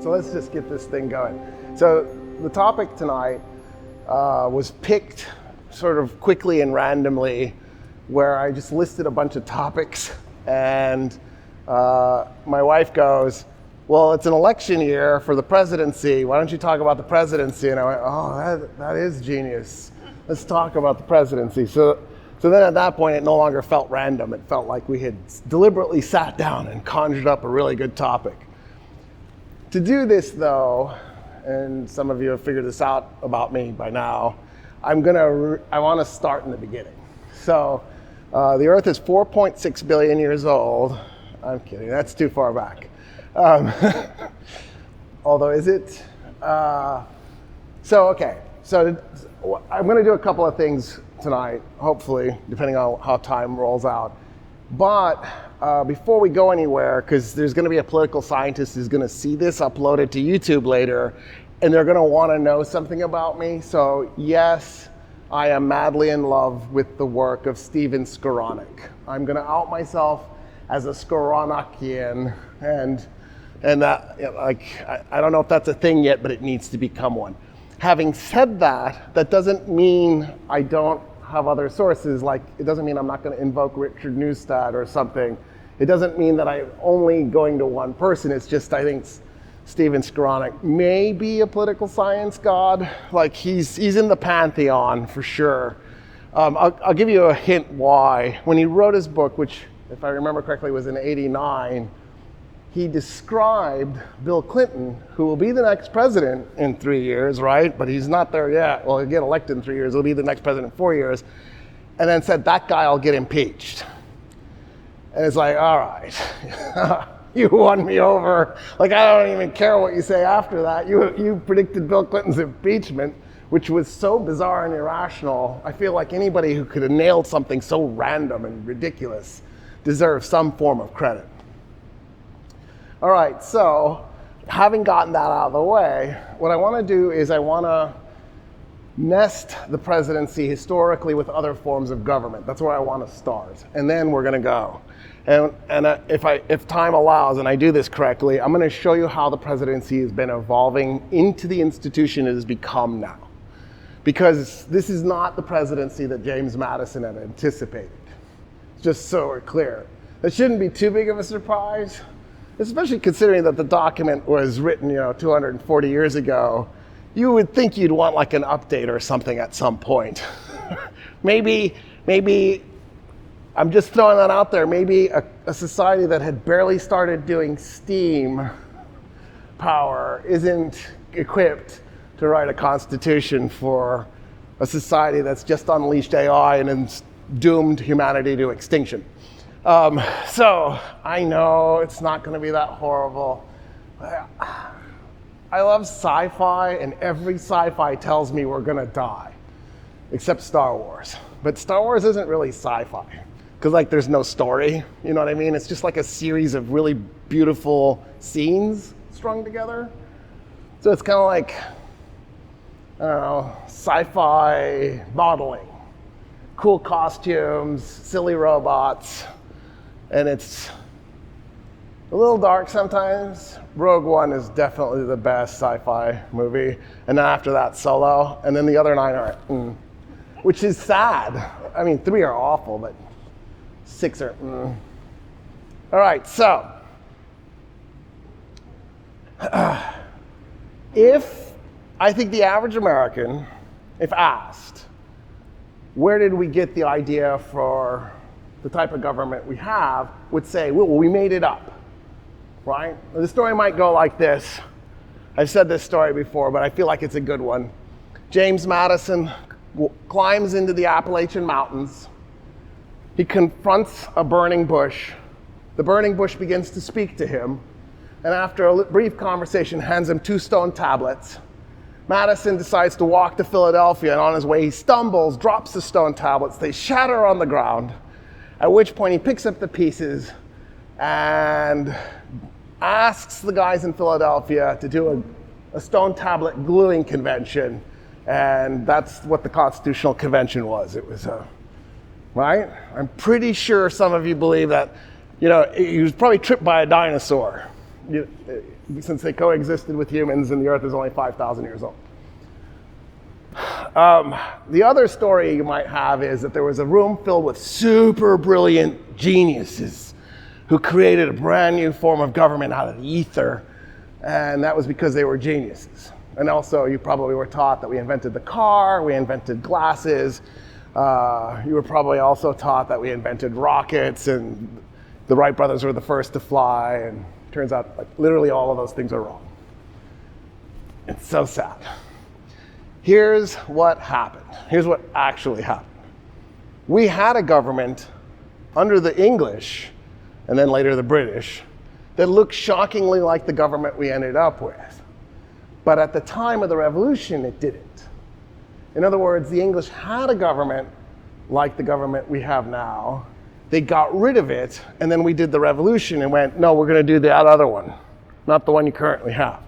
So let's just get this thing going. So the topic tonight was picked sort of quickly and randomly, where I just listed a bunch of topics, and my wife goes, well, it's an election year for the presidency. Why don't you talk about the presidency? And I went, oh, that is genius. Let's talk about the presidency. So then at that point, it no longer felt random. It felt like we had deliberately sat down and conjured up a really good topic. To do this, though, and some of you have figured this out about me by now, I want to start in the beginning. So the Earth is 4.6 billion years old. I'm kidding, that's too far back. Although, is it? So I'm going to do a couple of things tonight, hopefully, depending on how time rolls out. But before we go anywhere, because there's going to be a political scientist who's going to see this uploaded to YouTube later, and they're going to want to know something about me. So yes, I am madly in love with the work of Stephen Skowronek. I'm going to out myself as a Skowronekian, and that, I don't know if that's a thing yet, but it needs to become one. Having said that, that doesn't mean I don't have other sources. Like, it doesn't mean I'm not going to invoke Richard Neustadt or something. It doesn't mean that I'm only going to one person. It's just, I think Stephen Skowronek may be a political science god. Like, he's in the pantheon for sure. I'll give you a hint why. When he wrote his book, which, if I remember correctly, was in '89, he described Bill Clinton, who will be the next president in 3 years, right? But he's not there yet. Well, he'll get elected in 3 years. He'll be the next president in 4 years. And then said, that guy will get impeached. And it's like, all right, you won me over. Like, I don't even care what you say after that. You predicted Bill Clinton's impeachment, which was so bizarre and irrational. I feel like anybody who could have nailed something so random and ridiculous deserves some form of credit. All right, so having gotten that out of the way, what I want to do is I want to nest the presidency historically with other forms of government. That's where I want to start, and then we're going to go. And if time allows, and I do this correctly, I'm going to show you how the presidency has been evolving into the institution it has become now. Because this is not the presidency that James Madison had anticipated. Just so we're clear. That shouldn't be too big of a surprise, especially considering that the document was written, 240 years ago. You would think you'd want like an update or something at some point. maybe, I'm just throwing that out there, maybe a society that had barely started doing steam power isn't equipped to write a constitution for a society that's just unleashed AI and has doomed humanity to extinction. So I know it's not going to be that horrible. I love sci-fi, and every sci-fi tells me we're going to die, except Star Wars. But Star Wars isn't really sci-fi, because there's no story, you know what I mean? It's just like a series of really beautiful scenes strung together. So it's kind of like, I don't know, sci-fi modeling. Cool costumes, silly robots, and it's a little dark sometimes. Rogue One is definitely the best sci-fi movie, and then after that, Solo, and then the other 9 are, which is sad. I mean, 3 are awful, but 6 are, All right, so, if I think the average American, if asked, where did we get the idea for the type of government we have, would say, well, we made it up, right? The story might go like this. I've said this story before, but I feel like it's a good one. James Madison climbs into the Appalachian Mountains. He confronts a burning bush. The burning bush begins to speak to him, and after a brief conversation, hands him 2 stone tablets. Madison decides to walk to Philadelphia, and on his way he stumbles, drops the stone tablets. They shatter on the ground, at which point he picks up the pieces and asks the guys in Philadelphia to do a stone tablet gluing convention, and that's what the Constitutional Convention was. It was right? I'm pretty sure some of you believe that, he was probably tripped by a dinosaur. since they coexisted with humans and the Earth is only 5,000 years old. The other story you might have is that there was a room filled with super brilliant geniuses who created a brand new form of government out of the ether, and that was because they were geniuses. And also, you probably were taught that we invented the car, we invented glasses. You were probably also taught that we invented rockets, and the Wright brothers were the first to fly, and it turns out like, literally all of those things are wrong. It's so sad. Here's what happened. Here's what actually happened. We had a government under the English, and then later the British, that looked shockingly like the government we ended up with. But at the time of the Revolution, it didn't. In other words, the English had a government like the government we have now. They got rid of it, and then we did the Revolution and went, no, we're going to do that other one, not the one you currently have.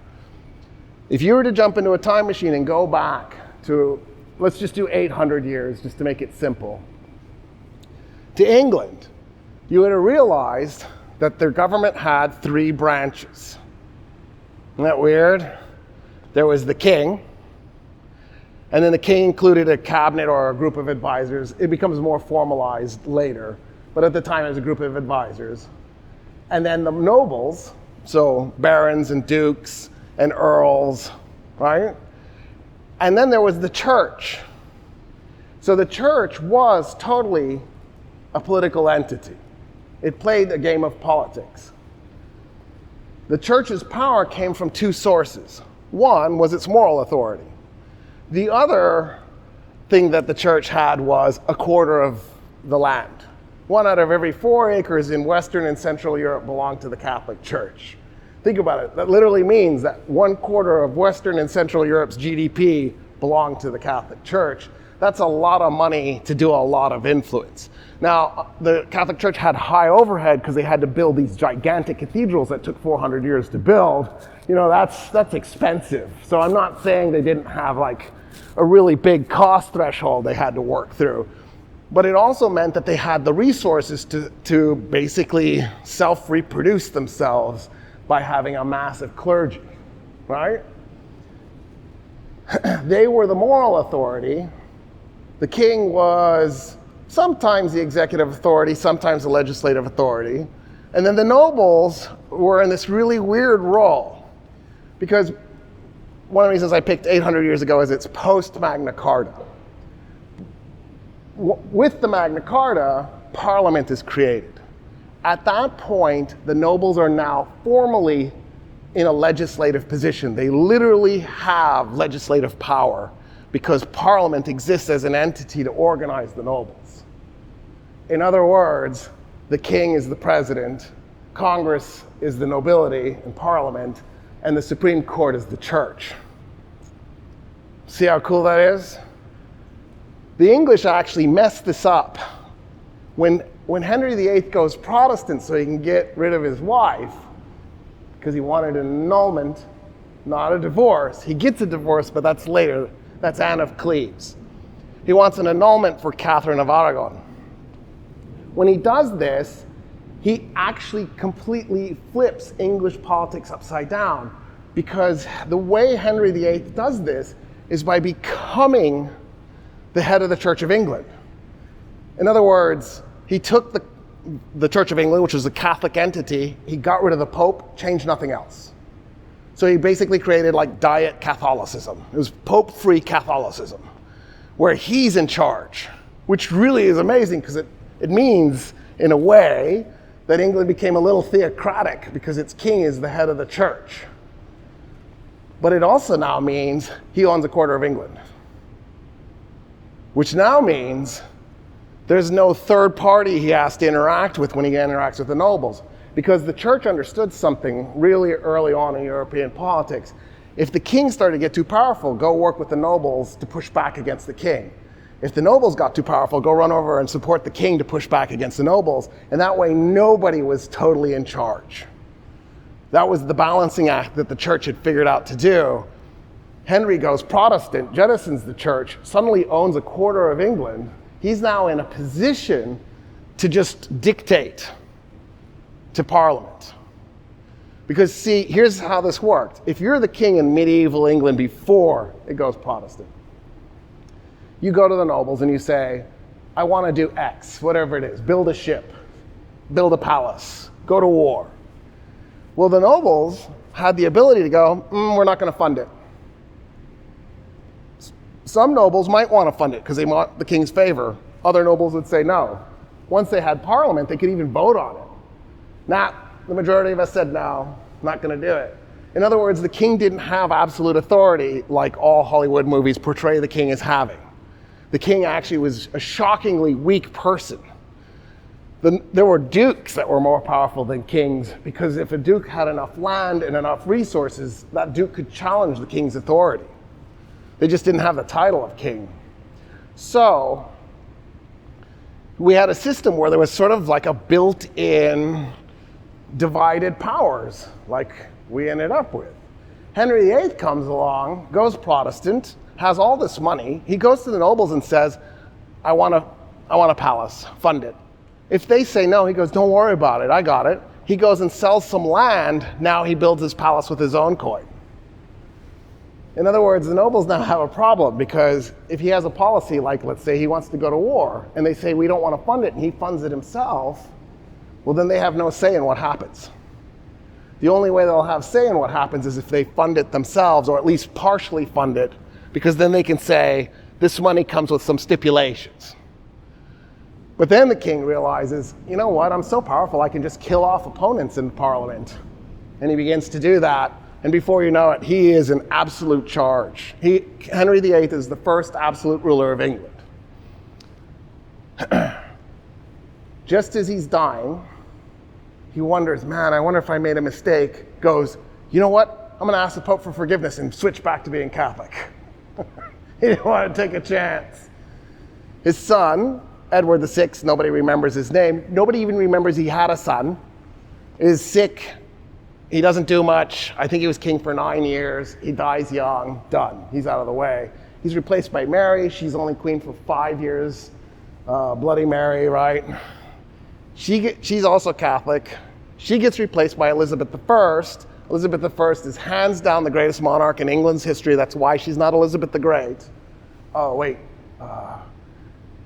If you were to jump into a time machine and go back to, let's just do 800 years, just to make it simple, to England, you would have realized that their government had 3 branches. Isn't that weird? There was the king, and then the king included a cabinet or a group of advisors. It becomes more formalized later, but at the time it was a group of advisors. And then the nobles, so barons and dukes and earls, right? And then there was the church. So the church was totally a political entity. It played a game of politics. The church's power came from 2 sources. One was its moral authority. The other thing that the church had was a quarter of the land. 1 out of every 4 acres in Western and Central Europe belonged to the Catholic Church. Think about it. That literally means that 1/4 of Western and Central Europe's GDP belonged to the Catholic Church. That's a lot of money to do a lot of influence. Now, the Catholic Church had high overhead because they had to build these gigantic cathedrals that took 400 years to build. You know, that's expensive. So I'm not saying they didn't have like a really big cost threshold they had to work through. But it also meant that they had the resources to basically self-reproduce themselves by having a massive clergy, right? They were the moral authority. The king was sometimes the executive authority, sometimes the legislative authority. And then the nobles were in this really weird role. Because one of the reasons I picked 800 years ago is it's post-Magna Carta. With the Magna Carta, Parliament is created. At that point, the nobles are now formally in a legislative position. They literally have legislative power because Parliament exists as an entity to organize the nobles. In other words, the king is the president, Congress is the nobility and Parliament, and the Supreme Court is the church. See how cool that is? The English actually messed this up. When Henry VIII goes Protestant so he can get rid of his wife, because he wanted an annulment, not a divorce. He gets a divorce, but that's later. That's Anne of Cleves. He wants an annulment for Catherine of Aragon. When he does this, he actually completely flips English politics upside down, because the way Henry VIII does this is by becoming the head of the Church of England. In other words, he took the Church of England, which was a Catholic entity, he got rid of the Pope, changed nothing else. So he basically created like Diet Catholicism. It was Pope-free Catholicism, where he's in charge, which really is amazing because it means, in a way, that England became a little theocratic because its king is the head of the church. But it also now means he owns a quarter of England, which now means there's no third party he has to interact with when he interacts with the nobles. Because the church understood something really early on in European politics. If the king started to get too powerful, go work with the nobles to push back against the king. If the nobles got too powerful, go run over and support the king to push back against the nobles. And that way, nobody was totally in charge. That was the balancing act that the church had figured out to do. Henry goes Protestant, jettisons the church, suddenly owns a quarter of England. He's now in a position to just dictate to Parliament. Because see, here's how this worked. If you're the king in medieval England before it goes Protestant, you go to the nobles and you say, I want to do X, whatever it is, build a ship, build a palace, go to war. Well, the nobles had the ability to go, we're not going to fund it. Some nobles might want to fund it because they want the king's favor. Other nobles would say no. Once they had parliament, they could even vote on it. Now, the majority of us said no, not going to do it. In other words, the king didn't have absolute authority like all Hollywood movies portray the king as having. The king actually was a shockingly weak person. There were dukes that were more powerful than kings because if a duke had enough land and enough resources, that duke could challenge the king's authority. They just didn't have the title of king. So we had a system where there was sort of like a built-in divided powers like we ended up with. Henry VIII comes along, goes Protestant, has all this money. He goes to the nobles and says, I want a palace, fund it. If they say no, he goes, don't worry about it, I got it. He goes and sells some land. Now he builds his palace with his own coin. In other words, the nobles now have a problem because if he has a policy, like let's say he wants to go to war, and they say we don't want to fund it, and he funds it himself, well then they have no say in what happens. The only way they'll have say in what happens is if they fund it themselves, or at least partially fund it, because then they can say, this money comes with some stipulations. But then the king realizes, you know what, I'm so powerful I can just kill off opponents in Parliament. And he begins to do that, and before you know it, he is in absolute charge. Henry VIII is the first absolute ruler of England. Just as he's dying, he wonders, man, I wonder if I made a mistake. Goes, you know what, I'm gonna ask the Pope for forgiveness and switch back to being Catholic. He didn't want to take a chance. His son, Edward VI, nobody remembers his name. Nobody even remembers he had a son. Is sick. He doesn't do much. I think he was king for 9 years. He dies young. Done. He's out of the way. He's replaced by Mary. She's only queen for 5 years. Bloody Mary, right? She's also Catholic. She gets replaced by Elizabeth I. Elizabeth I is hands down the greatest monarch in England's history. That's why she's not Elizabeth the Great. Oh, wait.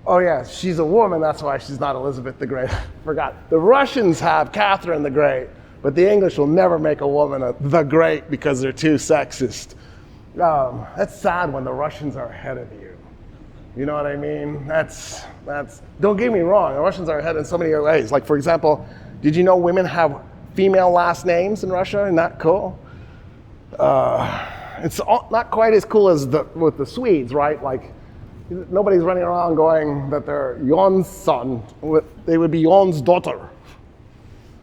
Oh, yeah, she's a woman. That's why she's not Elizabeth the Great. Forgot. The Russians have Catherine the Great, but the English will never make a woman the Great because they're too sexist. That's sad when the Russians are ahead of you. You know what I mean? That's. Don't get me wrong. The Russians are ahead in so many ways. Like, for example, did you know women have female last names in Russia? Isn't that cool? It's not quite as cool as with the Swedes, right? Like, nobody's running around going that they're Jon's son. They would be Jon's daughter,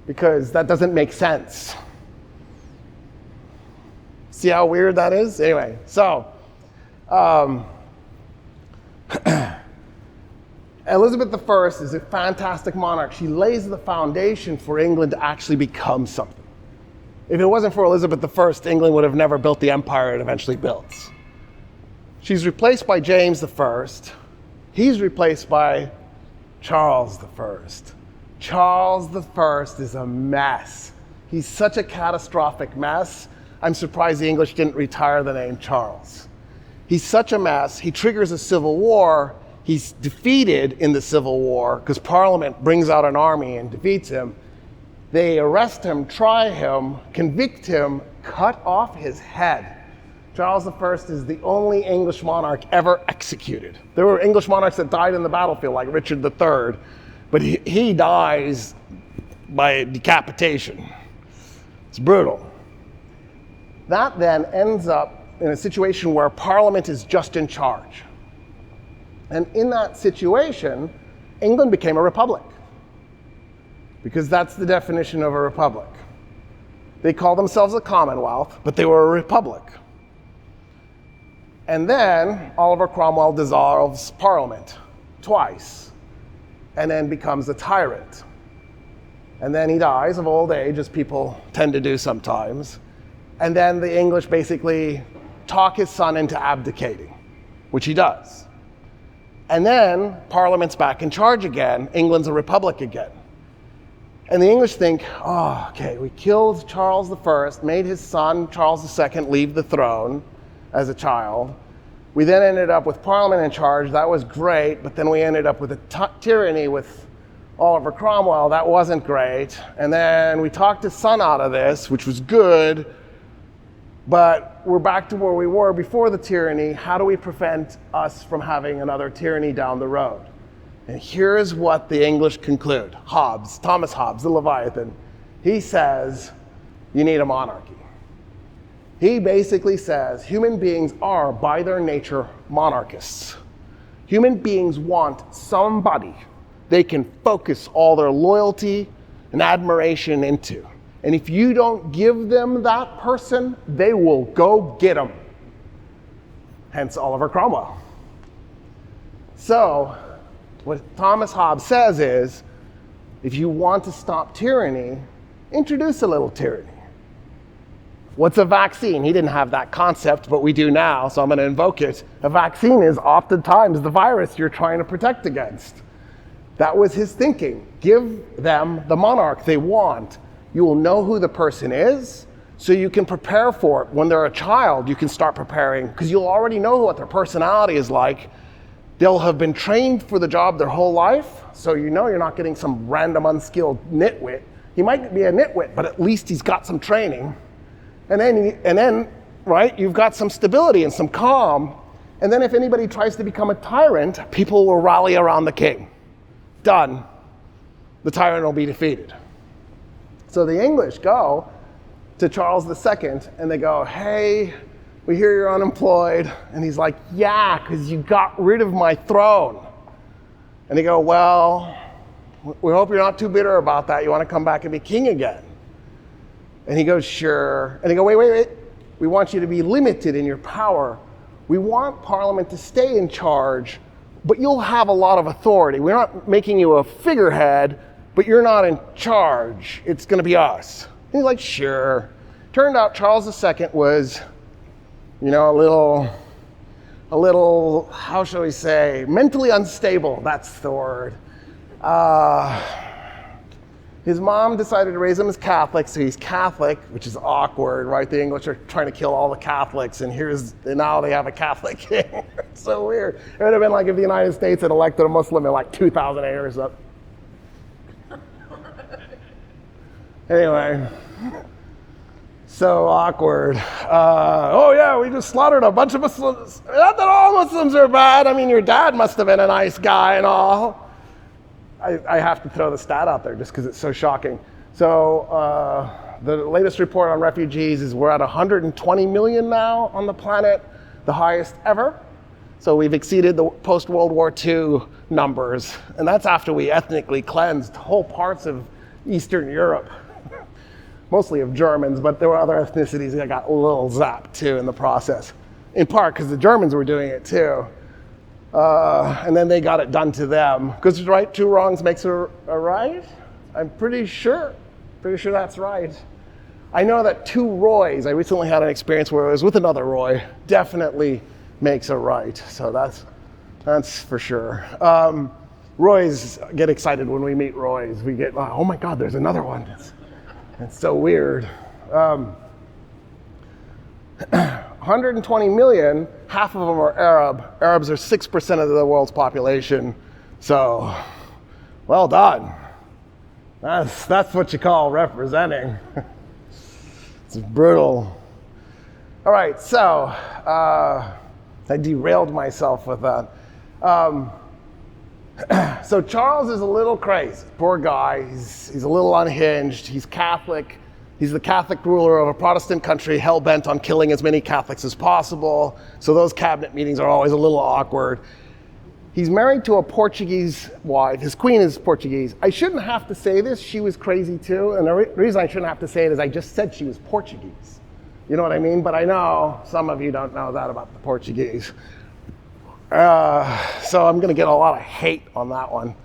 because that doesn't make sense. See how weird that is? Anyway, so Elizabeth I is a fantastic monarch. She lays the foundation for England to actually become something. If it wasn't for Elizabeth I, England would have never built the empire it eventually built. She's replaced by James I. He's replaced by Charles I. Charles I is a mess. He's such a catastrophic mess. I'm surprised the English didn't retire the name Charles. He's such a mess. He triggers a civil war. He's defeated in the Civil War because Parliament brings out an army and defeats him. They arrest him, try him, convict him, cut off his head. Charles I is the only English monarch ever executed. There were English monarchs that died in the battlefield, like Richard III, but he dies by decapitation. It's brutal. That then ends up in a situation where Parliament is just in charge. And in that situation, England became a republic, because that's the definition of a republic. They call themselves a commonwealth, but they were a republic. And then Oliver Cromwell dissolves Parliament twice, and then becomes a tyrant. And then he dies of old age, as people tend to do sometimes. And then the English basically talk his son into abdicating, which he does. And then Parliament's back in charge again. England's a republic again. And the English think, oh, okay, we killed Charles I, made his son, Charles II, leave the throne as a child. We then ended up with Parliament in charge. That was great, but then we ended up with a tyranny with Oliver Cromwell. That wasn't great. And then we talked his son out of this, which was good, but we're back to where we were before the tyranny. How do we prevent us from having another tyranny down the road? And here's what the English conclude. Hobbes, Thomas Hobbes, the Leviathan, he says, you need a monarchy. He basically says human beings are, by their nature, monarchists. Human beings want somebody they can focus all their loyalty and admiration into. And if you don't give them that person, they will go get them. Hence Oliver Cromwell. So, what Thomas Hobbes says is, if you want to stop tyranny, introduce a little tyranny. What's a vaccine? He didn't have that concept, but we do now, so I'm going to invoke it. A vaccine is oftentimes the virus you're trying to protect against. That was his thinking. Give them the monarch they want. You will know who the person is, so you can prepare for it. When they're a child, you can start preparing, because you'll already know what their personality is like. They'll have been trained for the job their whole life, so you know you're not getting some random unskilled nitwit. He might be a nitwit, but at least he's got some training. And then, right, you've got some stability and some calm. And then if anybody tries to become a tyrant, people will rally around the king. Done. The tyrant will be defeated. So the English go to Charles II and they go, hey, we hear you're unemployed. And he's like, yeah, because you got rid of my throne. And they go, well, we hope you're not too bitter about that. You want to come back and be king again? And he goes, sure. And they go, wait. We want you to be limited in your power. We want Parliament to stay in charge, but you'll have a lot of authority. We're not making you a figurehead, but you're not in charge. It's going to be us. And he's like, sure. Turned out Charles II was, a little, how shall we say, mentally unstable. That's the word. His mom decided to raise him as Catholic, so he's Catholic, which is awkward, right? The English are trying to kill all the Catholics, and now they have a Catholic king. It's so weird. It would have been like if the United States had elected a Muslim in like 2008 or something. Anyway, so awkward. Oh yeah, we just slaughtered a bunch of Muslims. Not that all Muslims are bad. I mean, your dad must have been a nice guy and all. I have to throw the stat out there just because it's so shocking. So the latest report on refugees is we're at 120 million now on the planet, the highest ever. So we've exceeded the post-World War II numbers. And that's after we ethnically cleansed whole parts of Eastern Europe. Mostly of Germans, but there were other ethnicities that got a little zapped too in the process. In part because the Germans were doing it too. And then they got it done to them. Because right, two wrongs makes a right? I'm pretty sure that's right. I know that two Roys, I recently had an experience where I was with another Roy, definitely makes a right. So that's for sure. Roys get excited when we meet Roys. We get, oh my God, there's another one. It's so weird. 120 million, half of them are Arab. Arabs are 6% of the world's population. So, well done. That's what you call representing. It's brutal. All right, so I derailed myself with that. So Charles is a little crazy. Poor guy. He's a little unhinged. He's Catholic. He's the Catholic ruler of a Protestant country hell-bent on killing as many Catholics as possible. So those cabinet meetings are always a little awkward. He's married to a Portuguese wife. His queen is Portuguese. I shouldn't have to say this. She was crazy too. And the reason I shouldn't have to say it is I just said she was Portuguese. You know what I mean? But I know some of you don't know that about the Portuguese. So I'm going to get a lot of hate on that one.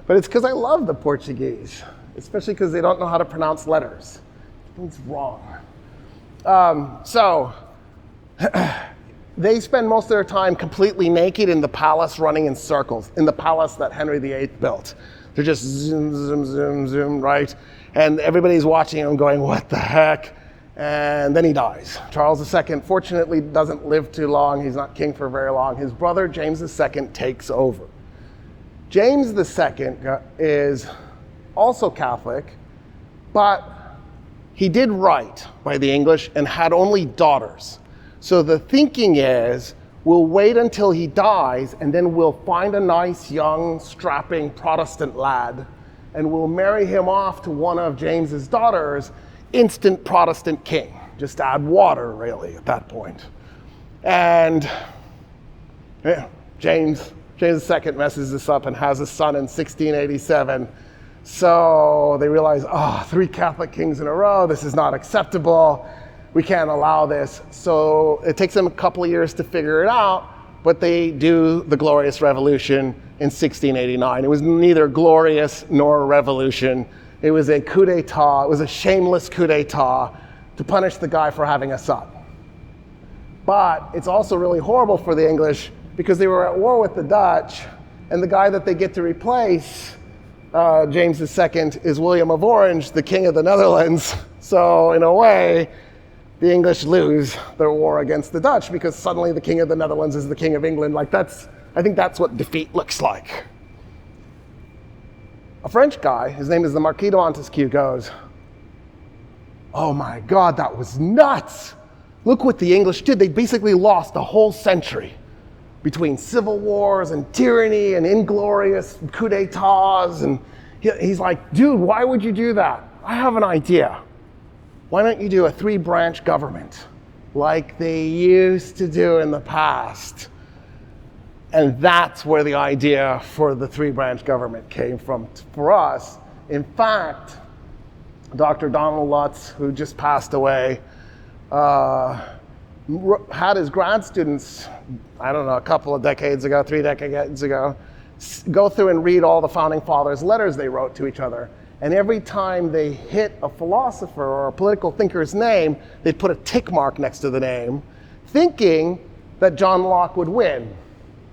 But it's because I love the Portuguese, especially because they don't know how to pronounce letters. It's wrong. So they spend most of their time completely naked in the palace, running in circles, in the palace that Henry VIII built. They're just zoom, zoom, zoom, zoom, right? And everybody's watching him going, what the heck? And then he dies. Charles II, fortunately, doesn't live too long. He's not king for very long. His brother, James II, takes over. James II is also Catholic, but he did right by the English and had only daughters. So the thinking is, we'll wait until he dies and then we'll find a nice, young, strapping Protestant lad and we'll marry him off to one of James's daughters, instant Protestant king. Just add water, really, at that point. And James II messes this up and has a son in 1687. So they realize, 3 Catholic kings in a row, this is not acceptable. We can't allow this. So it takes them a couple of years to figure it out, but they do the Glorious Revolution in 1689. It was neither glorious nor a revolution. It was a coup d'etat. It was a shameless coup d'etat to punish the guy for having a son. But it's also really horrible for the English because they were at war with the Dutch, and the guy that they get to replace James II is William of Orange, the King of the Netherlands. So in a way, the English lose their war against the Dutch because suddenly the King of the Netherlands is the King of England. I think that's what defeat looks like. A French guy, his name is the Marquis de Montesquieu, goes, oh my God, that was nuts. Look what the English did. They basically lost a whole century between civil wars and tyranny and inglorious coup d'etats. And he's like, dude, why would you do that? I have an idea. Why don't you do a 3-branch government like they used to do in the past? And that's where the idea for the 3-branch government came from for us. In fact, Dr. Donald Lutz, who just passed away, had his grad students, I don't know, a couple of decades ago, 3 decades ago, go through and read all the Founding Fathers' letters they wrote to each other. And every time they hit a philosopher or a political thinker's name, they'd put a tick mark next to the name, thinking that John Locke would win.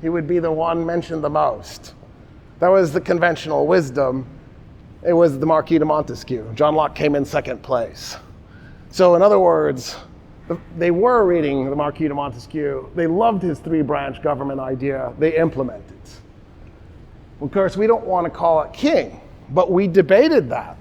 He would be the one mentioned the most. That was the conventional wisdom. It was the Marquis de Montesquieu. John Locke came in second place. So in other words, they were reading the Marquis de Montesquieu. They loved his 3-branch government idea. They implemented it. Of course, we don't want to call it king, but we debated that.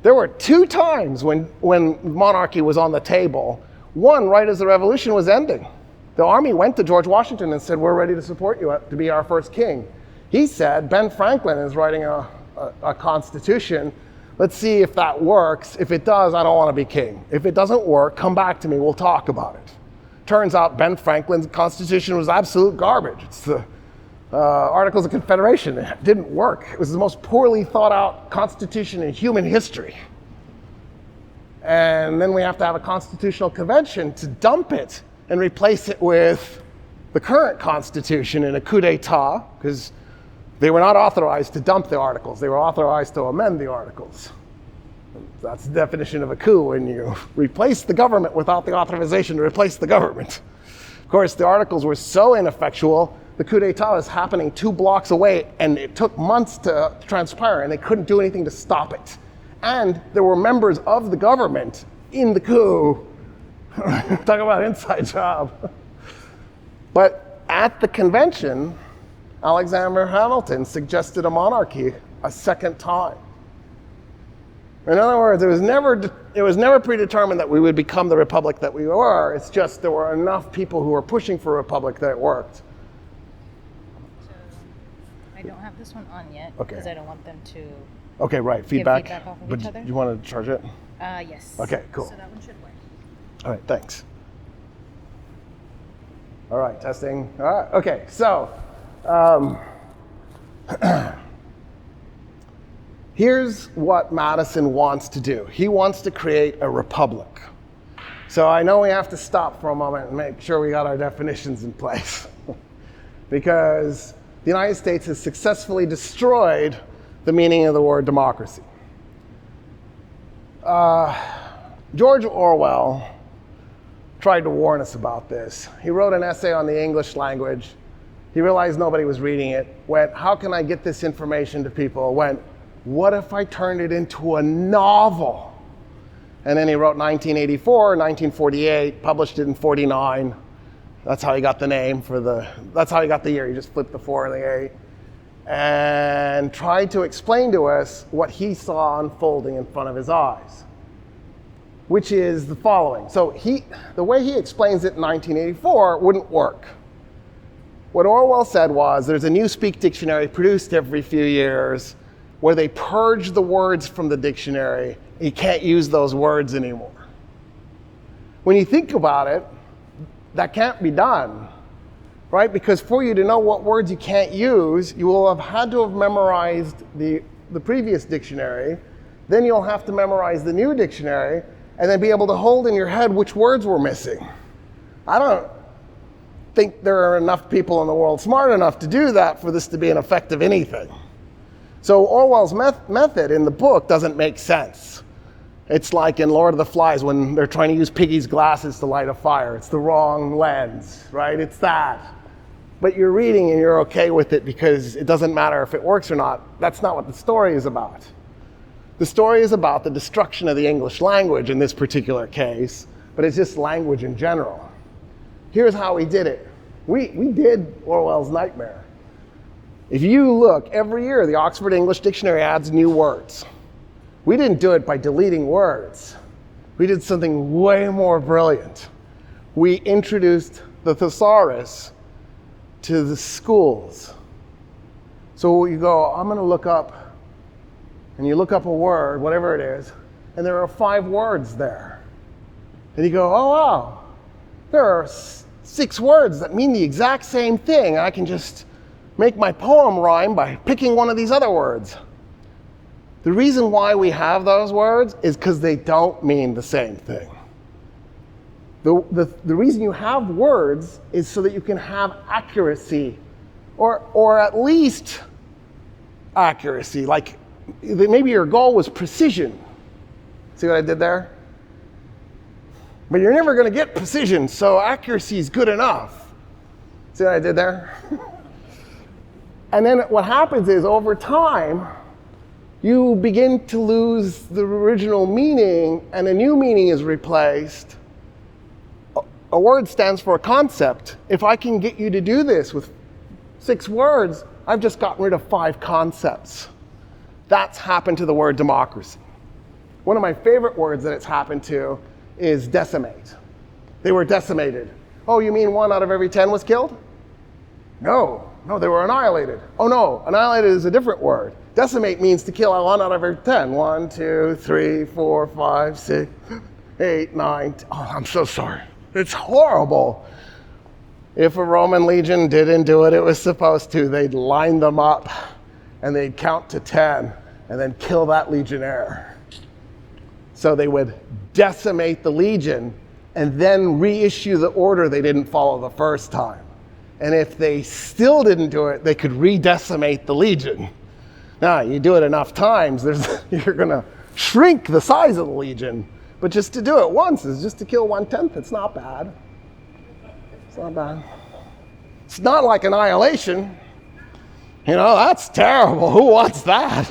There were 2 times when monarchy was on the table. One, right as the revolution was ending. The army went to George Washington and said, we're ready to support you to be our first king. He said, Ben Franklin is writing a constitution. Let's see if that works. If it does, I don't want to be king. If it doesn't work, come back to me. We'll talk about it. Turns out Ben Franklin's constitution was absolute garbage. It's the Articles of Confederation. It didn't work. It was the most poorly thought out constitution in human history. And then we have to have a constitutional convention to dump it and replace it with the current constitution in a coup d'etat, because they were not authorized to dump the articles. They were authorized to amend the articles. That's the definition of a coup, when you replace the government without the authorization to replace the government. Of course, the articles were so ineffectual, the coup d'etat was happening 2 blocks away, and it took months to transpire, and they couldn't do anything to stop it. And there were members of the government in the coup. Talk about inside job. But at the convention, Alexander Hamilton suggested a monarchy a second time. In other words, it was never predetermined that we would become the republic that we were. It's just there were enough people who were pushing for a republic that it worked. So I don't have this one on yet Okay. because I don't want them to Okay, right, give feedback. feedback off of But each other. you want to charge it? Yes. Okay, cool. So that one should work. All right, thanks. All right, testing. All right, okay, so here's what Madison wants to do. He wants to create a republic. So I know we have to stop for a moment and make sure we got our definitions in place because the United States has successfully destroyed the meaning of the word democracy. George Orwell tried to warn us about this. He wrote an essay on the English language. He realized nobody was reading it. Went, how can I get this information to people? Went, what if I turned it into a novel? And then he wrote 1984, 1948, published it in 49. That's how he got the name that's how he got the year. He just flipped the 4 and the 8. And tried to explain to us what he saw unfolding in front of his eyes, which is the following. So the way he explains it in 1984 wouldn't work. What Orwell said was there's a new Speak dictionary produced every few years where they purge the words from the dictionary. You can't use those words anymore. When you think about it, that can't be done, right? Because for you to know what words you can't use, you will have had to have memorized the previous dictionary. Then you'll have to memorize the new dictionary and then be able to hold in your head which words were missing. I don't think there are enough people in the world smart enough to do that for this to be an effective anything. So Orwell's method in the book doesn't make sense. It's like in Lord of the Flies when they're trying to use Piggy's glasses to light a fire. It's the wrong lens, right? It's that. But you're reading and you're okay with it because it doesn't matter if it works or not. That's not what the story is about. The story is about the destruction of the English language in this particular case, but it's just language in general. Here's how we did it. We did Orwell's nightmare. If you look, every year the Oxford English Dictionary adds new words. We didn't do it by deleting words. We did something way more brilliant. We introduced the thesaurus to the schools. So you go, I'm going to look up, and you look up a word, whatever it is, and there are 5 words there. And you go, oh wow, there are 6 words that mean the exact same thing. I can just make my poem rhyme by picking one of these other words. The reason why we have those words is because they don't mean the same thing. The reason you have words is so that you can have accuracy, or at least accuracy. Like maybe your goal was precision. See what I did there? But you're never going to get precision, so accuracy is good enough. See what I did there? And then what happens is over time, you begin to lose the original meaning and a new meaning is replaced. A word stands for a concept. If I can get you to do this with 6 words, I've just gotten rid of 5 concepts. That's happened to the word democracy. One of my favorite words that it's happened to is decimate. They were decimated. Oh, you mean 1 out of every 10 was killed? No, they were annihilated. Oh no, annihilated is a different word. Decimate means to kill 1 out of every 10. 1, 2, 3, 4, 5, 6, 8, 9. Oh, I'm so sorry. It's horrible. If a Roman legion didn't do what it was supposed to, they'd line them up and they'd count to 10 and then kill that legionnaire. So they would decimate the legion and then reissue the order they didn't follow the first time. And if they still didn't do it, they could redecimate the legion. Now, you do it enough times, you're going to shrink the size of the legion. But just to do it once is just to kill 1/10. It's not bad. It's not bad. It's not like annihilation. That's terrible. Who wants that?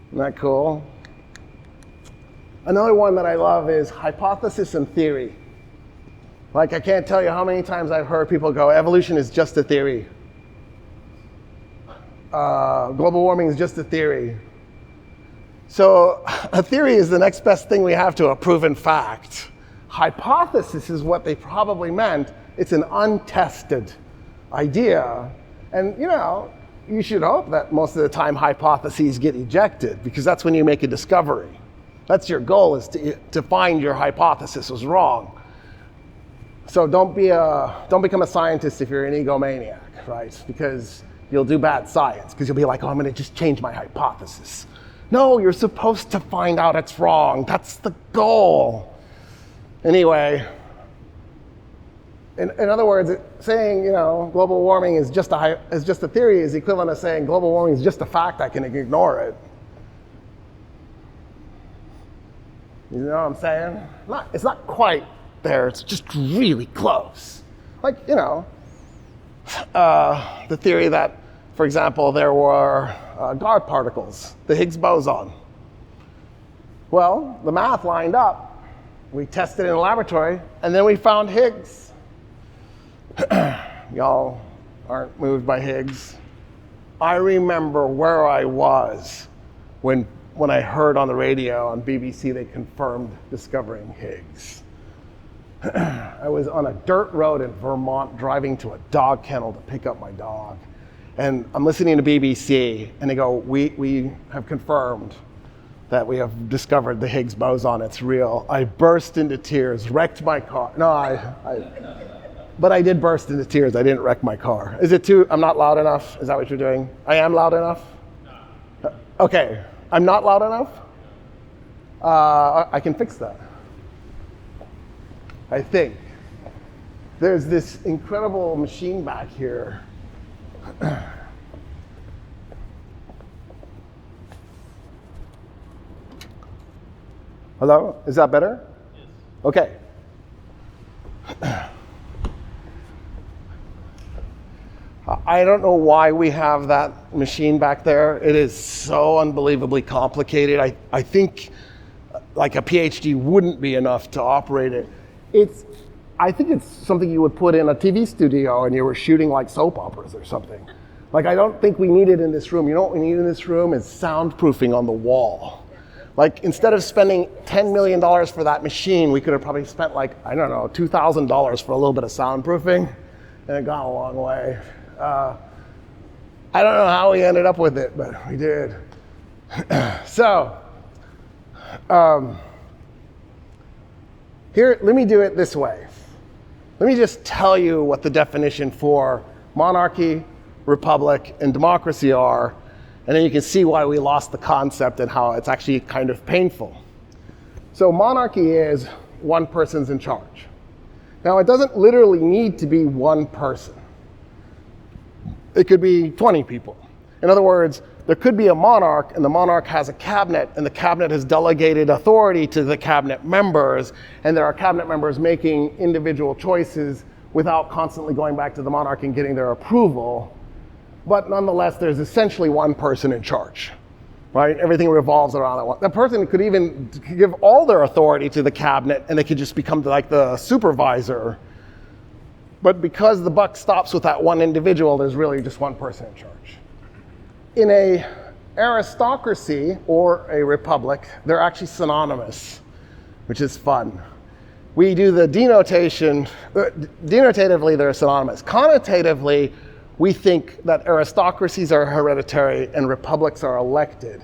Isn't that cool? Another one that I love is hypothesis and theory. Like, I can't tell you how many times I've heard people go, evolution is just a theory. Global warming is just a theory. So a theory is the next best thing we have to a proven fact. Hypothesis is what they probably meant. It's an untested idea. And, you should hope that most of the time hypotheses get ejected because that's when you make a discovery. That's your goal, is to find your hypothesis was wrong. So don't become a scientist if you're an egomaniac, right? Because you'll do bad science, because you'll be like, oh, I'm going to just change my hypothesis. No, you're supposed to find out it's wrong. That's the goal. Anyway, in other words, saying, global warming is just a theory is equivalent to saying global warming is just a fact, I can ignore it. You know what I'm saying? It's not quite there. It's just really close. Like, the theory that, for example, there were God particles, the Higgs boson. Well, the math lined up. We tested in a laboratory, and then we found Higgs. Y'all aren't moved by Higgs. I remember where I was when I heard on the radio on BBC they confirmed discovering Higgs. I was on a dirt road in Vermont driving to a dog kennel to pick up my dog. And I'm listening to BBC, and they go, we have confirmed that we have discovered the Higgs boson, it's real. I burst into tears, wrecked my car. No, but I did burst into tears. I didn't wreck my car. Is it too, I'm not loud enough? Is that what you're doing? I am loud enough? Okay, I'm not loud enough? I can fix that. I think. There's this incredible machine back here. Hello? Is that better? Yes. Okay. I don't know why we have that machine back there. It is so unbelievably complicated. I think like a PhD wouldn't be enough to operate it. I think it's something you would put in a TV studio and you were shooting like soap operas or something. Like, I don't think we need it in this room. You know what we need in this room is soundproofing on the wall. Like, instead of spending $10 million for that machine, we could have probably spent like, I don't know, $2,000 for a little bit of soundproofing, and it got a long way. I don't know how we ended up with it, but we did. So, here, let me do it this way. Let me just tell you what the definition for monarchy, republic, and democracy are, and then you can see why we lost the concept and how it's actually kind of painful. So monarchy is one person's in charge. Now, it doesn't literally need to be one person. It could be 20 people. In other words, there could be a monarch, and the monarch has a cabinet, and the cabinet has delegated authority to the cabinet members, and there are cabinet members making individual choices without constantly going back to the monarch and getting their approval. But nonetheless, there's essentially one person in charge, right? Everything revolves around that one. That person could even give all their authority to the cabinet, and they could just become like the supervisor. But because the buck stops with that one individual, there's really just one person in charge. In a aristocracy or a republic, they're actually synonymous, which is fun. We do the denotation, denotatively they're synonymous. Connotatively, we think that aristocracies are hereditary and republics are elected.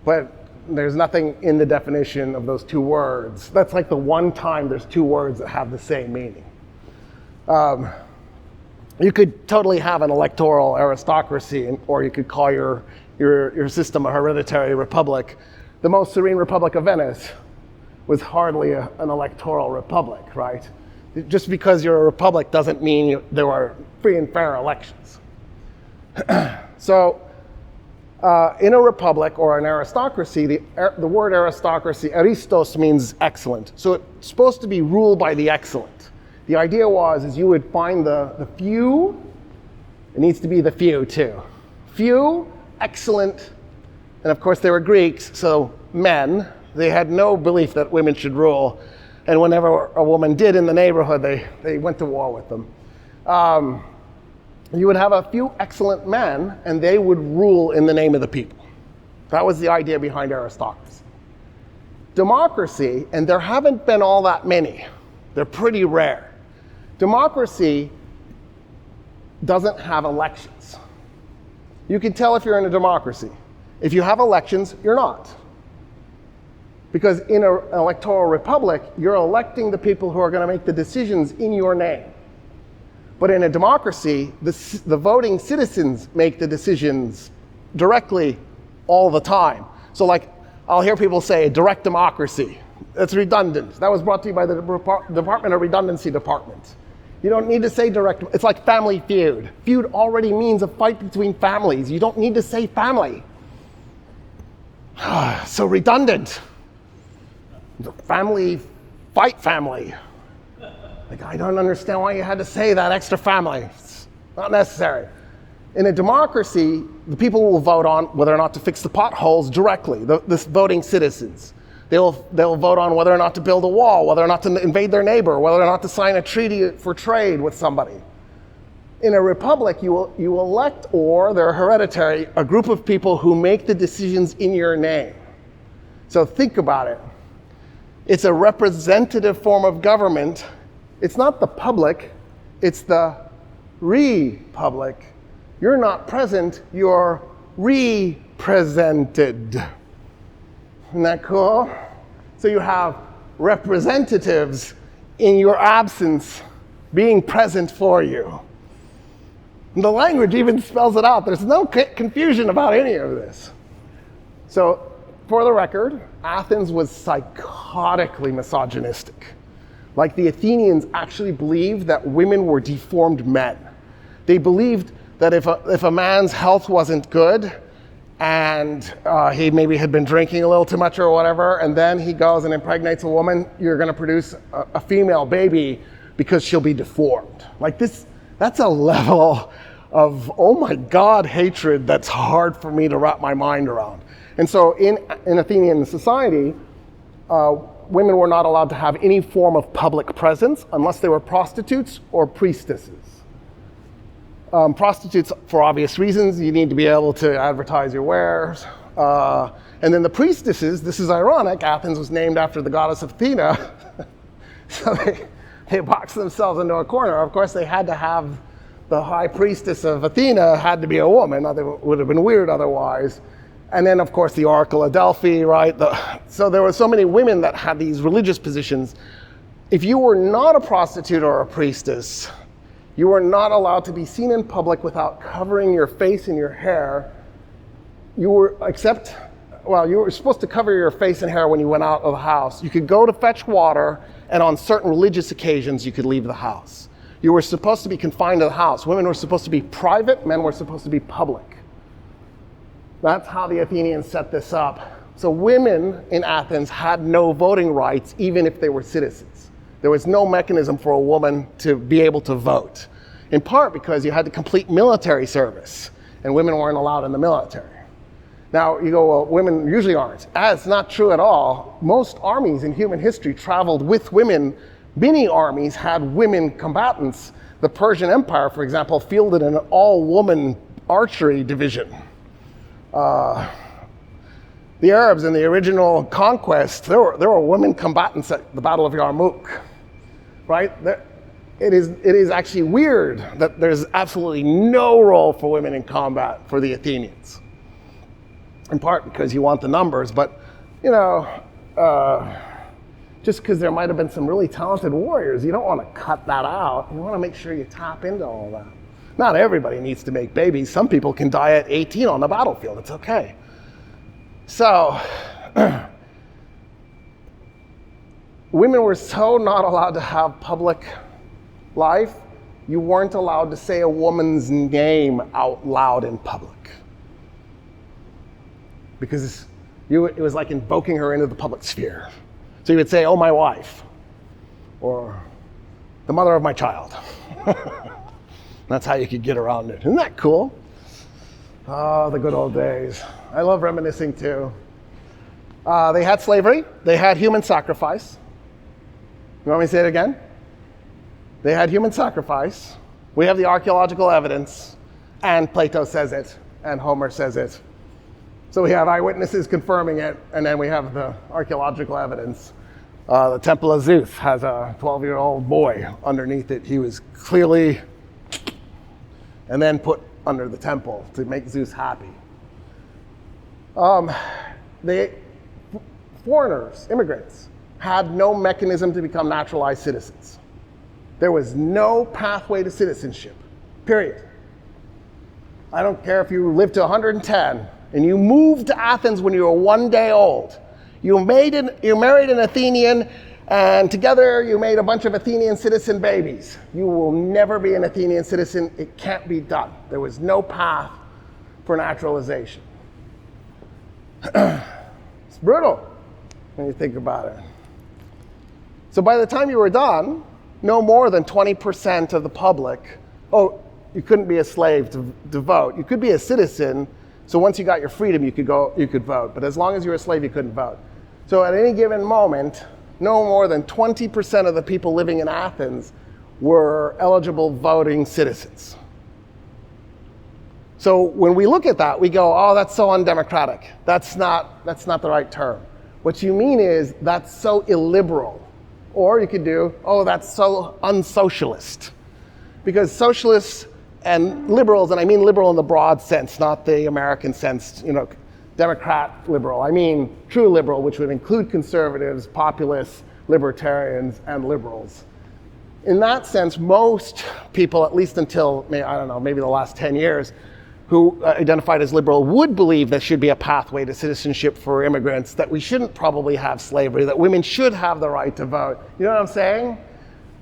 But there's nothing in the definition of those two words. That's like the one time there's two words that have the same meaning. You could totally have an electoral aristocracy, or you could call your system a hereditary republic. The most serene Republic of Venice was hardly an electoral republic, right? Just because you're a republic doesn't mean there were free and fair elections. So, in a republic or an aristocracy, the word aristocracy, aristos, means excellent. So it's supposed to be ruled by the excellent. The idea is you would find the few, it needs to be the few too. Few, excellent, and of course they were Greeks, so men. They had no belief that women should rule, and whenever a woman did in the neighborhood, they went to war with them. You would have a few excellent men, and they would rule in the name of the people. That was the idea behind aristocracy. Democracy, and there haven't been all that many. They're pretty rare. Democracy doesn't have elections. You can tell if you're in a democracy. If you have elections, you're not. Because in an electoral republic, you're electing the people who are going to make the decisions in your name. But in a democracy, the voting citizens make the decisions directly all the time. So like, I'll hear people say direct democracy. That's redundant. That was brought to you by the Department of Redundancy Department. You don't need to say direct. It's like family feud. Feud already means a fight between families. You don't need to say family. So redundant. The family fight family. Like, I don't understand why you had to say that extra family. Not necessary. In a democracy, the people will vote on whether or not to fix the potholes directly, the voting citizens. They'll vote on whether or not to build a wall, whether or not to invade their neighbor, whether or not to sign a treaty for trade with somebody. In a republic, you elect, or they're hereditary, a group of people who make the decisions in your name. So think about it. It's a representative form of government. It's not the public, it's the republic. You're not present, you're represented. Isn't that cool? So you have representatives in your absence being present for you. And the language even spells it out. There's no confusion about any of this. So, for the record, Athens was psychotically misogynistic. Like, the Athenians actually believed that women were deformed men. They believed that if a man's health wasn't good, and he maybe had been drinking a little too much or whatever, and then he goes and impregnates a woman, you're going to produce a female baby because she'll be deformed. Like this, that's a level of, oh my God, hatred that's hard for me to wrap my mind around. And so in Athenian society, women were not allowed to have any form of public presence unless they were prostitutes or priestesses. Prostitutes, for obvious reasons, you need to be able to advertise your wares. And then the priestesses, this is ironic, Athens was named after the goddess Athena. So they boxed themselves into a corner. Of course, they had to have the high priestess of Athena had to be a woman. It would have been weird otherwise. And then, of course, the Oracle of Delphi, right? So there were so many women that had these religious positions. If you were not a prostitute or a priestess, you were not allowed to be seen in public without covering your face and your hair. You were supposed to cover your face and hair when you went out of the house. You could go to fetch water, and on certain religious occasions, you could leave the house. You were supposed to be confined to the house. Women were supposed to be private, men were supposed to be public. That's how the Athenians set this up. So women in Athens had no voting rights, even if they were citizens. There was no mechanism for a woman to be able to vote, in part because you had to complete military service, and women weren't allowed in the military. Now, you go, well, women usually aren't. That's not true at all. Most armies in human history traveled with women. Many armies had women combatants. The Persian Empire, for example, fielded an all-woman archery division. The Arabs in the original conquest, there were women combatants at the Battle of Yarmouk. Right? It is actually weird that there's absolutely no role for women in combat for the Athenians. In part because you want the numbers, but just because there might have been some really talented warriors, you don't want to cut that out. You want to make sure you tap into all that. Not everybody needs to make babies. Some people can die at 18 on the battlefield. It's okay. So, women were so not allowed to have public life, you weren't allowed to say a woman's name out loud in public. Because it was like invoking her into the public sphere. So you would say, oh, my wife, or the mother of my child. That's how you could get around it. Isn't that cool? Oh, the good old days. I love reminiscing too. They had slavery. They had human sacrifice. You want me to say it again? They had human sacrifice. We have the archaeological evidence, and Plato says it, and Homer says it. So we have eyewitnesses confirming it, and then we have the archaeological evidence. The Temple of Zeus has a 12-year-old boy underneath it. He was clearly, and then put under the temple to make Zeus happy. Foreigners, immigrants, had no mechanism to become naturalized citizens. There was no pathway to citizenship, period. I don't care if you lived to 110 and you moved to Athens when you were 1 day old. You married an Athenian, and together you made a bunch of Athenian citizen babies. You will never be an Athenian citizen. It can't be done. There was no path for naturalization. It's brutal when you think about it. So by the time you were done, no more than 20% of the public, you couldn't be a slave to vote. You could be a citizen, so once you got your freedom, you could vote. But as long as you were a slave, you couldn't vote. So at any given moment, no more than 20% of the people living in Athens were eligible voting citizens. So when we look at that, we go, oh, that's so undemocratic. That's not the right term. What you mean is that's so illiberal. Or you could do, oh, that's so unsocialist. Because socialists and liberals, and I mean liberal in the broad sense, not the American sense, Democrat liberal. I mean true liberal, which would include conservatives, populists, libertarians, and liberals. In that sense, most people, at least until, maybe the last 10 years, who identified as liberal would believe there should be a pathway to citizenship for immigrants, that we shouldn't probably have slavery, that women should have the right to vote. You know what I'm saying?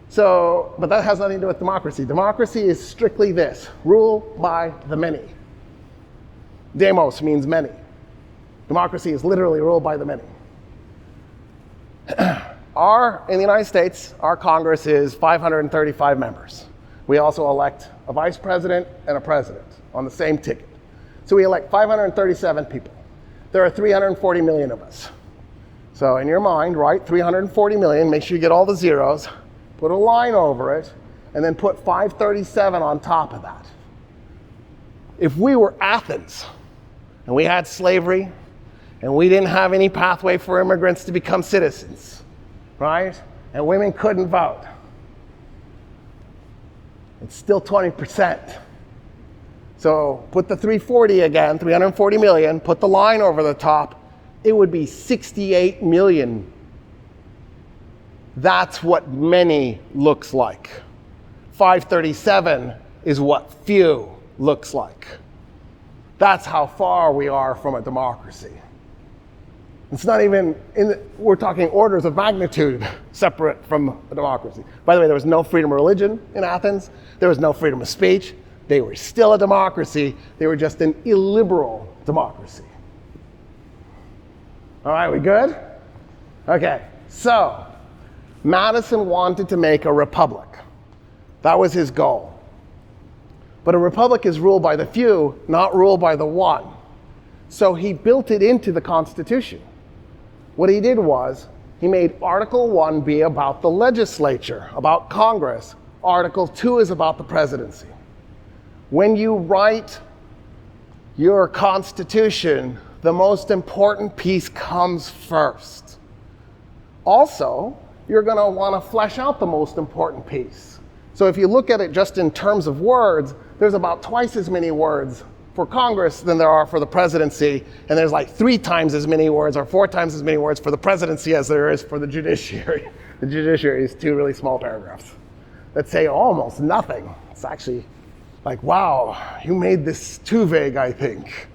So, but that has nothing to do with democracy. Democracy is strictly this: rule by the many. Demos means many. Democracy is literally rule by the many. In the United States, our Congress is 535 members. We also elect a vice president and a president on the same ticket. So we elect 537 people. There are 340 million of us. So in your mind, write 340 million, make sure you get all the zeros, put a line over it, and then put 537 on top of that. If we were Athens, and we had slavery, and we didn't have any pathway for immigrants to become citizens, right? And women couldn't vote, it's still 20%. So put the 340 again, 340 million, put the line over the top, it would be 68 million. That's what many looks like. 537 is what few looks like. That's how far we are from a democracy. It's not even, we're talking orders of magnitude separate from a democracy. By the way, there was no freedom of religion in Athens. There was no freedom of speech. They were still a democracy. They were just an illiberal democracy. All right, we good? Okay, so Madison wanted to make a republic. That was his goal. But a republic is ruled by the few, not ruled by the one. So he built it into the Constitution. What he did was, he made Article 1 be about the legislature, about Congress. Article 2 is about the presidency. When you write your Constitution, the most important piece comes first. Also, you're going to want to flesh out the most important piece. So if you look at it just in terms of words, there's about twice as many words for Congress than there are for the presidency, and there's like 3 times as many words or 4 times as many words for the presidency as there is for the judiciary. The judiciary is 2 really small paragraphs that say almost nothing. It's actually like, wow, you made this too vague, I think.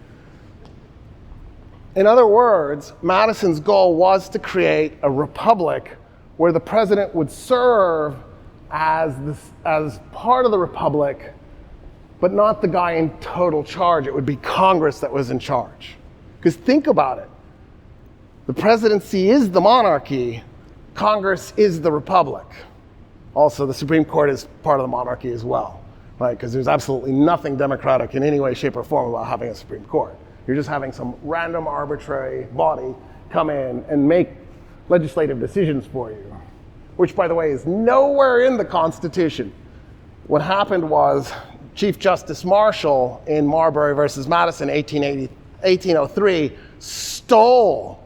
In other words, Madison's goal was to create a republic where the president would serve as part of the republic, but not the guy in total charge. It would be Congress that was in charge. Because think about it. The presidency is the monarchy. Congress is the republic. Also, the Supreme Court is part of the monarchy as well, right? Because there's absolutely nothing democratic in any way, shape, or form about having a Supreme Court. You're just having some random arbitrary body come in and make legislative decisions for you, which, by the way, is nowhere in the Constitution. What happened was Chief Justice Marshall in Marbury versus Madison, 1803, stole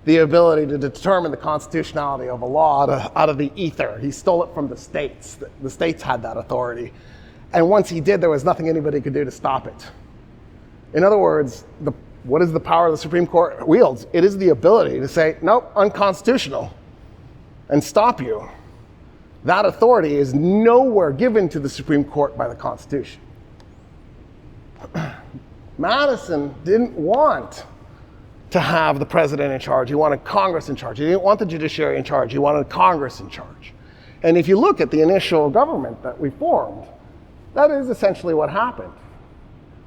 the ability to determine the constitutionality of a law out of the ether. He stole it from the states. The states had that authority. And once he did, there was nothing anybody could do to stop it. In other words, what is the power the Supreme Court wields? It is the ability to say, nope, unconstitutional, and stop you. That authority is nowhere given to the Supreme Court by the Constitution. Madison didn't want to have the president in charge. He wanted Congress in charge. He didn't want the judiciary in charge. He wanted Congress in charge. And if you look at the initial government that we formed, that is essentially what happened.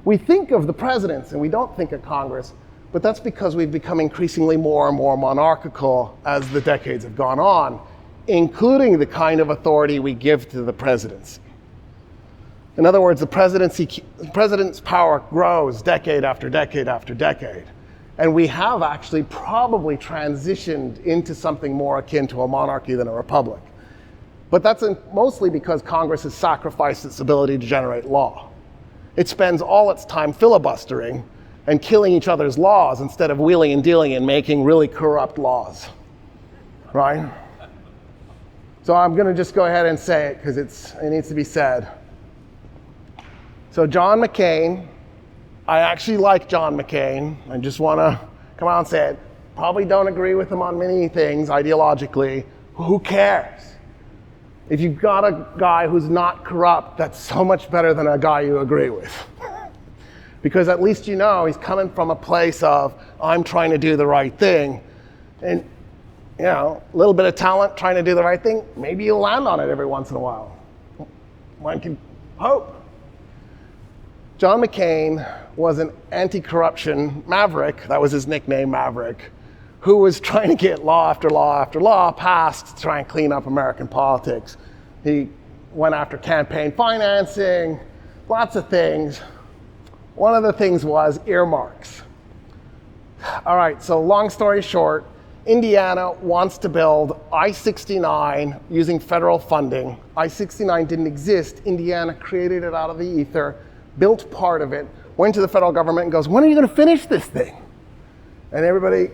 We think of the presidents and we don't think of Congress, but that's because we've become increasingly more and more monarchical as the decades have gone on, including the kind of authority we give to the presidency. In other words, the president's power grows decade after decade after decade. And we have actually probably transitioned into something more akin to a monarchy than a republic. But that's mostly because Congress has sacrificed its ability to generate law. It spends all its time filibustering and killing each other's laws instead of wheeling and dealing and making really corrupt laws, right? So I'm going to just go ahead and say it because it needs to be said. So John McCain, I actually like John McCain. I just want to come out and say it. Probably don't agree with him on many things ideologically. Who cares? If you've got a guy who's not corrupt, that's so much better than a guy you agree with. Because at least you know he's coming from a place of, I'm trying to do the right thing. And, you know, a little bit of talent trying to do the right thing, maybe you'll land on it every once in a while. One can hope. John McCain was an anti-corruption maverick, that was his nickname, Maverick, who was trying to get law after law after law passed to try and clean up American politics. He went after campaign financing, lots of things. One of the things was earmarks. All right, so long story short, Indiana wants to build I-69 using federal funding. I-69 didn't exist. Indiana created it out of the ether, built part of it, went to the federal government and goes, when are you going to finish this thing? And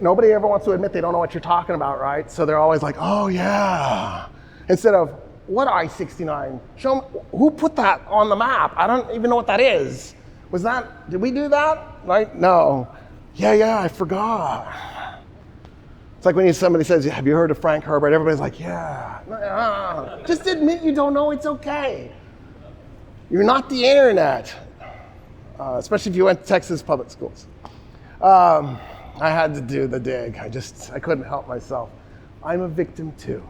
nobody ever wants to admit they don't know what you're talking about, right? So they're always like, oh yeah. Instead of, what I-69? Show me, who put that on the map? I don't even know what that is. Did we do that? Right? No. Yeah, I forgot. It's like when somebody says, have you heard of Frank Herbert? Everybody's like, yeah. Just admit you don't know, it's okay. You're not the internet. Especially if you went to Texas public schools. I had to do the dig. I couldn't help myself. I'm a victim too.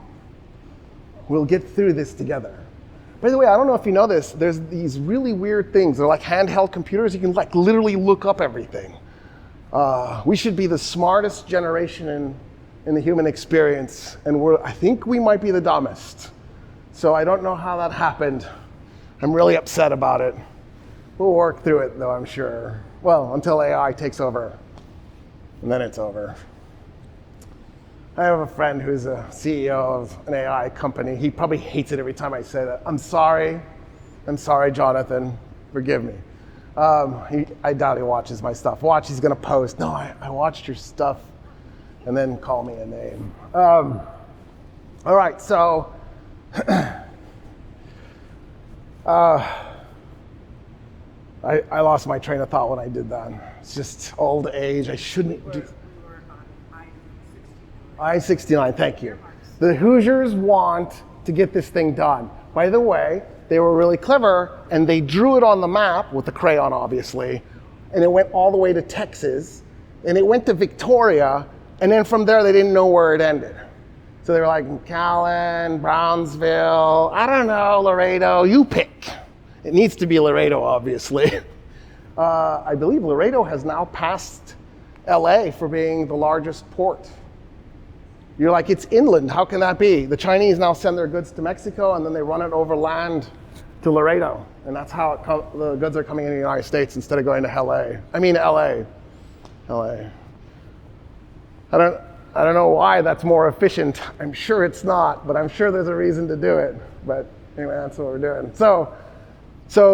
We'll get through this together. By the way, I don't know if you know this, there's these really weird things. They're like handheld computers. You can like literally look up everything. We should be the smartest generation in the human experience, and I think we might be the dumbest. So I don't know how that happened. I'm really upset about it. We'll work through it though, I'm sure. Well, until AI takes over, and then it's over. I have a friend who's a CEO of an AI company. He probably hates it every time I say that. I'm sorry, Jonathan. Forgive me. I doubt he watches my stuff. He's going to post. No, I watched your stuff, and then call me a name. All right, so I lost my train of thought when I did that. It's just old age. I shouldn't do. I-69, thank you. The Hoosiers want to get this thing done. By the way, they were really clever, and they drew it on the map with the crayon, obviously, and it went all the way to Texas, and it went to Victoria, and then from there, they didn't know where it ended. So they were like, McAllen, Brownsville, I don't know, Laredo, you pick. It needs to be Laredo, obviously. I believe Laredo has now passed LA for being the largest port. You're like, it's inland, how can that be? The Chinese now send their goods to Mexico and then they run it over land to Laredo. And that's how the goods are coming into the United States instead of going to LA. LA. I don't know why that's more efficient. I'm sure it's not, but I'm sure there's a reason to do it. But anyway, that's what we're doing. So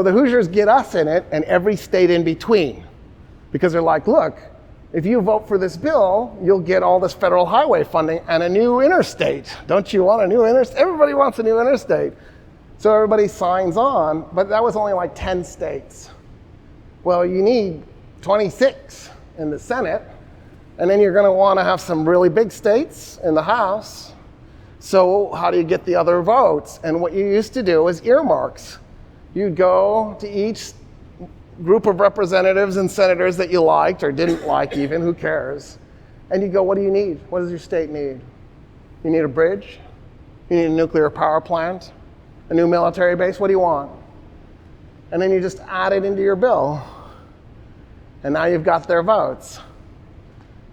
the Hoosiers get us in it and every state in between. Because they're like, look, if you vote for this bill, you'll get all this federal highway funding and a new interstate. Don't you want a new interstate? Everybody wants a new interstate. So everybody signs on, but that was only like 10 states. Well, you need 26 in the Senate, and then you're going to want to have some really big states in the House. So how do you get the other votes? And what you used to do was earmarks. You'd go to each group of representatives and senators that you liked or didn't like even, who cares? And you go, what do you need? What does your state need? You need a bridge? You need a nuclear power plant? A new military base? What do you want? And then you just add it into your bill. And now you've got their votes.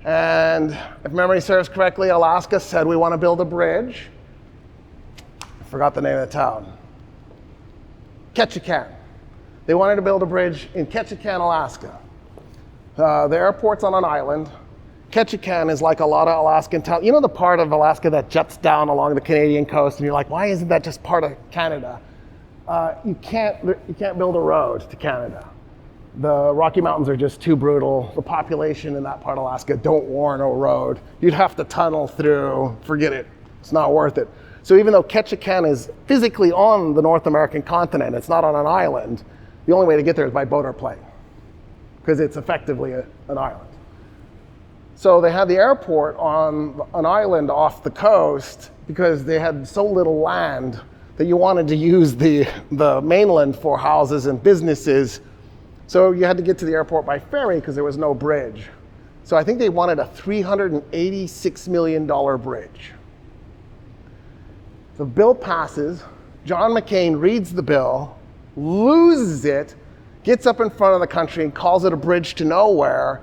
And if memory serves correctly, Alaska said we want to build a bridge. I forgot the name of the town. Ketchikan. They wanted to build a bridge in Ketchikan, Alaska. The airport's on an island. Ketchikan is like a lot of Alaskan towns. You know the part of Alaska that juts down along the Canadian coast, and you're like, why isn't that just part of Canada? You can't build a road to Canada. The Rocky Mountains are just too brutal. The population in that part of Alaska don't warrant a road. You'd have to tunnel through. Forget it. It's not worth it. So even though Ketchikan is physically on the North American continent, it's not on an island, the only way to get there is by boat or plane, because it's effectively an island. So they had the airport on an island off the coast because they had so little land that you wanted to use the mainland for houses and businesses. So you had to get to the airport by ferry because there was no bridge. So I think they wanted a $386 million bridge. The bill passes. John McCain reads the bill, loses it, gets up in front of the country and calls it a bridge to nowhere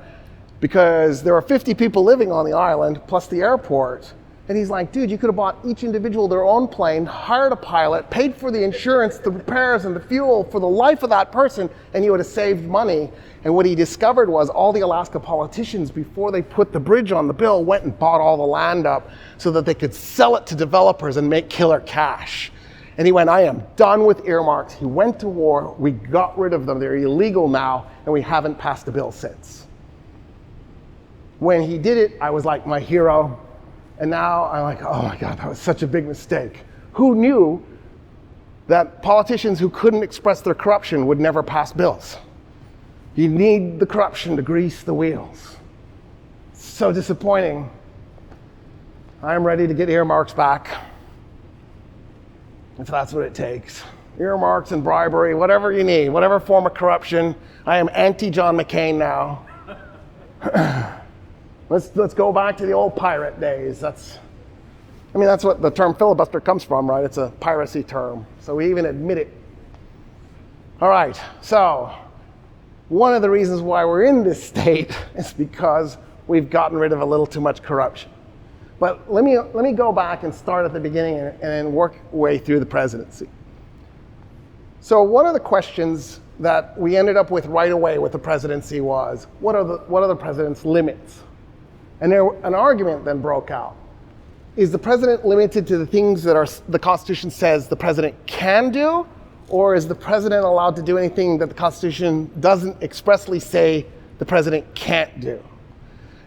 because there are 50 people living on the island plus the airport. And he's like, dude, you could have bought each individual their own plane, hired a pilot, paid for the insurance, the repairs, and the fuel for the life of that person, and you would have saved money. And what he discovered was all the Alaska politicians, before they put the bridge on the bill, went and bought all the land up so that they could sell it to developers and make killer cash. And he went, I am done with earmarks. He went to war. We got rid of them. They're illegal now, and we haven't passed a bill since. When he did it, I was like my hero. And now I'm like, oh my God, that was such a big mistake. Who knew that politicians who couldn't express their corruption would never pass bills? You need the corruption to grease the wheels. So disappointing. I'm ready to get earmarks back, if that's what it takes. Earmarks and bribery, whatever you need, whatever form of corruption. I am anti-John McCain now. Let's go back to the old pirate days. That's what the term filibuster comes from, right? It's a piracy term. So we even admit it. All right, so one of the reasons why we're in this state is because we've gotten rid of a little too much corruption. But let me go back and start at the beginning and then work way through the presidency. So one of the questions that we ended up with right away with the presidency was, what are the president's limits? And an argument then broke out. Is the president limited to the things that the Constitution says the president can do? Or is the president allowed to do anything that the Constitution doesn't expressly say the president can't do?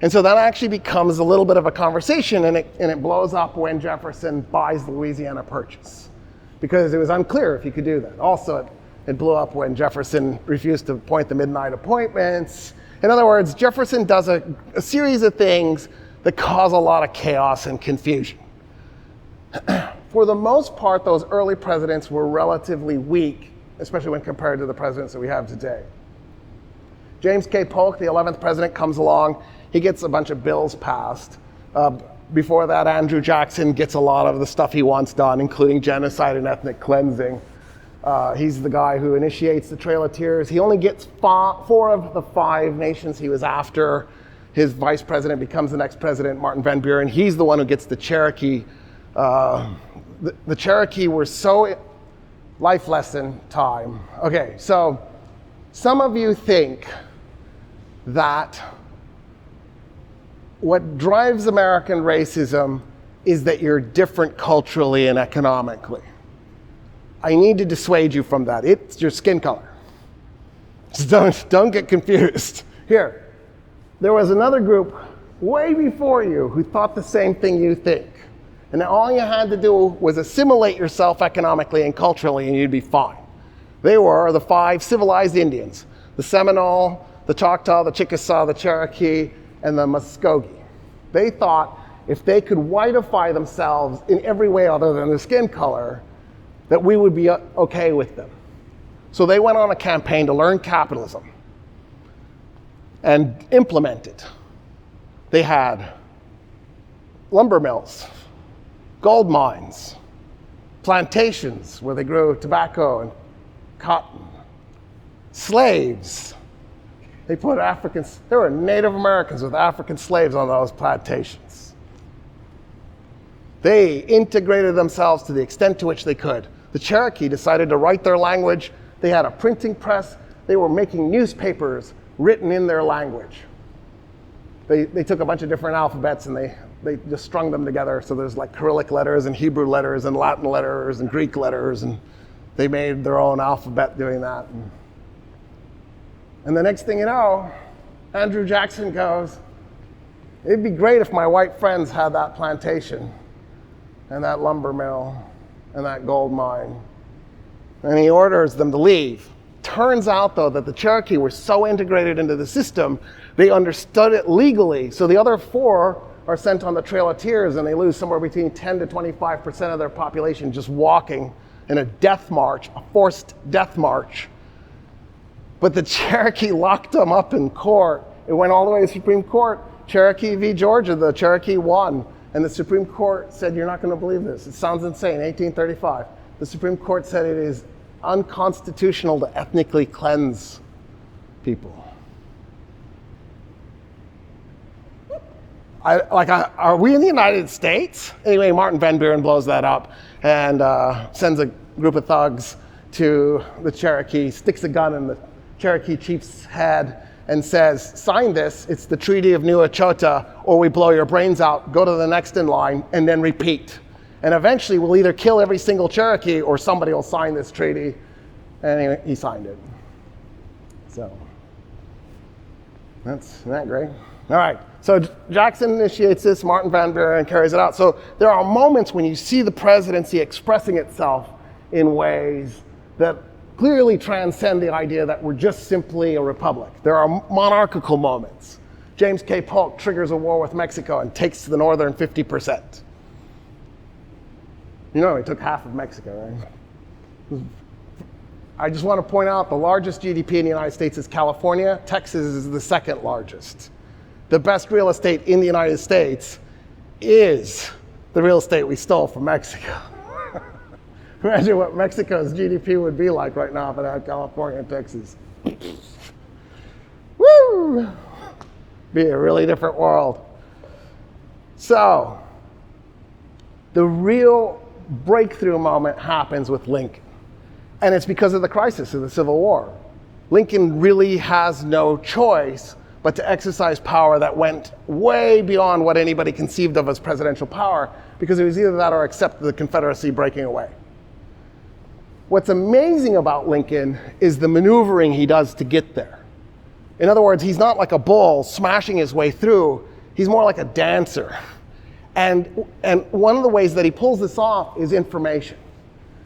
And so that actually becomes a little bit of a conversation, and it blows up when Jefferson buys the Louisiana Purchase, because it was unclear if he could do that. Also, it blew up when Jefferson refused to appoint the midnight appointments. In other words, Jefferson does a series of things that cause a lot of chaos and confusion. For the most part, those early presidents were relatively weak, especially when compared to the presidents that we have today. James K. Polk, the 11th president, comes along. He gets a bunch of bills passed. Before that, Andrew Jackson gets a lot of the stuff he wants done, including genocide and ethnic cleansing. He's the guy who initiates the Trail of Tears. He only gets 4 of the 5 nations he was after. His vice president becomes the next president, Martin Van Buren. He's the one who gets the Cherokee. The Cherokee were so life lesson time. Okay, so some of you think that what drives American racism is that you're different culturally and economically. I need to dissuade you from that. It's your skin color. Just don't get confused. Here, there was another group way before you who thought the same thing you think. And all you had to do was assimilate yourself economically and culturally and you'd be fine. They were the 5 civilized Indians: the Seminole, the Choctaw, the Chickasaw, the Cherokee, and the Muskogee. They thought if they could whiteify themselves in every way other than their skin color, that we would be okay with them. So they went on a campaign to learn capitalism and implement it. They had lumber mills, gold mines, plantations where they grew tobacco and cotton, slaves. They put Africans, there were Native Americans with African slaves on those plantations. They integrated themselves to the extent to which they could. The Cherokee decided to write their language They had a printing press. They were making newspapers written in their language. They took a bunch of different alphabets and they just strung them together. So there's like Cyrillic letters and Hebrew letters and Latin letters and Greek letters, and they made their own alphabet doing that. And the next thing you know, Andrew Jackson goes, it'd be great if my white friends had that plantation and that lumber mill and that gold mine. And he orders them to leave. Turns out, though, that the Cherokee were so integrated into the system, they understood it legally. So the other 4 are sent on the Trail of Tears, and they lose somewhere between 10 to 25% of their population just walking in a death march, a forced death march. But the Cherokee locked them up in court. It went all the way to the Supreme Court. Cherokee v. Georgia, the Cherokee won. And the Supreme Court said, you're not going to believe this. It sounds insane, 1835. The Supreme Court said it is unconstitutional to ethnically cleanse people. Are we in the United States? Anyway, Martin Van Buren blows that up and sends a group of thugs to the Cherokee, sticks a gun in the Cherokee chief's head and says, sign this, it's the Treaty of New Echota, or we blow your brains out, go to the next in line, and then repeat. And eventually we'll either kill every single Cherokee or somebody will sign this treaty. And he signed it. So, isn't that great? All right, so Jackson initiates this, Martin Van Buren carries it out. So there are moments when you see the presidency expressing itself in ways that clearly transcend the idea that we're just simply a republic. There are monarchical moments. James K. Polk triggers a war with Mexico and takes the northern 50%. You know, he took half of Mexico, right? I just want to point out the largest GDP in the United States is California. Texas is the second largest. The best real estate in the United States is the real estate we stole from Mexico. Imagine what Mexico's GDP would be like right now if it had California and Texas. Woo! Be a really different world. So, the real breakthrough moment happens with Lincoln. And it's because of the crisis of the Civil War. Lincoln really has no choice but to exercise power that went way beyond what anybody conceived of as presidential power, because it was either that or accept the Confederacy breaking away. What's amazing about Lincoln is the maneuvering he does to get there. In other words, he's not like a bull smashing his way through. He's more like a dancer. And one of the ways that he pulls this off is information.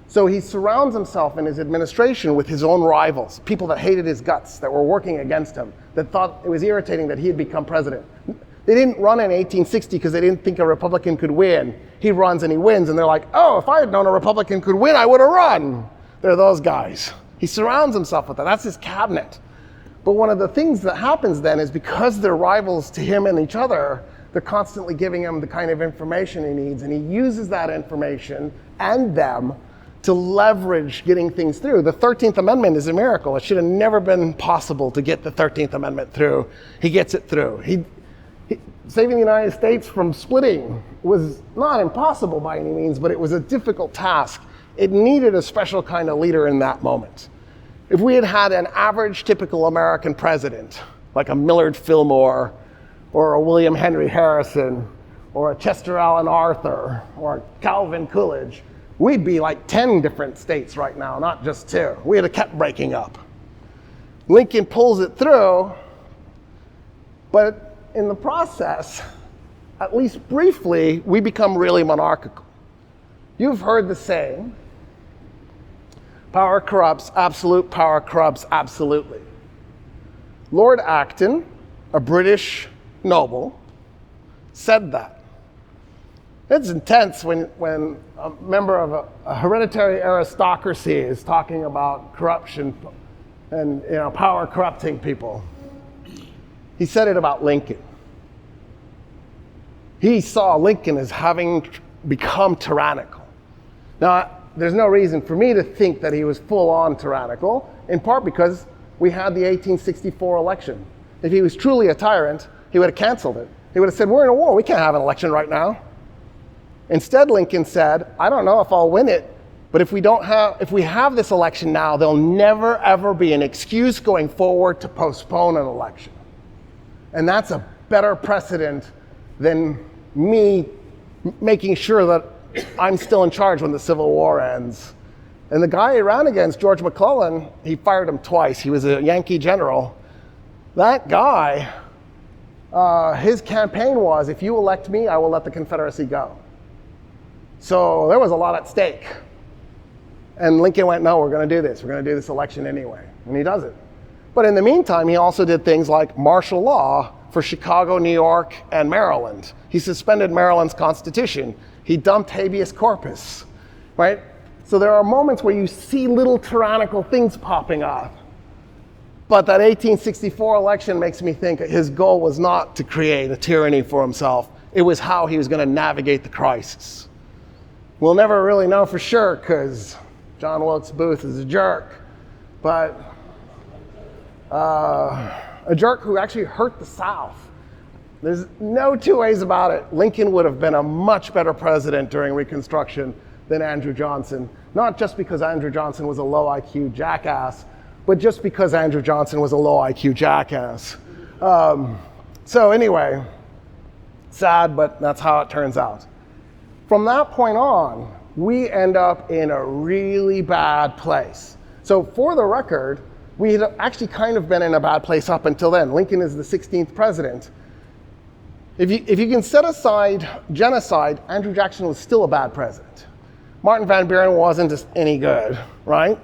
So he surrounds himself in his administration with his own rivals, people that hated his guts, that were working against him, that thought it was irritating that he had become president. They didn't run in 1860 because they didn't think a Republican could win. He runs and he wins, and they're like, oh, if I had known a Republican could win, I would have run. They're those guys. He surrounds himself with that. That's his cabinet. But one of the things that happens then is because they're rivals to him and each other, they're constantly giving him the kind of information he needs, and he uses that information and them to leverage getting things through. The 13th Amendment is a miracle. It should have never been possible to get the 13th Amendment through. He gets it through. Saving the United States from splitting was not impossible by any means, but it was a difficult task. It needed a special kind of leader in that moment. If we had had an average typical American president, like a Millard Fillmore, or a William Henry Harrison, or a Chester Alan Arthur, or a Calvin Coolidge, we'd be like 10 different states right now, not just 2. We'd have kept breaking up. Lincoln pulls it through, but in the process, at least briefly, we become really monarchical. You've heard the saying, power corrupts, absolute power corrupts absolutely. Lord Acton, a British noble, said that. It's intense when a member of a hereditary aristocracy is talking about corruption and power corrupting people. He said it about Lincoln. He saw Lincoln as having become tyrannical. Now, there's no reason for me to think that he was full-on tyrannical, in part because we had the 1864 election. If he was truly a tyrant, he would have canceled it. He would have said, we're in a war, we can't have an election right now. Instead, Lincoln said, I don't know if I'll win it, But if we have this election now, there'll never ever be an excuse going forward to postpone an election. And that's a better precedent than me making sure that I'm still in charge when the Civil War ends. And the guy he ran against, George McClellan, he fired him twice. He was a Yankee general. That guy, his campaign was, if you elect me, I will let the Confederacy go. So there was a lot at stake. And Lincoln went, no, we're going to do this. We're going to do this election anyway. And he does it. But in the meantime, he also did things like martial law for Chicago, New York, and Maryland. He suspended Maryland's constitution. He dumped habeas corpus, right? So there are moments where you see little tyrannical things popping up. But that 1864 election makes me think his goal was not to create a tyranny for himself. It was how he was going to navigate the crisis. We'll never really know for sure because John Wilkes Booth is a jerk. But a jerk who actually hurt the South. There's no two ways about it. Lincoln would have been a much better president during Reconstruction than Andrew Johnson. Not just because Andrew Johnson was a low IQ jackass, but just because Andrew Johnson was a low IQ jackass. So anyway, sad, but that's how it turns out. From that point on, we end up in a really bad place. So for the record, we had actually kind of been in a bad place up until then. Lincoln is the 16th president. If you can set aside genocide, Andrew Jackson was still a bad president. Martin Van Buren wasn't any good, right?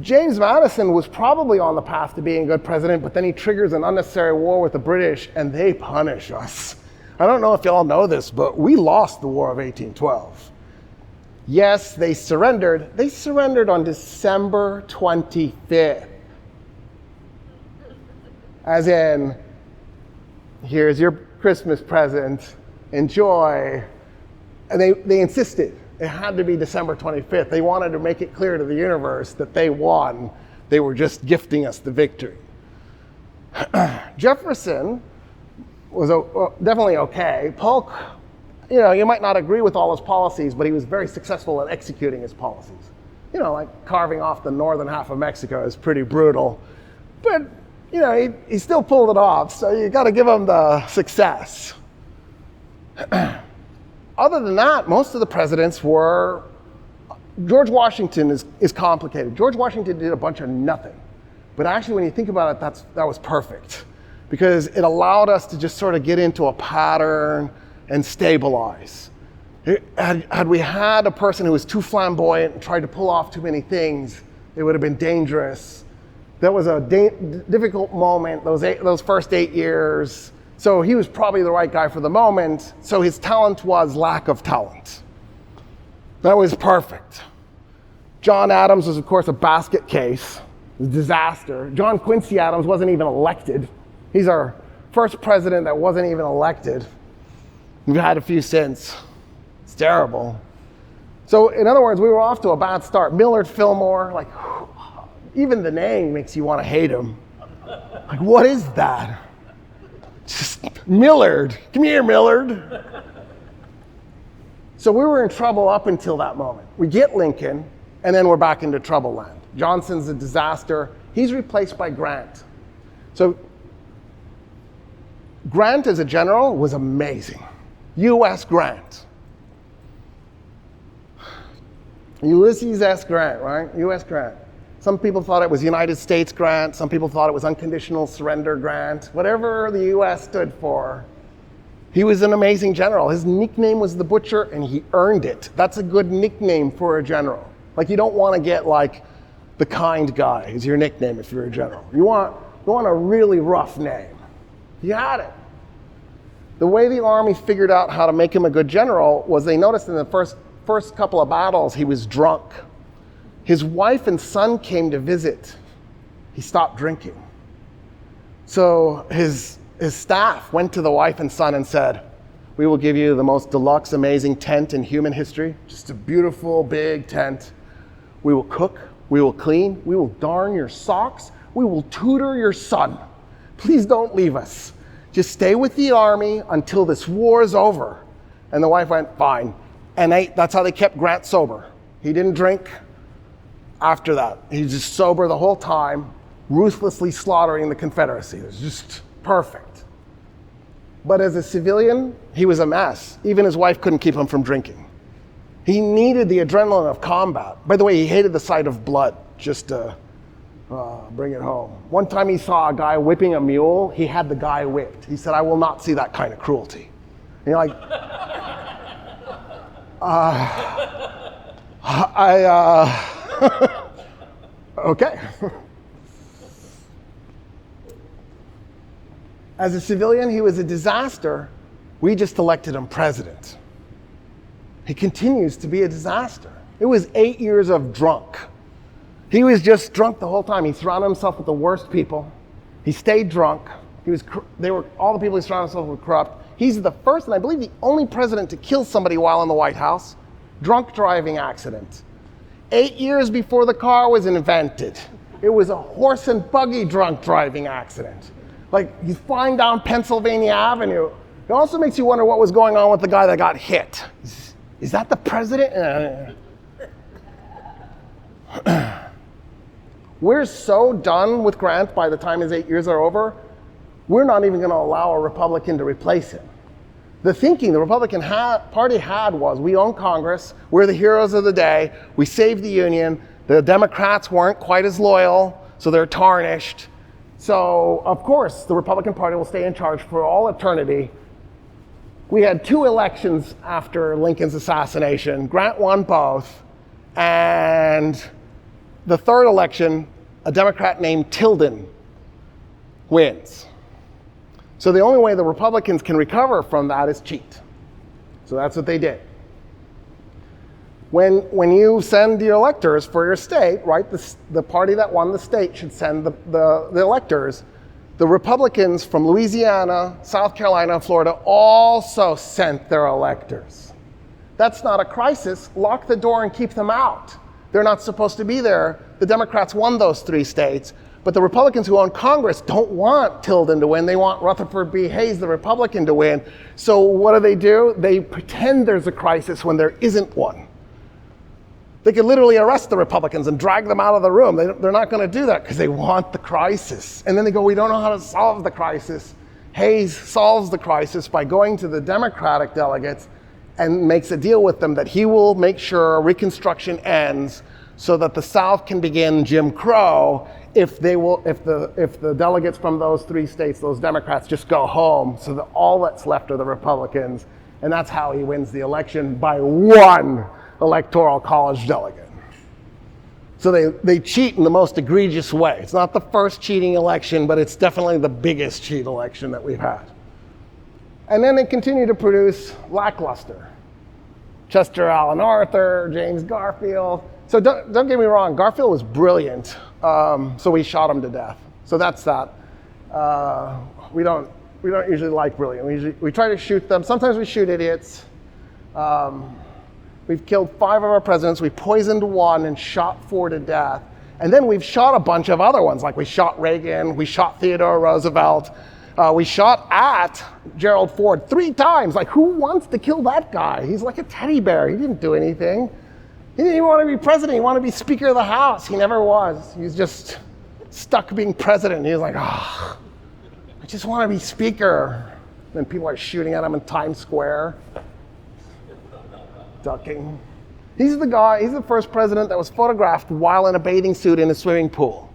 James Madison was probably on the path to being a good president, but then he triggers an unnecessary war with the British, and they punish us. I don't know if y'all know this, but we lost the War of 1812. Yes, they surrendered. They surrendered on December 25th. As in, here's your Christmas present, enjoy. And they insisted it had to be December 25th. They wanted to make it clear to the universe that they won. They were just gifting us the victory. Jefferson was definitely okay. Polk, you might not agree with all his policies, but he was very successful at executing his policies. Like carving off the northern half of Mexico is pretty brutal. But he still pulled it off, so you got to give him the success. Other than that, most of the presidents were... George Washington is complicated. George Washington did a bunch of nothing. But actually, when you think about it, that was perfect. Because it allowed us to just sort of get into a pattern and stabilize. Had we had a person who was too flamboyant and tried to pull off too many things, it would have been dangerous. That was a difficult moment, those first 8 years. So he was probably the right guy for the moment. So his talent was lack of talent. That was perfect. John Adams was, of course, a basket case. It was a disaster. John Quincy Adams wasn't even elected. He's our first president that wasn't even elected. We've had a few since. It's terrible. So in other words, we were off to a bad start. Millard Fillmore, even the name makes you want to hate him. What is that? Just Millard. Come here, Millard. So we were in trouble up until that moment. We get Lincoln, and then we're back into trouble land. Johnson's a disaster. He's replaced by Grant. So Grant as a general was amazing. U.S. Grant. Ulysses S. Grant, right? U.S. Grant. Some people thought it was United States Grant. Some people thought it was Unconditional Surrender Grant. Whatever the U.S. stood for, he was an amazing general. His nickname was the Butcher, and he earned it. That's a good nickname for a general. You don't want to get the kind guy is your nickname if you're a general. You want a really rough name. He had it. The way the Army figured out how to make him a good general was they noticed in the first couple of battles he was drunk. His wife and son came to visit. He stopped drinking. So his staff went to the wife and son and said, "We will give you the most deluxe, amazing tent in human history. Just a beautiful, big tent. We will cook. We will clean. We will darn your socks. We will tutor your son. Please don't leave us. Just stay with the Army until this war is over." And the wife went, "Fine." And that's how they kept Grant sober. He didn't drink after that. He's just sober the whole time, ruthlessly slaughtering the Confederacy. It was just perfect. But as a civilian, he was a mess. Even his wife couldn't keep him from drinking. He needed the adrenaline of combat. By the way, he hated the sight of blood, just to bring it home. One time he saw a guy whipping a mule. He had the guy whipped. He said, "I will not see that kind of cruelty." And you're like, okay. As a civilian, he was a disaster. We just elected him president. He continues to be a disaster. It was 8 years of drunk. He was just drunk the whole time. He surrounded himself with the worst people. He stayed drunk. All the people he surrounded himself with were corrupt. He's the first, and I believe the only president to kill somebody while in the White House. Drunk driving accident. 8 years before the car was invented, it was a horse and buggy drunk driving accident. Like, he's flying down Pennsylvania Avenue. It also makes you wonder what was going on with the guy that got hit. Is that the president? We're so done with Grant by the time his 8 years are over, we're not even going to allow a Republican to replace him. The thinking the Republican Party had was, we own Congress, we're the heroes of the day, we saved the Union, the Democrats weren't quite as loyal, so they're tarnished. So, of course, the Republican Party will stay in charge for all eternity. We had 2 elections after Lincoln's assassination. Grant won both. And the third election, a Democrat named Tilden wins. So the only way the Republicans can recover from that is cheat. So that's what they did. When you send your electors for your state, right, the party that won the state should send the electors. The Republicans from Louisiana, South Carolina, and Florida also sent their electors. That's not a crisis. Lock the door and keep them out. They're not supposed to be there. The Democrats won those 3 states. But the Republicans who own Congress don't want Tilden to win. They want Rutherford B. Hayes, the Republican, to win. So what do? They pretend there's a crisis when there isn't one. They could literally arrest the Republicans and drag them out of the room. They're not going to do that because they want the crisis. And then they go, we don't know how to solve the crisis. Hayes solves the crisis by going to the Democratic delegates and makes a deal with them that he will make sure Reconstruction ends so that the South can begin Jim Crow if the delegates from those 3 states, those Democrats, just go home, so that all that's left are the Republicans. And that's how he wins the election, by 1 electoral college delegate. So they cheat in the most egregious way. It's not the first cheating election, but it's definitely the biggest cheat election that we've had. And then they continue to produce lackluster. Chester Alan Arthur, James Garfield. So don't get me wrong, Garfield was brilliant, so we shot him to death. So that's that. We don't usually like brilliant. We try to shoot them. Sometimes we shoot idiots. We've killed 5 of our presidents. We poisoned 1 and shot 4 to death. And then we've shot a bunch of other ones, like we shot Reagan, we shot Theodore Roosevelt. We shot at Gerald Ford 3 times. Like, who wants to kill that guy? He's like a teddy bear. He didn't do anything. He didn't even want to be president. He wanted to be Speaker of the House. He never was. He was just stuck being president. He was like, I just want to be Speaker. Then people are shooting at him in Times Square. Ducking. He's the first president that was photographed while in a bathing suit in a swimming pool.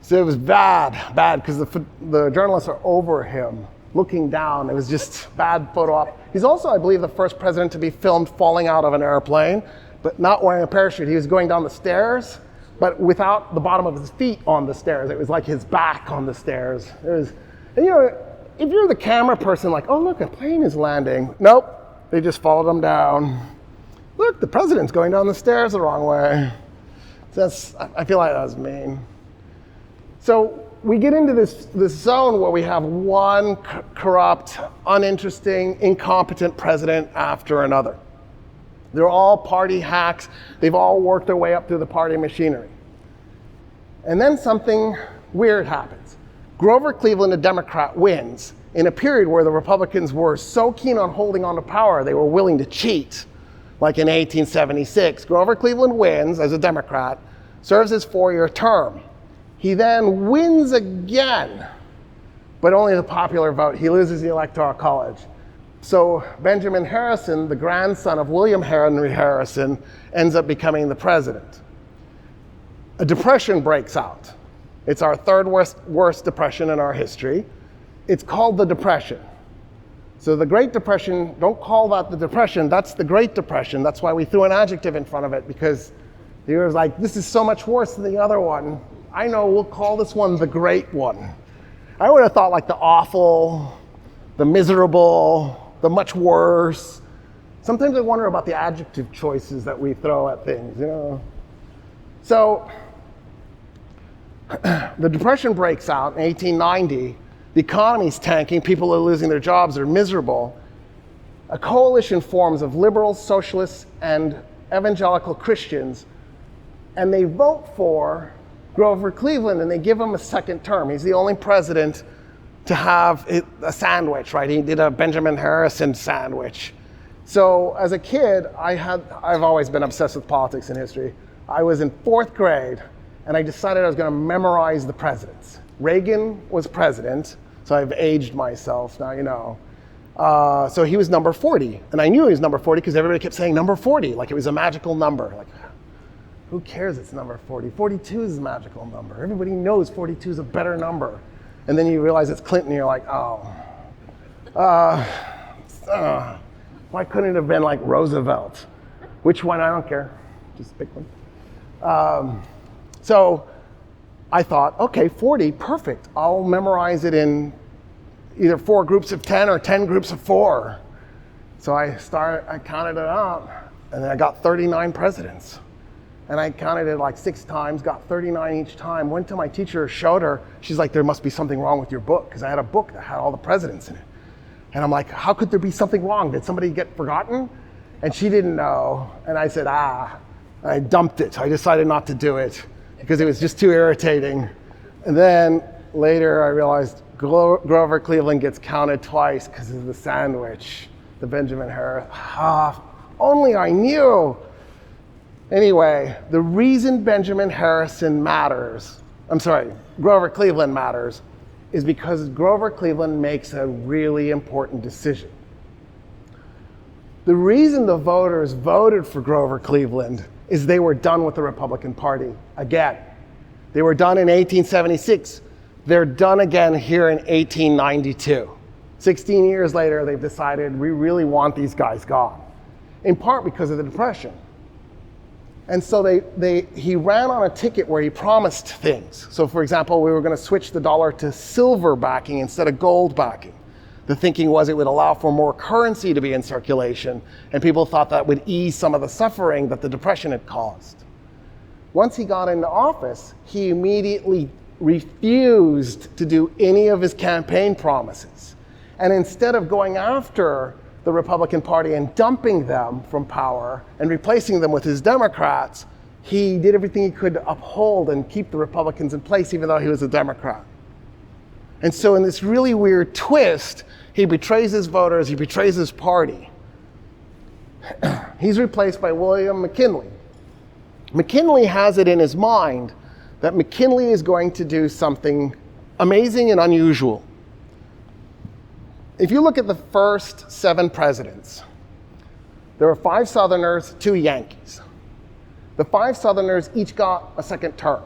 So it was bad, because the journalists are over him, looking down. It was just bad photo op. He's also, I believe, the first president to be filmed falling out of an airplane, but not wearing a parachute. He was going down the stairs, but without the bottom of his feet on the stairs. It was like his back on the stairs. And if you're the camera person, like, oh, look, a plane is landing. Nope, they just followed him down. Look, the president's going down the stairs the wrong way. I feel like that was mean. So we get into this zone where we have one corrupt, uninteresting, incompetent president after another. They're all party hacks. They've all worked their way up through the party machinery. And then something weird happens. Grover Cleveland, a Democrat, wins in a period where the Republicans were so keen on holding on to power, they were willing to cheat. like in 1876. Grover Cleveland wins as a Democrat, serves his 4-year term. He then wins again, but only the popular vote. He loses the Electoral College. So Benjamin Harrison, the grandson of William Henry Harrison, ends up becoming the president. A depression breaks out. It's our third worst depression in our history. It's called the Depression. So the Great Depression, don't call that the Depression, that's the Great Depression. That's why we threw an adjective in front of it, because they were like, this is so much worse than the other one. I know, we'll call this one the Great one. I would have thought like the awful, the miserable, the much worse. Sometimes I wonder about the adjective choices that we throw at things, you know. So the Depression breaks out in 1890. The economy's tanking, people are losing their jobs, they're miserable. A coalition forms of liberals, socialists, and evangelical Christians, and they vote for Grover Cleveland, and they give him a second term. He's the only president to have a sandwich, right? He did a Benjamin Harrison sandwich. So as a kid, I've always been obsessed with politics and history. I was in 4th grade, and I decided I was going to memorize the presidents. Reagan was president, so I've aged myself, now you know. So he was number 40, and I knew he was number 40 because everybody kept saying number 40, like it was a magical number. Like, who cares it's number 40? 42 is a magical number. Everybody knows 42 is a better number. And then you realize it's Clinton, and you're like, oh. Why couldn't it have been like Roosevelt? Which one? I don't care. Just pick one. So I thought, okay, 40, perfect. I'll memorize it in either 4 groups of 10 or 10 groups of 4. So I counted it out, and then I got 39 presidents. And I counted it like 6 times, got 39 each time, went to my teacher, showed her. She's like, there must be something wrong with your book, because I had a book that had all the presidents in it. And I'm like, how could there be something wrong? Did somebody get forgotten? And she didn't know. And I said, I dumped it. I decided not to do it because it was just too irritating. And then later I realized Grover Cleveland gets counted twice because of the sandwich, the Benjamin Harrison. Only I knew. Anyway, the reason Grover Cleveland matters is because Grover Cleveland makes a really important decision. The reason the voters voted for Grover Cleveland is they were done with the Republican Party again. They were done in 1876. They're done again here in 1892. 16 years later, they've decided we really want these guys gone, in part because of the Depression. And so he ran on a ticket where he promised things. So for example, we were going to switch the dollar to silver backing instead of gold backing. The thinking was it would allow for more currency to be in circulation, and people thought that would ease some of the suffering that the Depression had caused. Once he got into office, he immediately refused to do any of his campaign promises. And instead of going after the Republican Party and dumping them from power and replacing them with his Democrats, he did everything he could to uphold and keep the Republicans in place, even though he was a Democrat. And so in this really weird twist, he betrays his voters, he betrays his party. He's replaced by William McKinley. McKinley has it in his mind that McKinley is going to do something amazing and unusual. If you look at the first 7 presidents, there were 5 Southerners, 2 Yankees. The 5 Southerners each got a second term.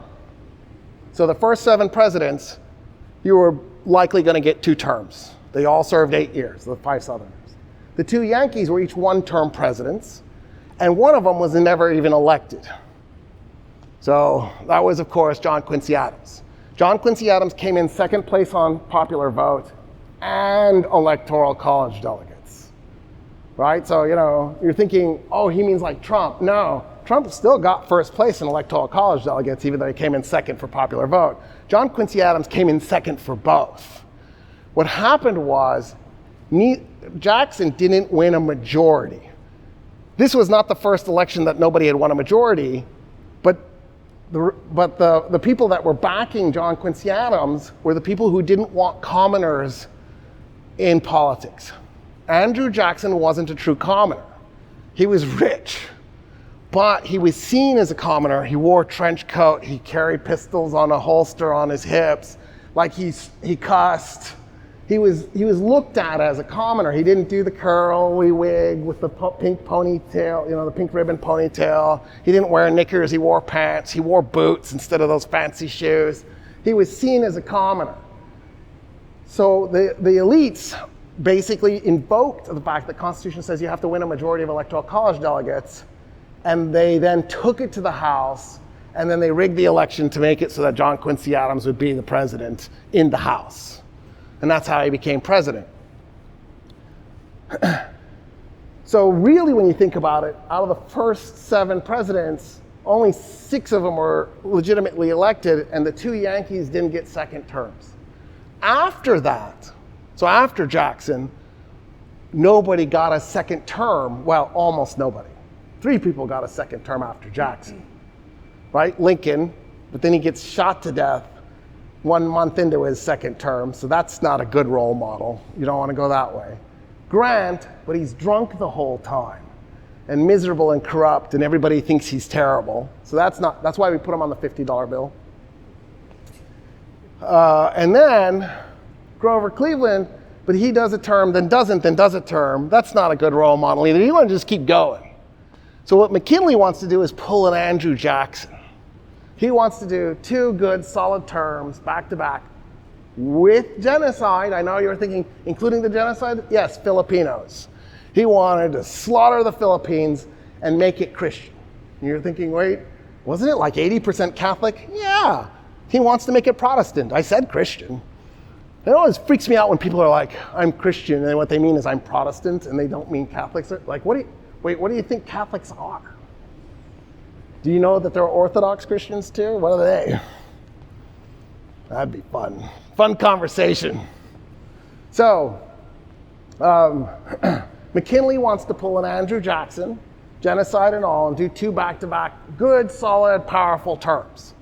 So the first 7 presidents, you were likely going to get 2 terms. They all served 8 years, the 5 Southerners. The 2 Yankees were each 1-term presidents, and one of them was never even elected. So that was, of course, John Quincy Adams. John Quincy Adams came in 2nd place on popular vote and electoral college delegates, right? So, you're thinking, oh, he means like Trump. No, Trump still got 1st place in electoral college delegates, even though he came in 2nd for popular vote. John Quincy Adams came in 2nd for both. What happened was Jackson didn't win a majority. This was not the first election that nobody had won a majority, but the people that were backing John Quincy Adams were the people who didn't want commoners in politics. Andrew Jackson wasn't a true commoner. He was rich, but he was seen as a commoner. He wore a trench coat. He carried pistols on a holster on his hips. Like he cussed. He was looked at as a commoner. He didn't do the curly wig with the pink ponytail, the pink ribbon ponytail. He didn't wear knickers. He wore pants. He wore boots instead of those fancy shoes. He was seen as a commoner. So the elites basically invoked the fact that the Constitution says you have to win a majority of electoral college delegates, and they then took it to the House, and then they rigged the election to make it so that John Quincy Adams would be the president in the House. And that's how he became president. So really, when you think about it, out of the first 7 presidents, only 6 of them were legitimately elected, and the 2 Yankees didn't get second terms. After that, so after Jackson, nobody got a second term. Well, almost nobody. 3 people got a second term after Jackson, right? Lincoln, but then he gets shot to death 1 month into his second term, so that's not a good role model. You don't want to go that way. Grant, but he's drunk the whole time and miserable and corrupt, and everybody thinks he's terrible. So that's why we put him on the $50 bill. And then Grover Cleveland, but he does a term, then does a term. That's not a good role model either. You want to just keep going. So what McKinley wants to do is pull an Andrew Jackson. He wants to do 2 good, solid terms back to back with genocide. I know you're thinking, including the genocide? Yes, Filipinos. He wanted to slaughter the Philippines and make it Christian. And you're thinking, wait, wasn't it like 80% Catholic? Yeah. He wants to make it Protestant. I said Christian. It always freaks me out when people are like, I'm Christian, and what they mean is I'm Protestant, and they don't mean Catholics. Like, what do you think Catholics are? Do you know that there are Orthodox Christians too? What are they? That'd be fun. Fun conversation. So, McKinley wants to pull an Andrew Jackson, genocide and all, and do 2 back-to-back good, solid, powerful terms.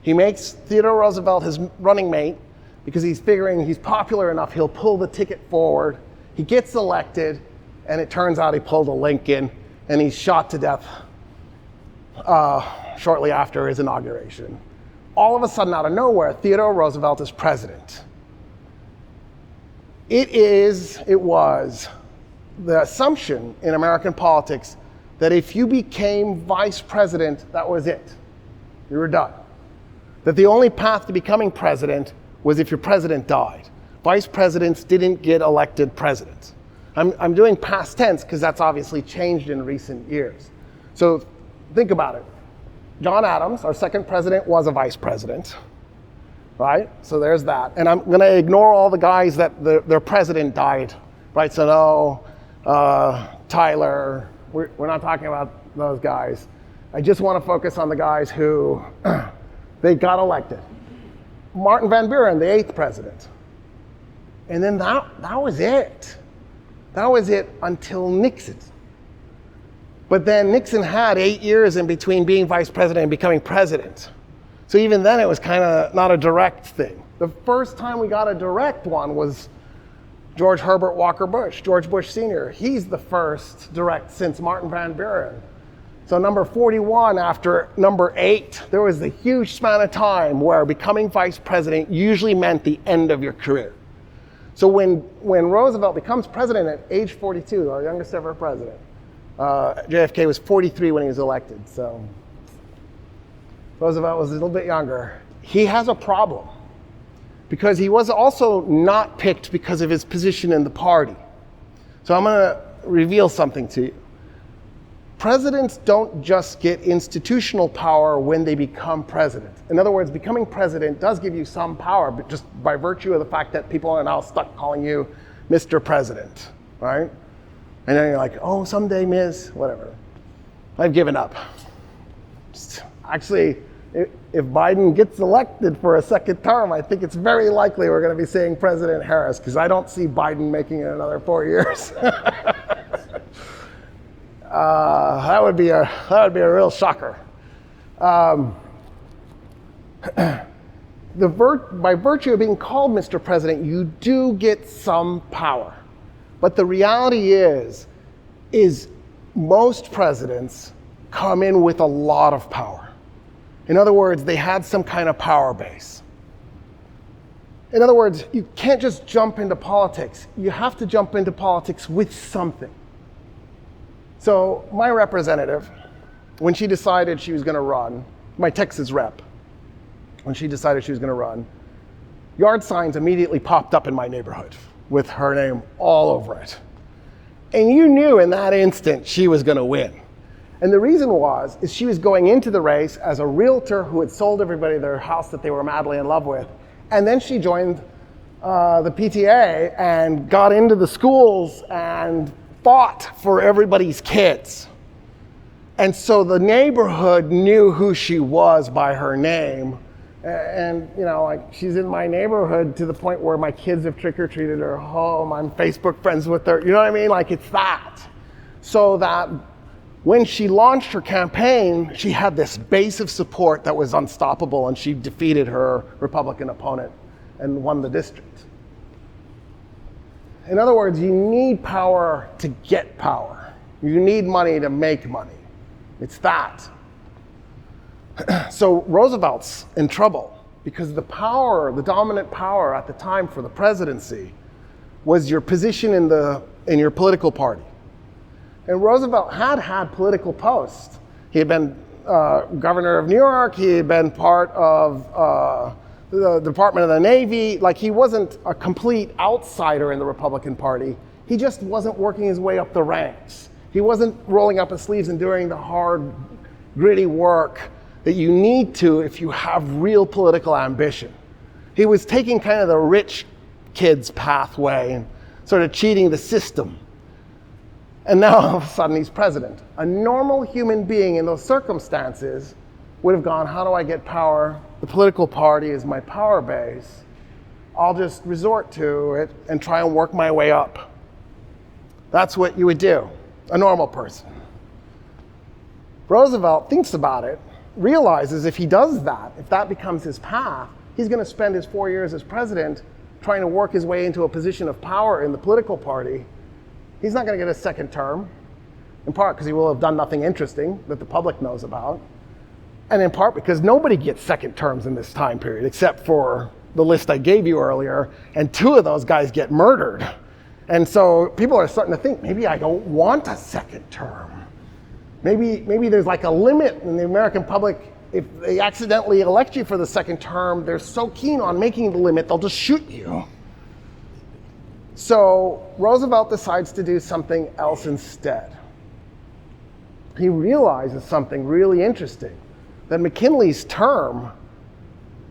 He makes Theodore Roosevelt his running mate because he's figuring he's popular enough, he'll pull the ticket forward. He gets elected, and it turns out he pulled a Lincoln, and he's shot to death shortly after his inauguration. All of a sudden, out of nowhere, Theodore Roosevelt is president. It was the assumption in American politics that if you became vice president, that was it. You were done. That the only path to becoming president was if your president died. Vice presidents didn't get elected president. I'm doing past tense because that's obviously changed in recent years. So think about it. John Adams, our second president, was a vice president, right? So there's that. And I'm going to ignore all the guys that their president died, right? So no, Tyler, we're not talking about those guys. I just want to focus on the guys who they got elected. Martin Van Buren, the 8th president. And then that was it. That was it until Nixon. But then Nixon had 8 years in between being vice president and becoming president. So even then it was kind of not a direct thing. The first time we got a direct one was George Herbert Walker Bush, George Bush Sr. He's the first direct since Martin Van Buren. So number 41 after number 8, there was a huge span of time where becoming vice president usually meant the end of your career. So when Roosevelt becomes president at age 42, our youngest ever president, JFK was 43 when he was elected, so Roosevelt was a little bit younger. He has a problem because he was also not picked because of his position in the party. So I'm going to reveal something to you. Presidents don't just get institutional power when they become president. In other words, becoming president does give you some power, but just by virtue of the fact that people are now stuck calling you Mr. President, right? And then you're like, oh, someday, Ms., whatever. I've given up. Actually, if Biden gets elected for a second term, I think it's very likely we're going to be seeing President Harris, because I don't see Biden making it another 4 years. That would be a real shocker. By virtue of being called Mr. President, you do get some power. But the reality is most presidents come in with a lot of power. In other words, they had some kind of power base. In other words, you can't just jump into politics. You have to jump into politics with something. So my representative, when she decided she was going to run, my Texas rep, when she decided she was going to run, yard signs immediately popped up in my neighborhood with her name all over it. And you knew in that instant she was going to win. And the reason is she was going into the race as a realtor who had sold everybody their house that they were madly in love with. And then she joined the PTA and got into the schools and fought for everybody's kids. And so the neighborhood knew who she was by her name. And, you know, like, she's in my neighborhood to the point where my kids have trick-or-treated her home. I'm Facebook friends with her. You know what I mean? Like, it's that. So that when she launched her campaign, she had this base of support that was unstoppable, and she defeated her Republican opponent and won the district. In other words, you need power to get power. You need money to make money. It's that. So Roosevelt's in trouble because the dominant power at the time for the presidency was your position in your political party. And Roosevelt had political posts. He had been governor of New York. He had been part of the Department of the Navy. Like, he wasn't a complete outsider in the Republican Party. He just wasn't working his way up the ranks. He wasn't rolling up his sleeves and doing the hard, gritty work that you need to if you have real political ambition. He was taking kind of the rich kid's pathway and sort of cheating the system. And now all of a sudden he's president. A normal human being in those circumstances would have gone, how do I get power? The political party is my power base. I'll just resort to it and try and work my way up. That's what you would do, a normal person. Roosevelt thinks about it, realizes if he does that, if that becomes his path, he's going to spend his 4 years as president trying to work his way into a position of power in the political party. He's not going to get a second term, in part because he will have done nothing interesting that the public knows about, and in part because nobody gets second terms in this time period except for the list I gave you earlier, and 2 of those guys get murdered. And so people are starting to think, maybe I don't want a second term. Maybe there's like a limit in the American public. If they accidentally elect you for the second term, they're so keen on making the limit, they'll just shoot you. So Roosevelt decides to do something else instead. He realizes something really interesting, that McKinley's term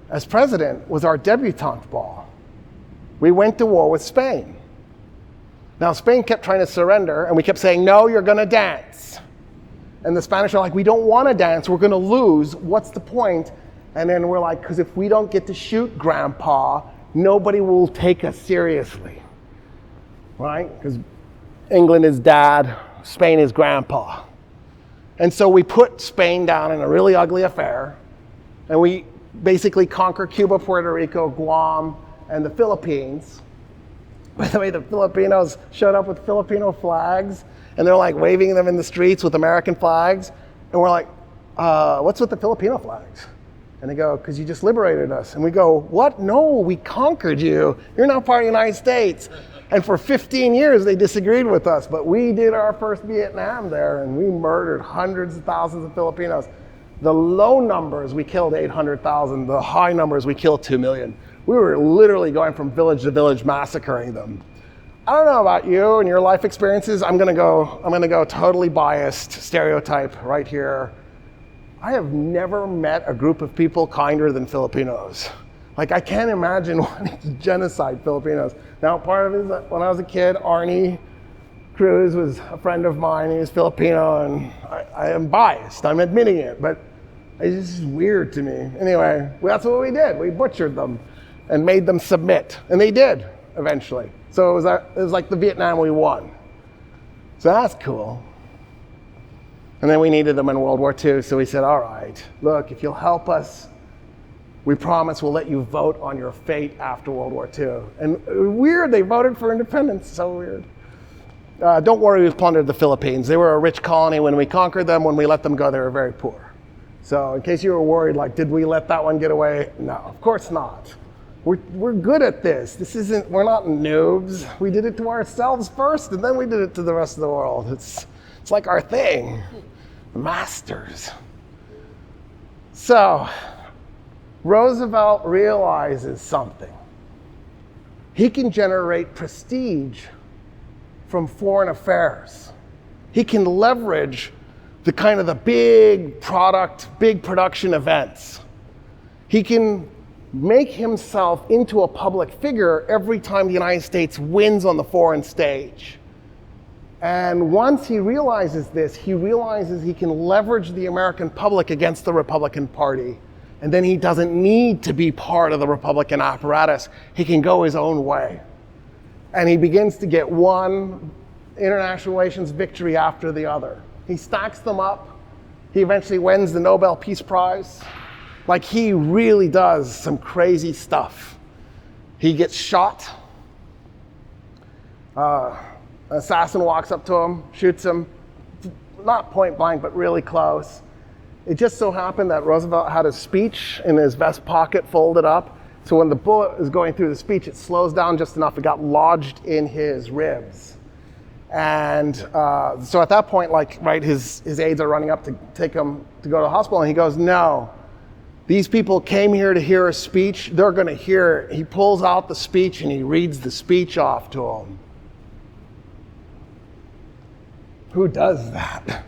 as president was our debutante ball. We went to war with Spain. Now, Spain kept trying to surrender, and we kept saying, no, you're going to dance. And the Spanish are like, we don't want to dance, we're going to lose, what's the point? And then we're like, because if we don't get to shoot Grandpa, nobody will take us seriously, right? Because England is Dad, Spain is Grandpa. And so we put Spain down in a really ugly affair, and we basically conquer Cuba, Puerto Rico, Guam, and the Philippines. By the way, the Filipinos showed up with Filipino flags, and they're like waving them in the streets with American flags. And we're like, what's with the Filipino flags? And they go, because you just liberated us. And we go, what? No, we conquered you. You're now part of the United States. And for 15 years, they disagreed with us. But we did our first Vietnam there, and we murdered hundreds of thousands of Filipinos. The low numbers, we killed 800,000. The high numbers, we killed 2 million. We were literally going from village to village massacring them. I don't know about you and your life experiences. I'm gonna go totally biased, stereotype right here. I have never met a group of people kinder than Filipinos. Like, I can't imagine wanting to genocide Filipinos. Now, part of it is that when I was a kid, Arnie Cruz was a friend of mine. He was Filipino, and I am biased. I'm admitting it, but it's just weird to me. Anyway, that's what we did. We butchered them and made them submit, and they did eventually. So it was like the Vietnam we won. So that's cool. And then we needed them in World War II, so we said, all right, look, if you'll help us, we promise we'll let you vote on your fate after World War II. And weird, they voted for independence, so weird. Don't worry, we've plundered the Philippines. They were a rich colony when we conquered them. When we let them go, they were very poor. So in case you were worried, like, did we let that one get away? No, of course not. We're good at this. We're not noobs. We did it to ourselves first, and then we did it to the rest of the world. It's like our thing. Masters. So Roosevelt realizes something. He can generate prestige from foreign affairs. He can leverage the big production events. He can make himself into a public figure every time the United States wins on the foreign stage. And once he realizes this, he realizes he can leverage the American public against the Republican Party. And then he doesn't need to be part of the Republican apparatus. He can go his own way. And he begins to get one international relations victory after the other. He stacks them up. He eventually wins the Nobel Peace Prize. Like, he really does some crazy stuff. He gets shot. An assassin walks up to him, shoots him, not point blank, but really close. It just so happened that Roosevelt had his speech in his vest pocket folded up. So when the bullet is going through the speech, it slows down just enough. It got lodged in his ribs. And so at that point, his aides are running up to take him to go to the hospital. And he goes, no, these people came here to hear a speech. They're going to hear it. He pulls out the speech and he reads the speech off to them. Who does that?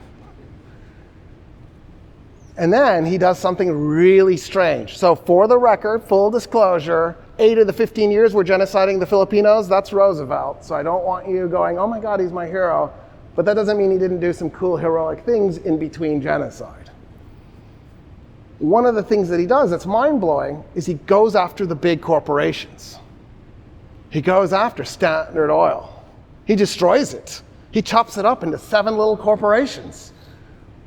And then he does something really strange. So for the record, full disclosure, 8 of the 15 years we're genociding the Filipinos, that's Roosevelt. So I don't want you going, oh my God, he's my hero. But that doesn't mean he didn't do some cool, heroic things in between genocide. One of the things that he does that's mind-blowing is he goes after the big corporations. He goes after Standard Oil. He destroys it. He chops it up into 7 little corporations.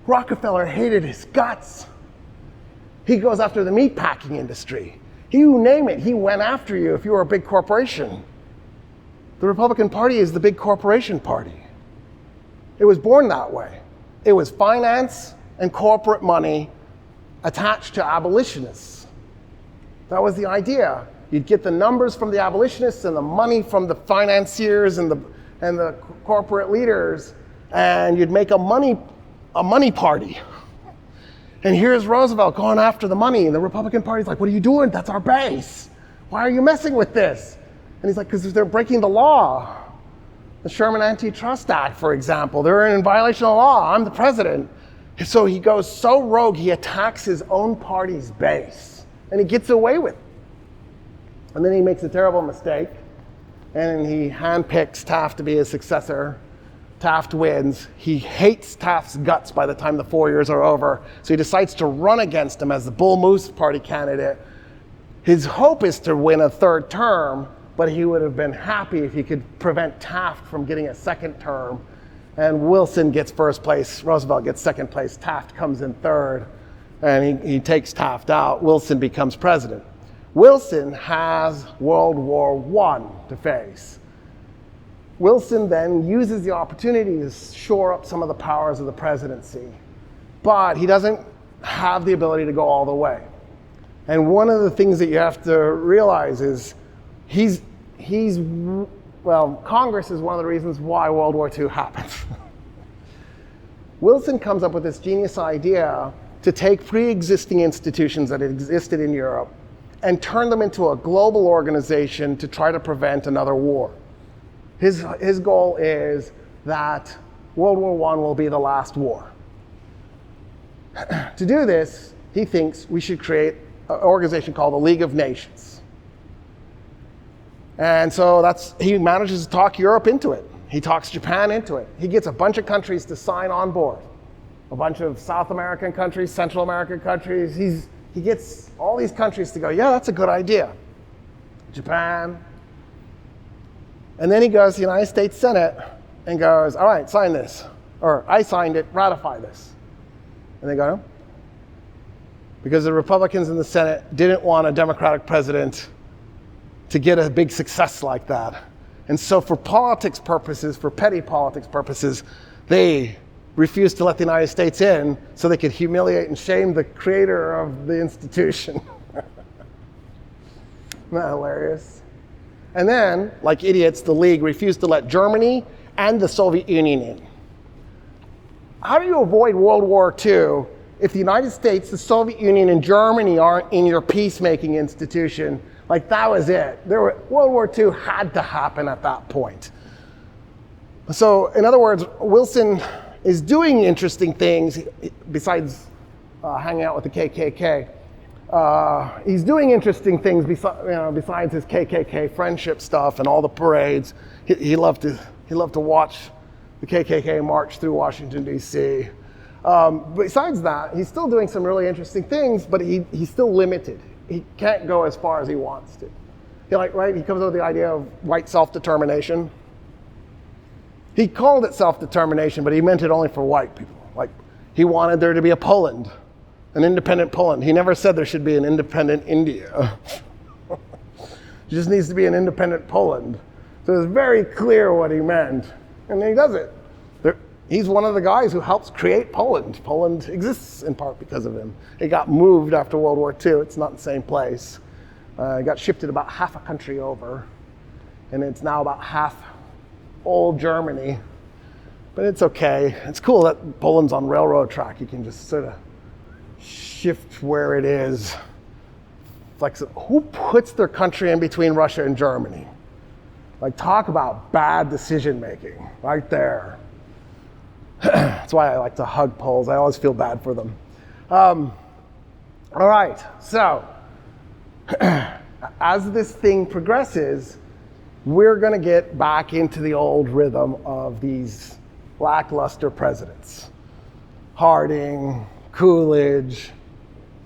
Rockefeller hated his guts. He goes after the meatpacking industry. You name it, he went after you if you were a big corporation. The Republican Party is the big corporation party. It was born that way. It was finance and corporate money attached to abolitionists. That was the idea. You'd get the numbers from the abolitionists and the money from the financiers and the corporate leaders, and you'd make a money party. And here's Roosevelt going after the money, and the Republican Party's like, what are you doing? That's our base. Why are you messing with this? And he's like, because they're breaking the law. The Sherman Antitrust Act, for example. They're in violation of the law. I'm the president. So he goes so rogue, he attacks his own party's base. And he gets away with it. And then he makes a terrible mistake. And he handpicks Taft to be his successor. Taft wins. He hates Taft's guts by the time the 4 years are over. So he decides to run against him as the Bull Moose Party candidate. His hope is to win a 3rd term, but he would have been happy if he could prevent Taft from getting a 2nd term. And Wilson gets 1st place, Roosevelt gets 2nd place, Taft comes in 3rd, and he takes Taft out. Wilson becomes president. Wilson has World War I to face. Wilson then uses the opportunity to shore up some of the powers of the presidency, but he doesn't have the ability to go all the way. And one of the things that you have to realize is Congress is one of the reasons why World War II happens. Wilson comes up with this genius idea to take pre-existing institutions that existed in Europe and turn them into a global organization to try to prevent another war. His goal is that World War I will be the last war. To do this, he thinks we should create an organization called the League of Nations. And so he manages to talk Europe into it. He talks Japan into it. He gets a bunch of countries to sign on board. A bunch of South American countries, Central American countries. He gets all these countries to go, yeah, that's a good idea. Japan. And then he goes to the United States Senate and goes, all right, sign this. Or I signed it, ratify this. And they go, no. Because the Republicans in the Senate didn't want a Democratic president to get a big success like that. And so for politics purposes, for petty politics purposes, they refused to let the United States in so they could humiliate and shame the creator of the institution. Isn't that hilarious? And then, like idiots, the League refused to let Germany and the Soviet Union in. How do you avoid World War II if the United States, the Soviet Union, and Germany aren't in your peacemaking institution? Like, that was it. World War II had to happen at that point. So, in other words, Wilson is doing interesting things besides hanging out with the KKK. He's doing interesting things besides his KKK friendship stuff and all the parades. He loved to watch the KKK march through Washington, D.C. Besides that, he's still doing some really interesting things, but he's still limited. He can't go as far as he wants to. He comes up with the idea of white self-determination. He called it self-determination, but he meant it only for white people. Like, he wanted there to be a Poland, an independent Poland. He never said there should be an independent India. There just needs to be an independent Poland. So it's very clear what he meant, and he does it. He's one of the guys who helps create Poland. Poland exists in part because of him. It got moved after World War II. It's not the same place. It got shifted about half a country over, and it's now about half old Germany. But it's okay. It's cool that Poland's on railroad track. You can just sort of shift where it is. Like, who puts their country in between Russia and Germany? Like, talk about bad decision making right there. That's why I like to hug Poles. I always feel bad for them. All right, so as this thing progresses, we're going to get back into the old rhythm of these lackluster presidents. Harding, Coolidge,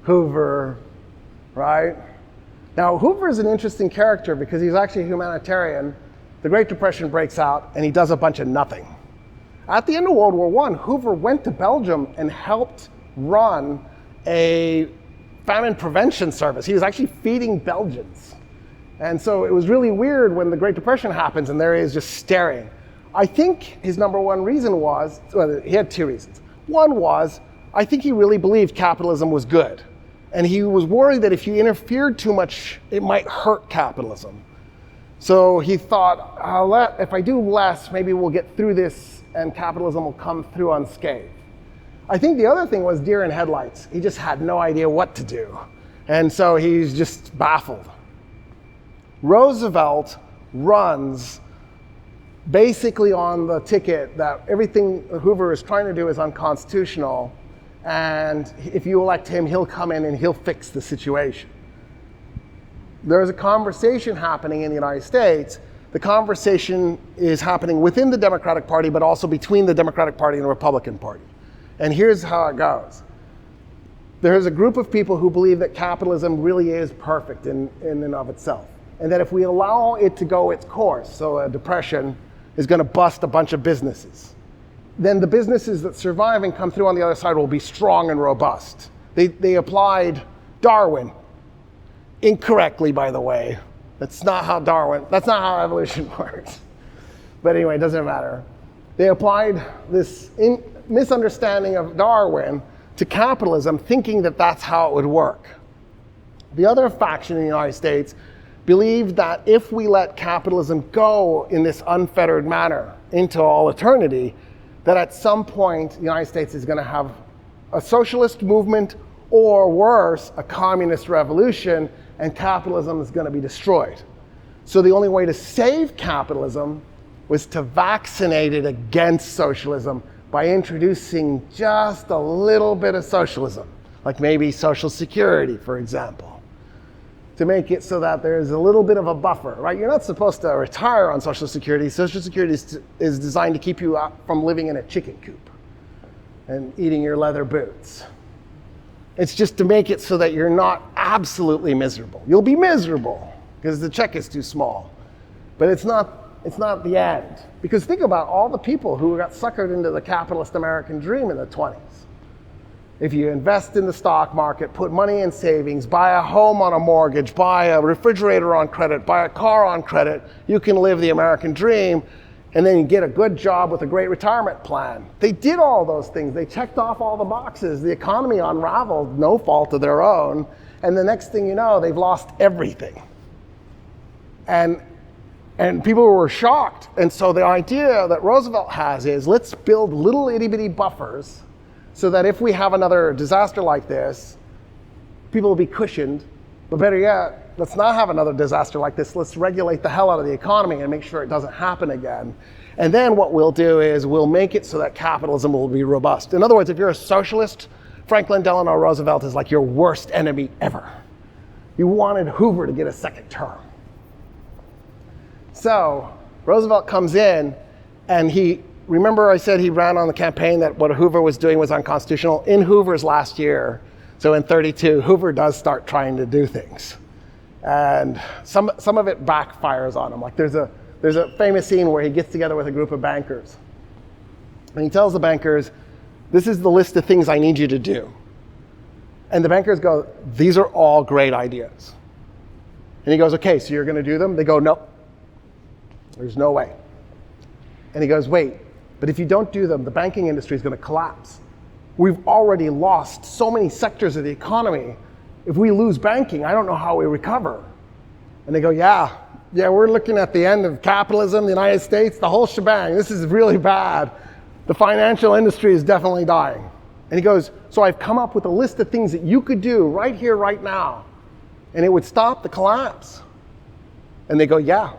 Hoover, right? Now, Hoover is an interesting character because he's actually a humanitarian. The Great Depression breaks out, and he does a bunch of nothing. At the end of World War I, Hoover went to Belgium and helped run a famine prevention service. He was actually feeding Belgians. And so it was really weird when the Great Depression happens and there he is just staring. I think his number one reason was, well, he had two reasons. One was, I think he really believed capitalism was good. And he was worried that if you interfered too much, it might hurt capitalism. So he thought, if I do less, maybe we'll get through this and capitalism will come through unscathed. I think the other thing was deer in headlights. He just had no idea what to do. And so he's just baffled. Roosevelt runs basically on the ticket that everything Hoover is trying to do is unconstitutional. And if you elect him, he'll come in and he'll fix the situation. There's a conversation happening in the United States. The conversation is happening within the Democratic Party, but also between the Democratic Party and the Republican Party. And here's how it goes. There's a group of people who believe that capitalism really is perfect in and of itself. And that if we allow it to go its course, so a depression is going to bust a bunch of businesses, then the businesses that survive and come through on the other side will be strong and robust. They applied Darwin, incorrectly, by the way. That's not how evolution works. But anyway, it doesn't matter. They applied this misunderstanding of Darwin to capitalism, thinking that that's how it would work. The other faction in the United States believed that if we let capitalism go in this unfettered manner into all eternity, that at some point the United States is going to have a socialist movement, or worse, a communist revolution, and capitalism is going to be destroyed. So the only way to save capitalism was to vaccinate it against socialism by introducing just a little bit of socialism, like maybe Social Security, for example, to make it so that there's a little bit of a buffer, right? You're not supposed to retire on Social Security. Social Security is designed to keep you out from living in a chicken coop and eating your leather boots. It's just to make it so that you're not absolutely miserable. You'll be miserable because the check is too small, but it's not the end. Because think about all the people who got suckered into the capitalist American dream in the 20s. If you invest in the stock market, put money in savings, buy a home on a mortgage, buy a refrigerator on credit, buy a car on credit, you can live the American dream, and then you get a good job with a great retirement plan. They did all those things. They checked off all the boxes. The economy unraveled, no fault of their own. And the next thing you know, they've lost everything. And people were shocked. And so the idea that Roosevelt has is, let's build little itty-bitty buffers so that if we have another disaster like this, people will be cushioned. But better yet, let's not have another disaster like this. Let's regulate the hell out of the economy and make sure it doesn't happen again. And then what we'll do is we'll make it so that capitalism will be robust. In other words, if you're a socialist, Franklin Delano Roosevelt is like your worst enemy ever. You wanted Hoover to get a second term. So Roosevelt comes in, and remember I said he ran on the campaign that what Hoover was doing was unconstitutional? In Hoover's last year, so in 32, Hoover does start trying to do things. And some of it backfires on him. Like there's a famous scene where he gets together with a group of bankers. And he tells the bankers, this is the list of things I need you to do. And the bankers go, these are all great ideas. And he goes, okay, so you're going to do them? They go, nope. There's no way. And he goes, wait, but if you don't do them, the banking industry is going to collapse. We've already lost so many sectors of the economy. If we lose banking, I don't know how we recover. And they go, yeah, we're looking at the end of capitalism, the United States, the whole shebang. This is really bad. The financial industry is definitely dying. And he goes, so I've come up with a list of things that you could do right here, right now, and it would stop the collapse. And they go, yeah.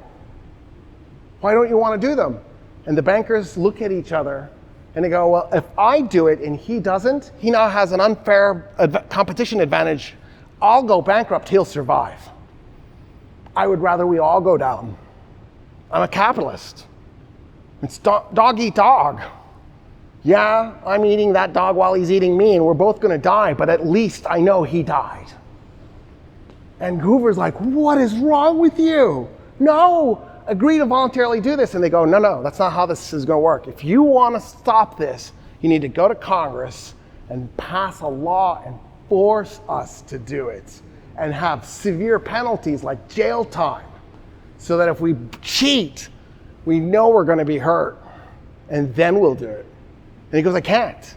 Why don't you want to do them? And the bankers look at each other and they go, well, if I do it and he doesn't, he now has an unfair competition advantage. I'll go bankrupt, he'll survive. I would rather we all go down. I'm a capitalist. It's dog eat dog. Yeah, I'm eating that dog while he's eating me, and we're both going to die, but at least I know he died. And Hoover's like, what is wrong with you? No, agree to voluntarily do this. And they go, no, that's not how this is going to work. If you want to stop this, you need to go to Congress and pass a law and force us to do it, and have severe penalties like jail time, so that if we cheat, we know we're going to be hurt, and then we'll do it. And he goes, I can't.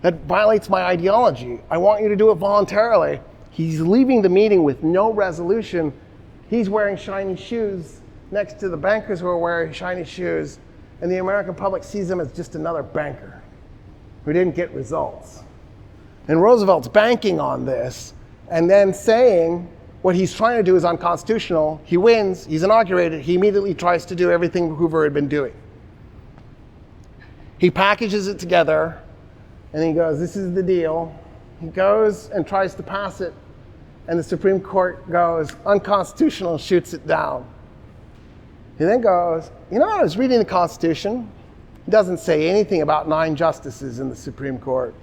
That violates my ideology. I want you to do it voluntarily. He's leaving the meeting with no resolution. He's wearing shiny shoes next to the bankers who are wearing shiny shoes, and the American public sees him as just another banker who didn't get results. And Roosevelt's banking on this, and then saying what he's trying to do is unconstitutional. He wins, he's inaugurated, he immediately tries to do everything Hoover had been doing. He packages it together, and he goes, this is the deal. He goes and tries to pass it, and the Supreme Court goes, unconstitutional, shoots it down. He then goes, I was reading the Constitution. It doesn't say anything about 9 justices in the Supreme Court.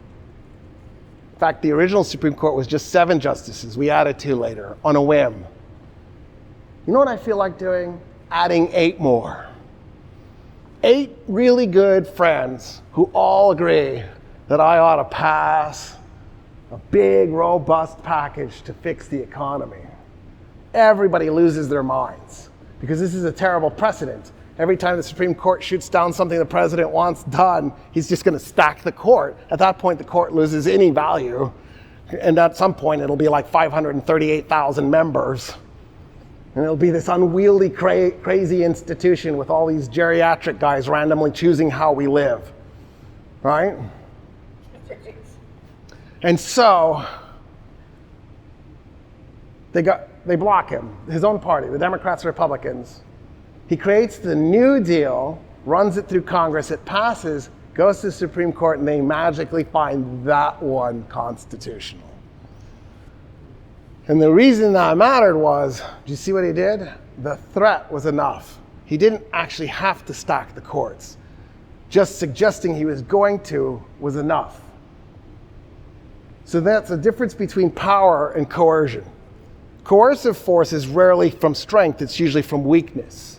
In fact, the original Supreme Court was just 7 justices. We added 2 later, on a whim. You know what I feel like doing? Adding 8 more. 8 really good friends who all agree that I ought to pass a big, robust package to fix the economy. Everybody loses their minds, because this is a terrible precedent. Every time the Supreme Court shoots down something the president wants done, he's just going to stack the court. At that point, the court loses any value. And at some point, it'll be like 538,000 members. And it'll be this unwieldy, crazy institution with all these geriatric guys randomly choosing how we live. Right? And so, they block him, his own party, the Democrats and Republicans. He creates the New Deal, runs it through Congress, it passes, goes to the Supreme Court, and they magically find that one constitutional. And the reason that mattered was, do you see what he did? The threat was enough. He didn't actually have to stack the courts. Just suggesting he was going to was enough. So that's the difference between power and coercion. Coercive force is rarely from strength, it's usually from weakness.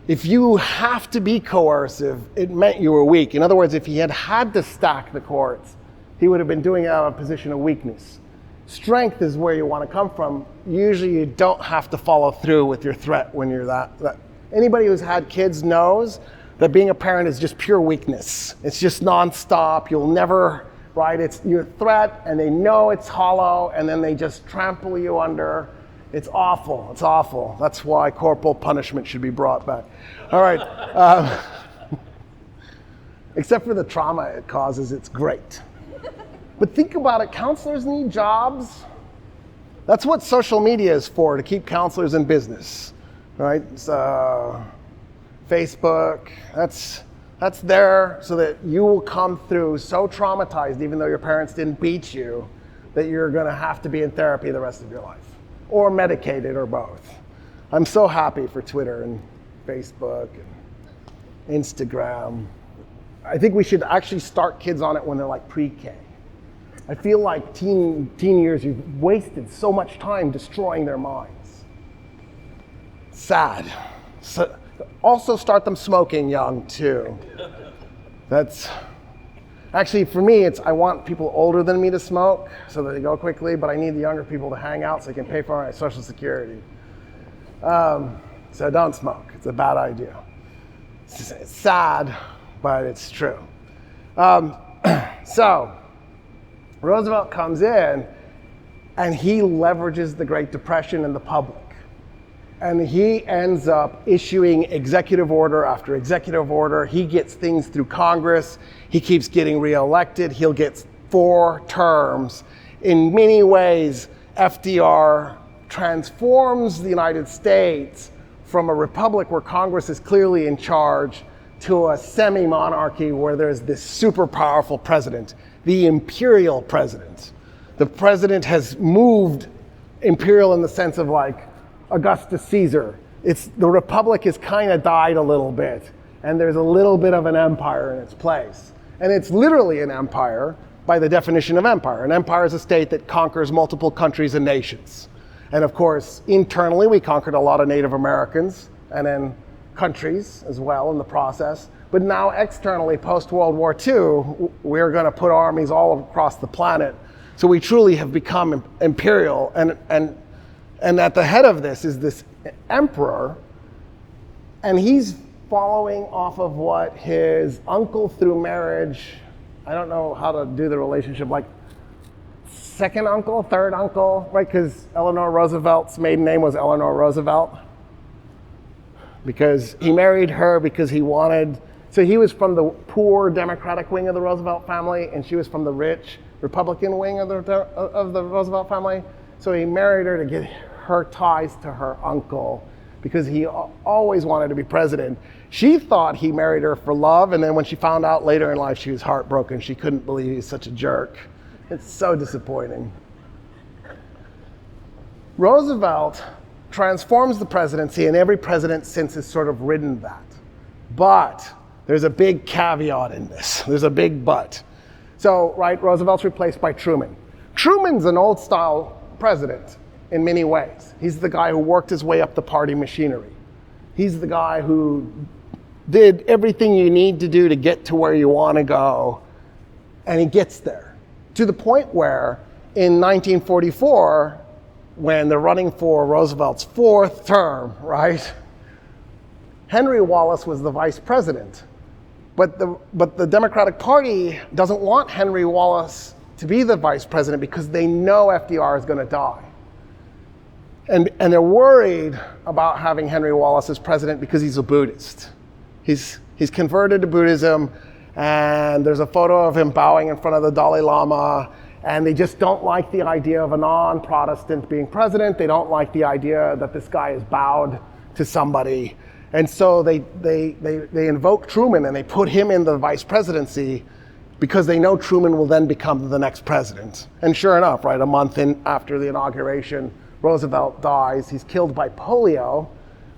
If you have to be coercive, it meant you were weak. In other words, if he had to stack the courts, he would have been doing it out of a position of weakness. Strength is where you want to come from. Usually you don't have to follow through with your threat when you're that. Anybody who's had kids knows that being a parent is just pure weakness. It's just nonstop. You'll never, right? It's your threat, and they know it's hollow, and then they just trample you under. It's awful. It's awful. That's why corporal punishment should be brought back. All right. Except for the trauma it causes, it's great. But think about it. Counselors need jobs. That's what social media is for, to keep counselors in business, right? Facebook, that's there so that you will come through so traumatized, even though your parents didn't beat you, that you're going to have to be in therapy the rest of your life, or medicated, or both. I'm so happy for Twitter and Facebook and Instagram. I think we should actually start kids on it when they're like pre-K. I feel like teen years, you've wasted so much time destroying their minds. Sad. So, also start them smoking young too. That's actually, for me, I want people older than me to smoke so that they go quickly, but I need the younger people to hang out so they can pay for my Social Security. So don't smoke. It's a bad idea. It's sad, but it's true. So Roosevelt comes in and he leverages the Great Depression in the public. And he ends up issuing executive order after executive order. He gets things through Congress. He keeps getting reelected. He'll get 4 terms. In many ways, FDR transforms the United States from a republic where Congress is clearly in charge to a semi-monarchy where there's this super powerful president, the imperial president. The president has moved imperial in the sense of like Augustus Caesar. The republic has kind of died a little bit, and there's a little bit of an empire in its place. And it's literally an empire by the definition of empire. An empire is a state that conquers multiple countries and nations. And of course, internally, we conquered a lot of Native Americans and then countries as well in the process. But now externally, post-World War II, we're going to put armies all across the planet. So we truly have become imperial. And at the head of this is this emperor, and he's following off of what his uncle through marriage, I don't know how to do the relationship, like second uncle, third uncle, right? Because Eleanor Roosevelt's maiden name was Eleanor Roosevelt. Because he married her because he wanted, so he was from the poor Democratic wing of the Roosevelt family, and she was from the rich Republican wing of the Roosevelt family. So he married her to get her ties to her uncle because he always wanted to be president. She thought he married her for love, and then when she found out later in life, she was heartbroken. She couldn't believe he was such a jerk. It's so disappointing. Roosevelt transforms the presidency, and every president since has sort of ridden that. But there's a big caveat in this. There's a big but. So, right, Roosevelt's replaced by Truman. Truman's an old-style president in many ways. He's the guy who worked his way up the party machinery. He's the guy who did everything you need to do to get to where you want to go, and he gets there. To the point where, in 1944, when they're running for Roosevelt's 4th term, right, Henry Wallace was the vice president. But the Democratic Party doesn't want Henry Wallace to be the vice president because they know FDR is going to die. And they're worried about having Henry Wallace as president because he's a Buddhist. He's converted to Buddhism, and there's a photo of him bowing in front of the Dalai Lama, and they just don't like the idea of a non-Protestant being president. They don't like the idea that this guy is bowed to somebody. And so they invoke Truman and they put him in the vice presidency because they know Truman will then become the next president. And sure enough, right, a month after the inauguration, Roosevelt dies. He's killed by polio.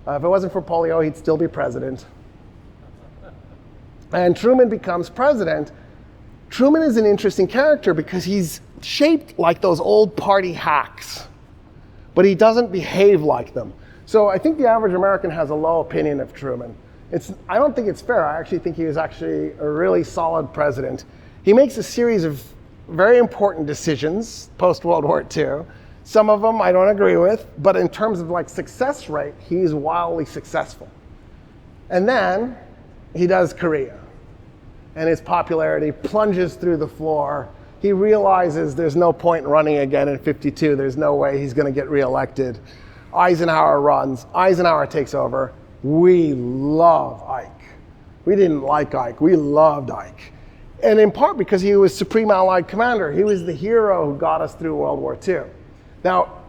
If it wasn't for polio, he'd still be president. And Truman becomes president. Truman is an interesting character because he's shaped like those old party hacks, but he doesn't behave like them. So I think the average American has a low opinion of Truman. I don't think it's fair. I actually think he was actually a really solid president. He makes a series of very important decisions post-World War II. Some of them I don't agree with, but in terms of like success rate, he's wildly successful. And then he does Korea, and his popularity plunges through the floor. He realizes there's no point in running again in 52. There's no way he's going to get reelected. Eisenhower runs. Eisenhower takes over. We love Ike. We didn't like Ike. We loved Ike. And in part because he was Supreme Allied Commander. He was the hero who got us through World War II. Now,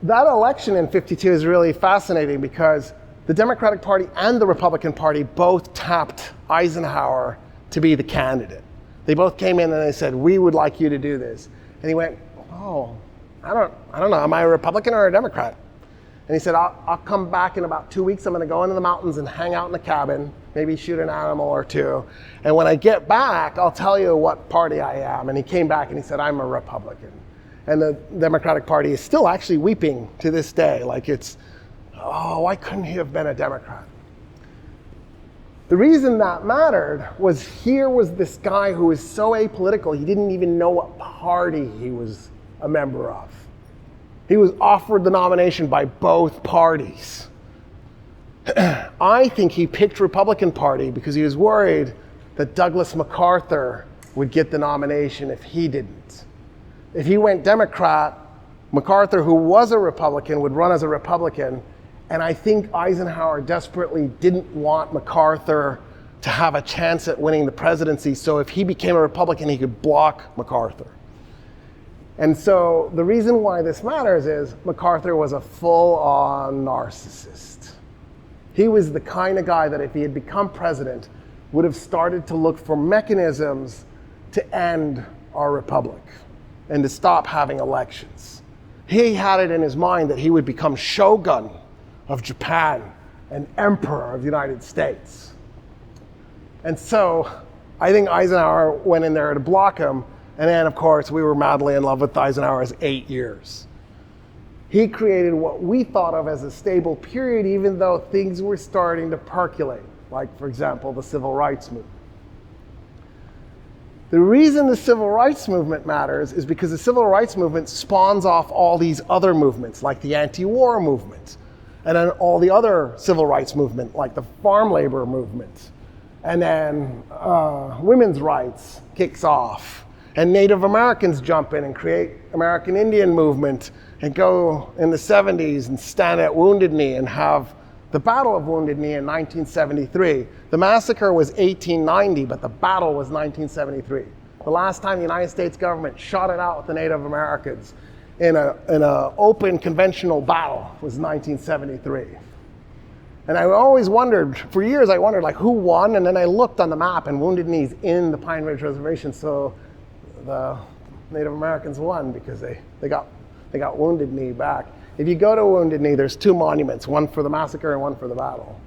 that election in 52 is really fascinating because the Democratic Party and the Republican Party both tapped Eisenhower to be the candidate. They both came in and they said, we would like you to do this. And he went, oh, I don't know, am I a Republican or a Democrat? And he said, I'll come back in about 2 weeks. I'm going to go into the mountains and hang out in the cabin, maybe shoot an animal or two. And when I get back, I'll tell you what party I am. And he came back and he said, I'm a Republican. And the Democratic Party is still actually weeping to this day. Like it's, oh, why couldn't he have been a Democrat? The reason that mattered was here was this guy who was so apolitical, he didn't even know what party he was a member of. He was offered the nomination by both parties. I think he picked Republican Party because he was worried that Douglas MacArthur would get the nomination if he didn't. If he went Democrat, MacArthur, who was a Republican, would run as a Republican. And I think Eisenhower desperately didn't want MacArthur to have a chance at winning the presidency. So if he became a Republican, he could block MacArthur. And so the reason why this matters is MacArthur was a full-on narcissist. He was the kind of guy that if he had become president, would have started to look for mechanisms to end our republic and to stop having elections. He had it in his mind that he would become shogun of Japan and emperor of the United States. And so I think Eisenhower went in there to block him. And then, of course, we were madly in love with Eisenhower's 8 years. He created what we thought of as a stable period, even though things were starting to percolate, like, for example, the Civil Rights Movement. The reason the Civil Rights Movement matters is because the Civil Rights Movement spawns off all these other movements, like the anti-war movement, and then all the other civil rights movement, like the farm labor movement. And then women's rights kicks off. And Native Americans jump in and create American Indian movement and go in the 70s and stand at Wounded Knee and have the Battle of Wounded Knee in 1973. The massacre was 1890, but the battle was 1973. The last time the United States government shot it out with the Native Americans in an open conventional battle was 1973. And I always wondered, for years I wondered like who won, and then I looked on the map and Wounded Knee's in the Pine Ridge Reservation, so the Native Americans won because they got Wounded Knee back. If you go to Wounded Knee, there's two monuments, one for the massacre and one for the battle.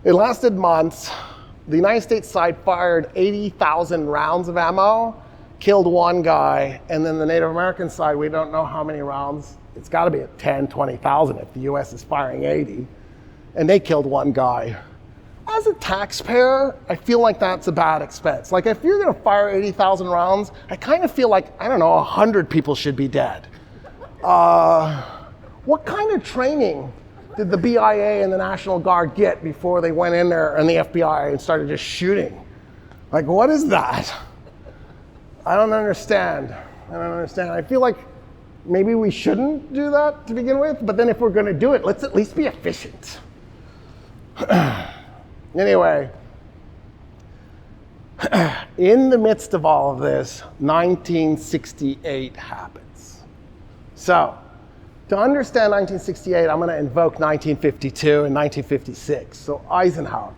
It lasted months. The United States side fired 80,000 rounds of ammo, killed one guy, and then the Native American side, we don't know how many rounds. It's got to be at 10, 20,000 if the US is firing 80. And they killed one guy. As a taxpayer, I feel like that's a bad expense. Like if you're going to fire 80,000 rounds, I kind of feel like, I don't know, 100 people should be dead. What kind of training did the BIA and the National Guard get before they went in there and the FBI and started just shooting? Like, what is that? I don't understand. I feel like maybe we shouldn't do that to begin with, but then if we're going to do it, let's at least be efficient. Anyway, in the midst of all of this, 1968 happens. So, to understand 1968, I'm going to invoke 1952 and 1956. So, Eisenhower.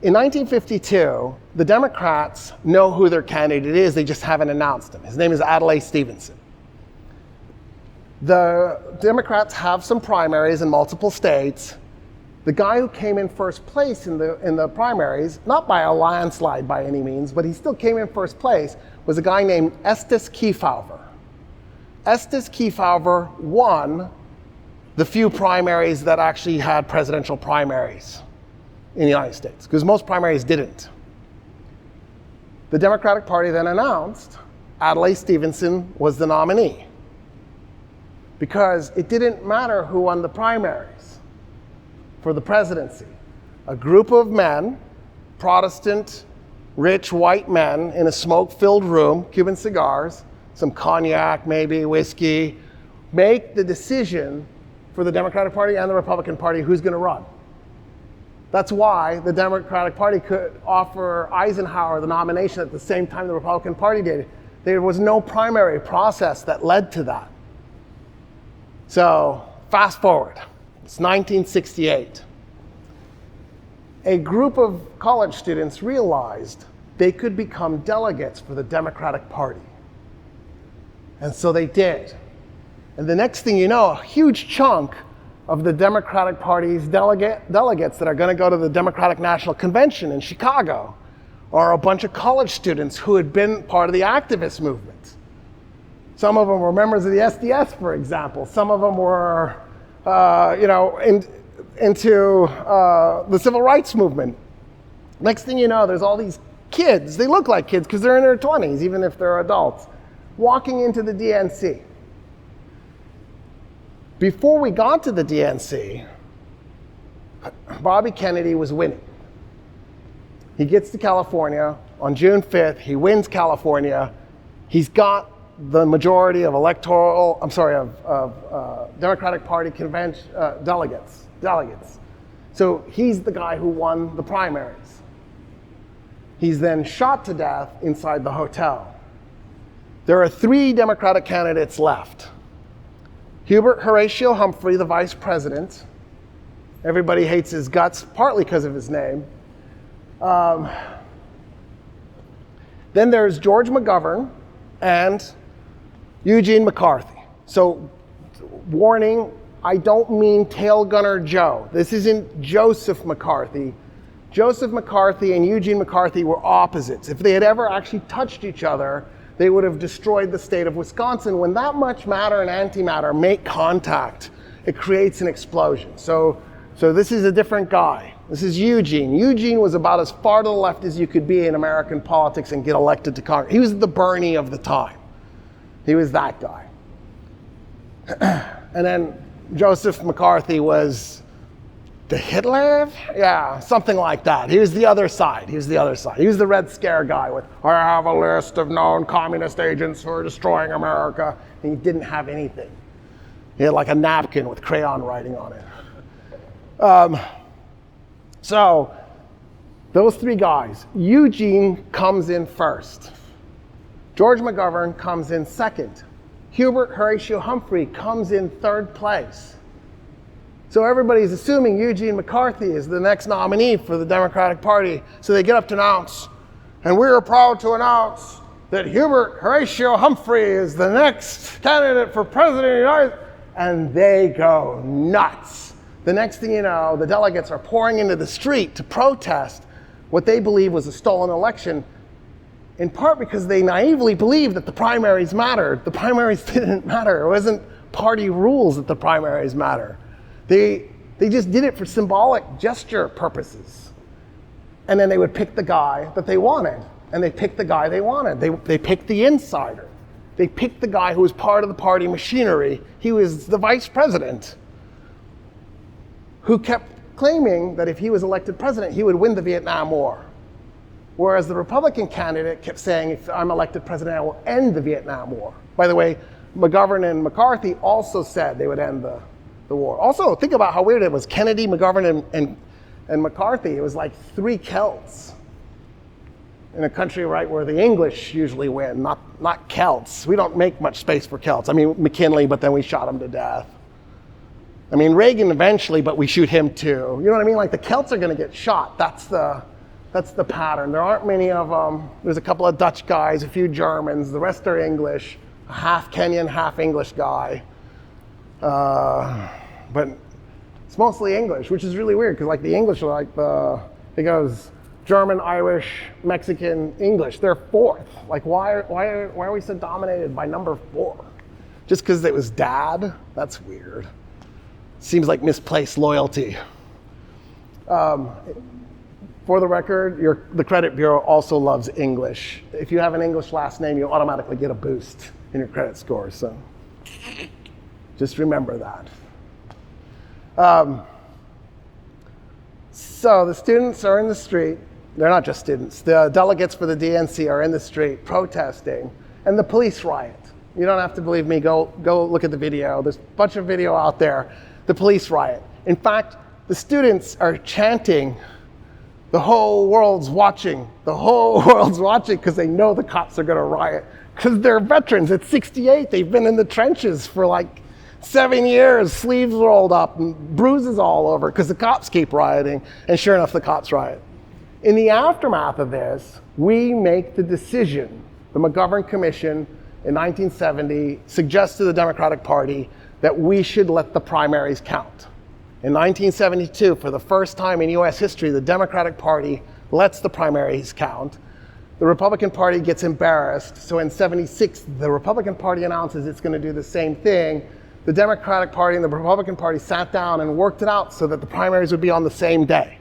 In 1952, the Democrats know who their candidate is, they just haven't announced him. His name is Adlai Stevenson. The Democrats have some primaries in multiple states. The guy who came in first place in the primaries, not by a landslide by any means, but he still came in first place, was a guy named Estes Kefauver. Estes Kefauver won the few primaries that actually had presidential primaries in the United States, because most primaries didn't. the Democratic Party then announced Adlai Stevenson was the nominee, because it didn't matter who won the primaries for the presidency. A group of men, Protestant, rich white men in a smoke-filled room, Cuban cigars, some cognac, maybe whiskey, make the decision for the Democratic Party and the Republican Party who's going to run. That's why the Democratic Party could offer Eisenhower the nomination at the same time the Republican Party did. There was no primary process that led to that. So fast forward, it's 1968. A group of college students realized they could become delegates for the Democratic Party. And so they did. And the next thing you know, a huge chunk of the Democratic Party's delegates that are going to go to the Democratic National Convention in Chicago are a bunch of college students who had been part of the activist movement. Some of them were members of the SDS, for example. Some of them were, into the civil rights movement. Next thing you know, there's all these kids. They look like kids because they're in their 20s, even if they're adults, walking into the DNC. Before we got to the DNC, Bobby Kennedy was winning. He gets to California on June 5th. He wins California. He's got the majority of Democratic Party convention delegates. So he's the guy who won the primaries. He's then shot to death inside the hotel. There are 3 Democratic candidates left. Hubert Horatio Humphrey, the vice president. Everybody hates his guts, partly because of his name. Then there's George McGovern and Eugene McCarthy. So, warning, I don't mean Tail Gunner Joe. This isn't Joseph McCarthy. Joseph McCarthy and Eugene McCarthy were opposites. If they had ever actually touched each other, they would have destroyed the state of Wisconsin. When that much matter and antimatter make contact, it creates an explosion. So this is a different guy. This is Eugene. Eugene was about as far to the left as you could be in American politics and get elected to Congress. He was the Bernie of the time. He was that guy. And then Joseph McCarthy was the Hitler? Yeah, something like that. He was the other side. He was the Red Scare guy with, I have a list of known communist agents who are destroying America. And he didn't have anything. He had like a napkin with crayon writing on it. So those 3 guys. Eugene comes in first. George McGovern comes in second. Hubert Horatio Humphrey comes in 3rd place. So everybody's assuming Eugene McCarthy is the next nominee for the Democratic Party. So they get up to announce, and we are proud to announce that Hubert Horatio Humphrey is the next candidate for president of the United States. And they go nuts. The next thing you know, the delegates are pouring into the street to protest what they believe was a stolen election, in part because they naively believed that the primaries mattered. The primaries didn't matter. It wasn't party rules that the primaries matter. They just did it for symbolic gesture purposes. And then they would pick the guy that they wanted. And they picked the guy they wanted. They picked the insider. They picked the guy who was part of the party machinery. He was the vice president, who kept claiming that if he was elected president, he would win the Vietnam War. Whereas the Republican candidate kept saying, if I'm elected president, I will end the Vietnam War. By the way, McGovern and McCarthy also said they would end the war. Also, think about how weird it was. Kennedy, McGovern, and McCarthy. It was like 3 Celts in a country, right, where the English usually win, not Celts. We don't make much space for Celts. I mean, McKinley, but then we shot him to death. I mean, Reagan eventually, but we shoot him too. You know what I mean? Like the Celts are going to get shot. That's the pattern. There aren't many of them. There's a couple of Dutch guys, a few Germans. The rest are English. A half Kenyan, half English guy. But it's mostly English, which is really weird because like the English are like it goes German, Irish, Mexican, English. They're 4th. Like why are we so dominated by number 4? Just because it was dad? That's weird. Seems like misplaced loyalty. For the record, the credit bureau also loves English. If you have an English last name, you automatically get a boost in your credit score. So just remember that. So the students are in the street. They're not just students. The delegates for the DNC are in the street protesting, and the police riot. You don't have to believe me. Go look at the video. There's a bunch of video out there. The police riot. In fact, the students are chanting, "The whole world's watching. The whole world's watching," because they know the cops are going to riot. Because they're veterans. At 68, they've been in the trenches for like 7 years, sleeves rolled up and bruises all over because the cops keep rioting. And sure enough, the cops riot. In the aftermath of this, we make the decision. The McGovern Commission in 1970 suggests to the Democratic Party that we should let the primaries count. In 1972, for the first time in US history, the Democratic Party lets the primaries count. The Republican Party gets embarrassed. So in 76, the Republican Party announces it's going to do the same thing. The Democratic Party and the Republican Party sat down and worked it out so that the primaries would be on the same day.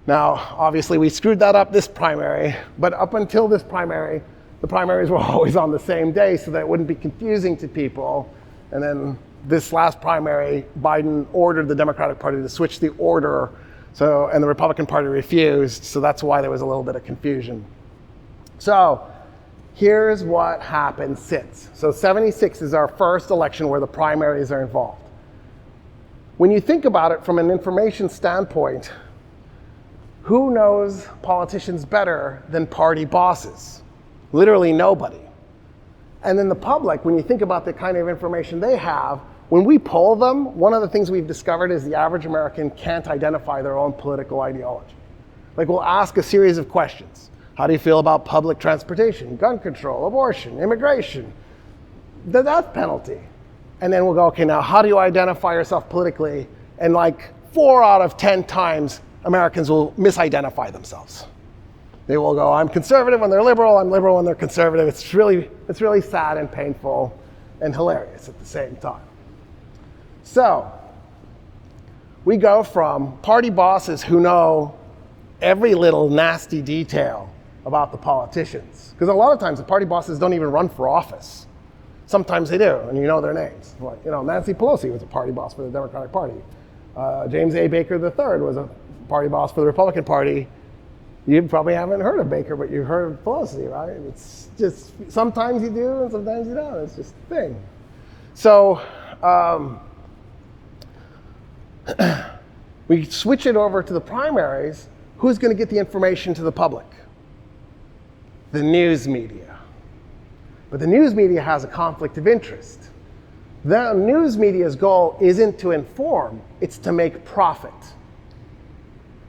Now, obviously, we screwed that up this primary, but up until this primary, the primaries were always on the same day so that it wouldn't be confusing to people. And then this last primary, Biden ordered the Democratic Party to switch the order, and the Republican Party refused, so that's why there was a little bit of confusion. So here's what happened since. So 76 is our first election where the primaries are involved. When you think about it from an information standpoint, who knows politicians better than party bosses? Literally nobody. And then the public, when you think about the kind of information they have, when we poll them, one of the things we've discovered is the average American can't identify their own political ideology. Like, we'll ask a series of questions. How do you feel about public transportation, gun control, abortion, immigration, the death penalty? And then we'll go, okay, now how do you identify yourself politically? And like 4 out of 10 times, Americans will misidentify themselves. They will go, I'm conservative when they're liberal, I'm liberal when they're conservative. It's really sad and painful and hilarious at the same time. So we go from party bosses who know every little nasty detail about the politicians. Because a lot of times the party bosses don't even run for office. Sometimes they do, and you know their names. Like, Nancy Pelosi was a party boss for the Democratic Party. James A. Baker III was a party boss for the Republican Party. You probably haven't heard of Baker, but you've heard of Pelosi, right? It's just, sometimes you do and sometimes you don't. It's just a thing. So we switch it over to the primaries. Who's going to get the information to the public? The news media. But the news media has a conflict of interest. The news media's goal isn't to inform, it's to make profit.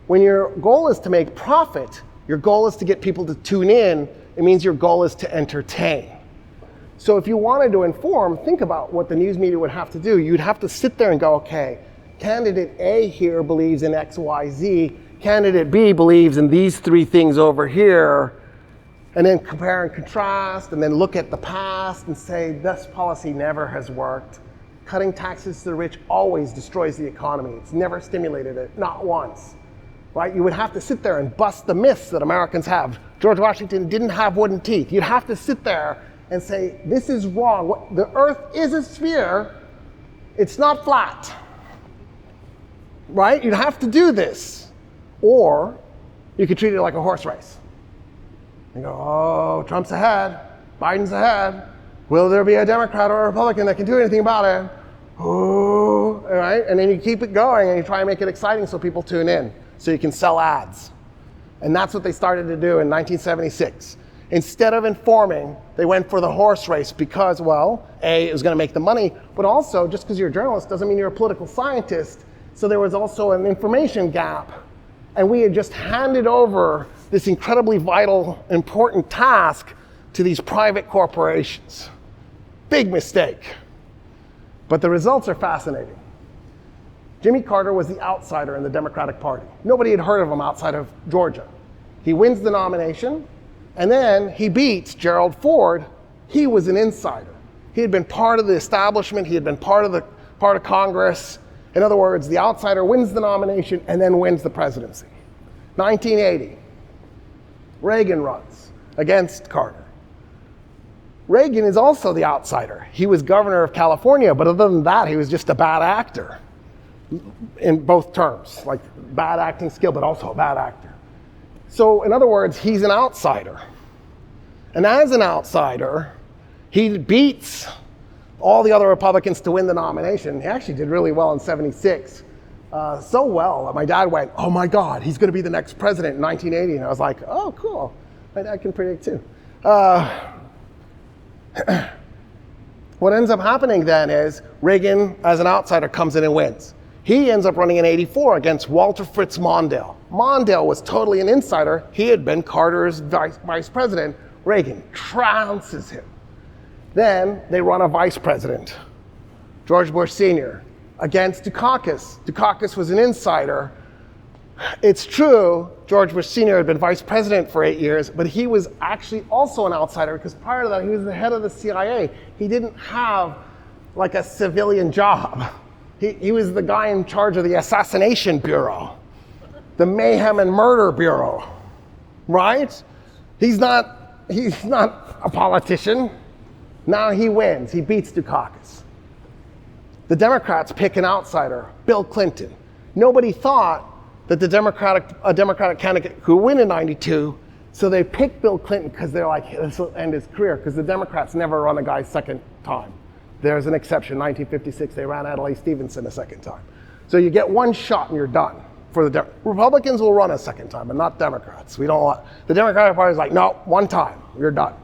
When your goal is to make profit, your goal is to get people to tune in, it means your goal is to entertain. So if you wanted to inform, think about what the news media would have to do. You'd have to sit there and go, okay, candidate A here believes in X, Y, Z. Candidate B believes in these 3 things over here. And then compare and contrast, and then look at the past and say, this policy never has worked. Cutting taxes to the rich always destroys the economy. It's never stimulated it, not once. Right? You would have to sit there and bust the myths that Americans have. George Washington didn't have wooden teeth. You'd have to sit there and say, this is wrong. The earth is a sphere. It's not flat. Right? You'd have to do this. Or you could treat it like a horse race. You go, oh, Trump's ahead. Biden's ahead. Will there be a Democrat or a Republican that can do anything about it? Oh, right? And then you keep it going and you try and make it exciting so people tune in, so you can sell ads. And that's what they started to do in 1976. Instead of informing, they went for the horse race because, well, A, it was going to make the money, but also just because you're a journalist doesn't mean you're a political scientist. So there was also an information gap. And we had just handed over this incredibly vital, important task to these private corporations. Big mistake. But the results are fascinating. Jimmy Carter was the outsider in the Democratic Party. Nobody had heard of him outside of Georgia. He wins the nomination, and then he beats Gerald Ford. He was an insider. He had been part of the establishment. He had been part of Congress. In other words, the outsider wins the nomination and then wins the presidency. 1980, Reagan runs against Carter. Reagan is also the outsider. He was governor of California, but other than that, he was just a bad actor in both terms, like bad acting skill, but also a bad actor. So in other words, he's an outsider. And as an outsider, he beats all the other Republicans to win the nomination. He actually did really well in 76. So well that my dad went, oh my God, he's gonna be the next president in 1980. And I was like, oh, cool. My dad can predict too. What ends up happening then is Reagan, as an outsider, comes in and wins. He ends up running in 84 against Walter Fritz Mondale. Mondale was totally an insider. He had been Carter's vice president. Reagan trounces him. Then they run a vice president, George Bush Sr., against Dukakis. Dukakis was an insider. It's true, George Bush Sr. had been vice president for 8 years, but he was actually also an outsider because prior to that, he was the head of the CIA. He didn't have like a civilian job. He was the guy in charge of the Assassination Bureau, the Mayhem and Murder Bureau, right? He's not a politician. Now he wins. He beats Dukakis. The Democrats pick an outsider, Bill Clinton. Nobody thought that a Democratic candidate could win in 92, so they picked Bill Clinton because they're like, this will end his career, because the Democrats never run a guy second time. There's an exception, 1956, they ran Adlai Stevenson a second time. So you get one shot and you're done. Republicans will run a second time, but not Democrats. The Democratic Party is like, no, one time, you're done.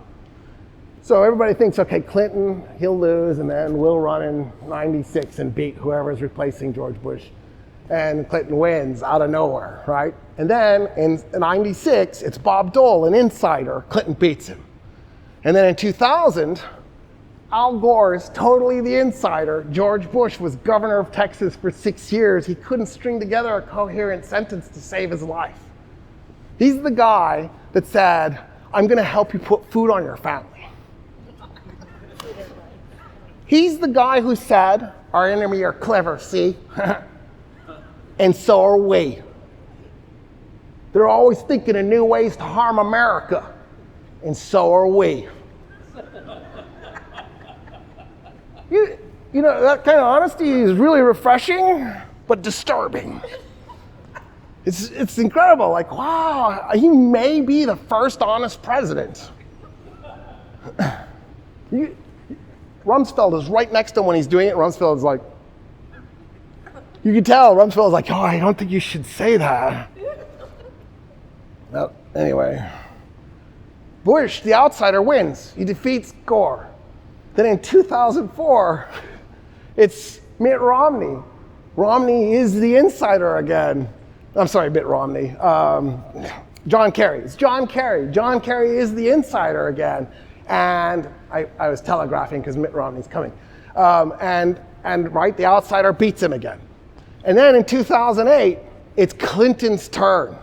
So everybody thinks, okay, Clinton, he'll lose, and then we'll run in 96 and beat whoever's replacing George Bush. And Clinton wins out of nowhere, right? And then in 96, it's Bob Dole, an insider. Clinton beats him. And then in 2000, Al Gore is totally the insider. George Bush was governor of Texas for 6 years. He couldn't string together a coherent sentence to save his life. He's the guy that said, I'm going to help you put food on your family. He's the guy who said, our enemy are clever, see? And so are we. They're always thinking of new ways to harm America. And so are we. You know, that kind of honesty is really refreshing, but disturbing. It's incredible. Like, wow, he may be the first honest president. Rumsfeld is right next to him when he's doing it. Rumsfeld is like, you can tell Rumsfeld is like, oh, I don't think you should say that. Well, anyway, Bush, the outsider, wins. He defeats Gore. Then in 2004, it's Mitt Romney. Romney is the insider again. I'm sorry, Mitt Romney. John Kerry. It's John Kerry. John Kerry is the insider again. And I was telegraphing because Mitt Romney's coming. And the outsider beats him again. And then in 2008, it's Clinton's turn.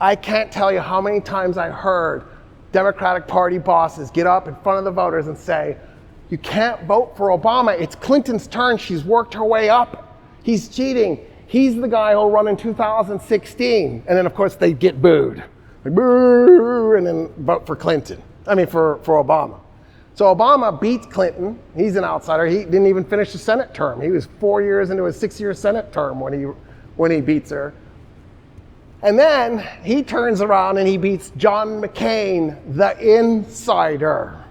I can't tell you how many times I heard Democratic Party bosses get up in front of the voters and say, you can't vote for Obama. It's Clinton's turn. She's worked her way up. He's cheating. He's the guy who'll run in 2016. And then, of course, they get booed. Like, boo, and then vote for Clinton. For Obama. So Obama beats Clinton. He's an outsider. He didn't even finish the Senate term. He was 4 years into his 6-year Senate term when he beats her. And then he turns around and he beats John McCain, the insider.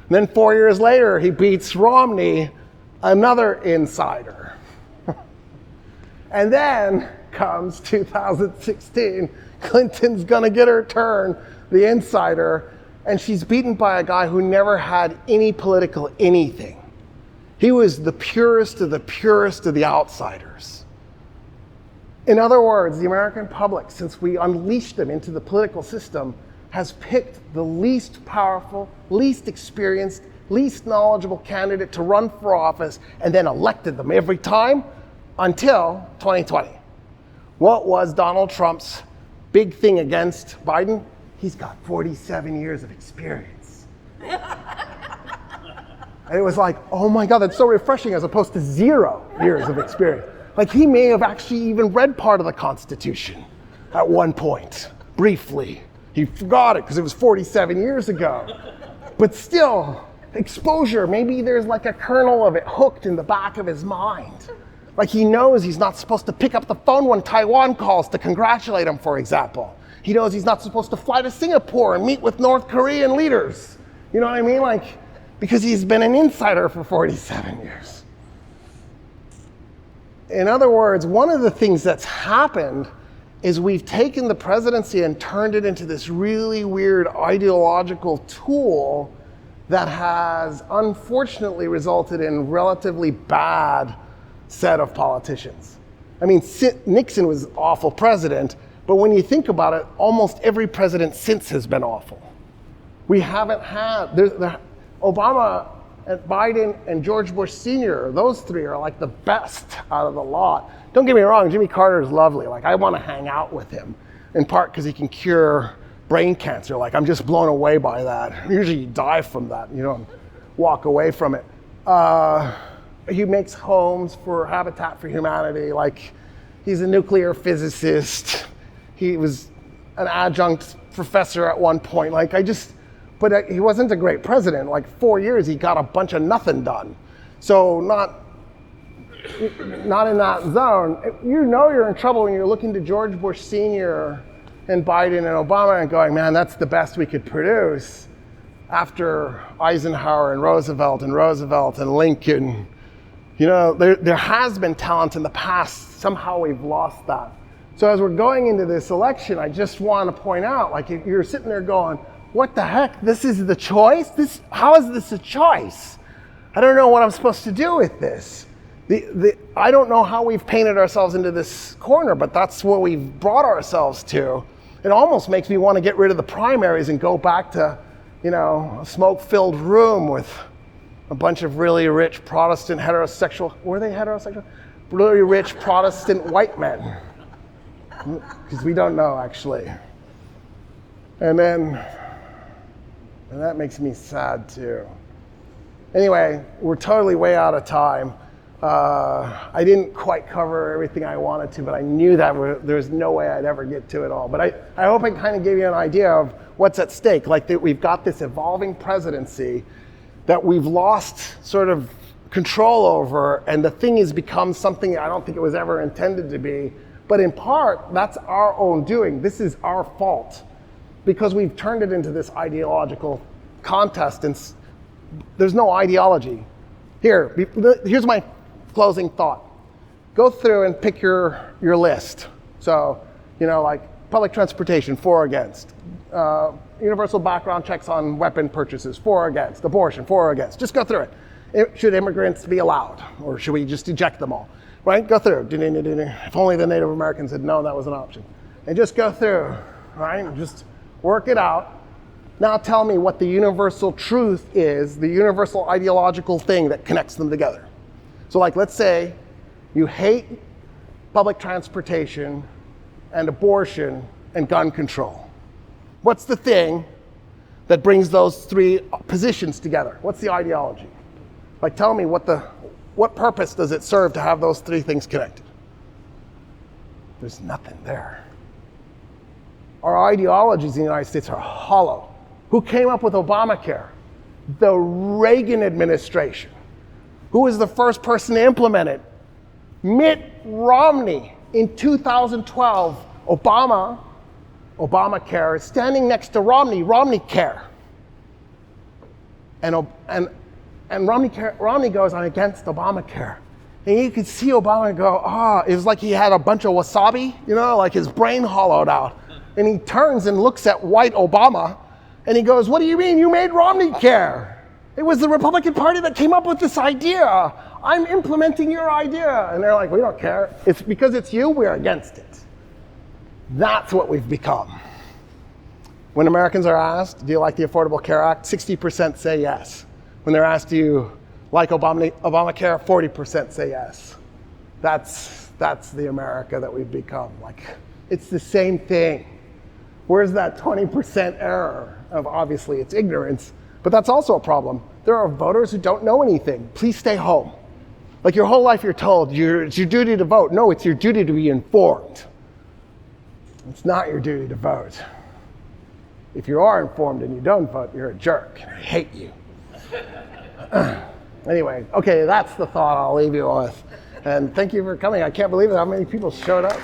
And then 4 years later, he beats Romney, another insider. And then comes 2016. Clinton's gonna get her turn, the insider, and she's beaten by a guy who never had any political anything. He was the purest of the outsiders. In other words, the American public, since we unleashed them into the political system, has picked the least powerful, least experienced, least knowledgeable candidate to run for office and then elected them every time until 2020. What was Donald Trump's big thing against Biden? He's got 47 years of experience. And it was like, oh my God, that's so refreshing as opposed to 0 years of experience. Like he may have actually even read part of the Constitution at one point, briefly. He forgot it because it was 47 years ago. But still, exposure, maybe there's like a kernel of it hooked in the back of his mind. Like he knows he's not supposed to pick up the phone when Taiwan calls to congratulate him, for example. He knows he's not supposed to fly to Singapore and meet with North Korean leaders. You know what I mean? Like, because he's been an insider for 47 years. In other words, one of the things that's happened is we've taken the presidency and turned it into this really weird ideological tool that has unfortunately resulted in relatively bad set of politicians. I mean, Nixon was an awful president, but when you think about it, almost every president since has been awful. We haven't had, Obama and Biden and George Bush Sr., those three are like the best out of the lot. Don't get me wrong, Jimmy Carter is lovely. Like I want to hang out with him, in part because he can cure brain cancer. Like I'm just blown away by that. Usually you die from that, you don't walk away from it. He makes homes for Habitat for Humanity. Like he's a nuclear physicist. He was an adjunct professor at one point. But he wasn't a great president. Like 4 years, he got a bunch of nothing done. So not in that zone. You know you're in trouble when you're looking to George Bush Sr. and Biden and Obama and going, man, that's the best we could produce after Eisenhower and Roosevelt and Lincoln. You know, there has been talent in the past. Somehow we've lost that. So as we're going into this election, I just want to point out, like if you're sitting there going, what the heck? This is the choice? How is this a choice? I don't know what I'm supposed to do with this. I don't know how we've painted ourselves into this corner, but that's what we've brought ourselves to. It almost makes me want to get rid of the primaries and go back to, a smoke-filled room with a bunch of really rich Protestant heterosexual, were they heterosexual? Really rich Protestant white men. Because we don't know, actually. And that makes me sad, too. Anyway, we're totally way out of time. I didn't quite cover everything I wanted to, but I knew that there's no way I'd ever get to it all. But I hope I kind of gave you an idea of what's at stake. Like that we've got this evolving presidency that we've lost sort of control over, and the thing has become something I don't think it was ever intended to be. But in part, that's our own doing. This is our fault because we've turned it into this ideological contest, and there's no ideology. Here's my closing thought. Go through and pick your list. So, like public transportation, for or against. Universal background checks on weapon purchases, for or against. Abortion, for or against. Just go through it. Should immigrants be allowed, or should we just eject them all? Right? Go through. If only the Native Americans had known that was an option. And just go through, right? Just work it out. Now tell me what the universal truth is, the universal ideological thing that connects them together. So like, let's say you hate public transportation and abortion and gun control. What's the thing that brings those three positions together? What's the ideology? Like, tell me what purpose does it serve to have those three things connected? There's nothing there. Our ideologies in the United States are hollow. Who came up with Obamacare? The Reagan administration. Who was the first person to implement it? Mitt Romney. In 2012, Obamacare is standing next to Romneycare. And Romney goes, I'm against Obamacare. And you could see Obama go, it was like he had a bunch of wasabi, like his brain hollowed out. And he turns and looks at white Obama, and he goes, what do you mean you made Romneycare? It was the Republican Party that came up with this idea. I'm implementing your idea. And they're like, we don't care. It's because it's you, we're against it. That's what we've become. When Americans are asked, do you like the Affordable Care Act? 60% say yes. When they're asked, do you like Obamacare? 40% say yes. That's the America that we've become. Like, it's the same thing. Where's that 20% error of obviously it's ignorance, but that's also a problem. There are voters who don't know anything. Please stay home. Like your whole life you're told it's your duty to vote. No, it's your duty to be informed. It's not your duty to vote. If you are informed and you don't vote, you're a jerk. I hate you. Anyway, okay, that's the thought I'll leave you with. And thank you for coming. I can't believe how many people showed up.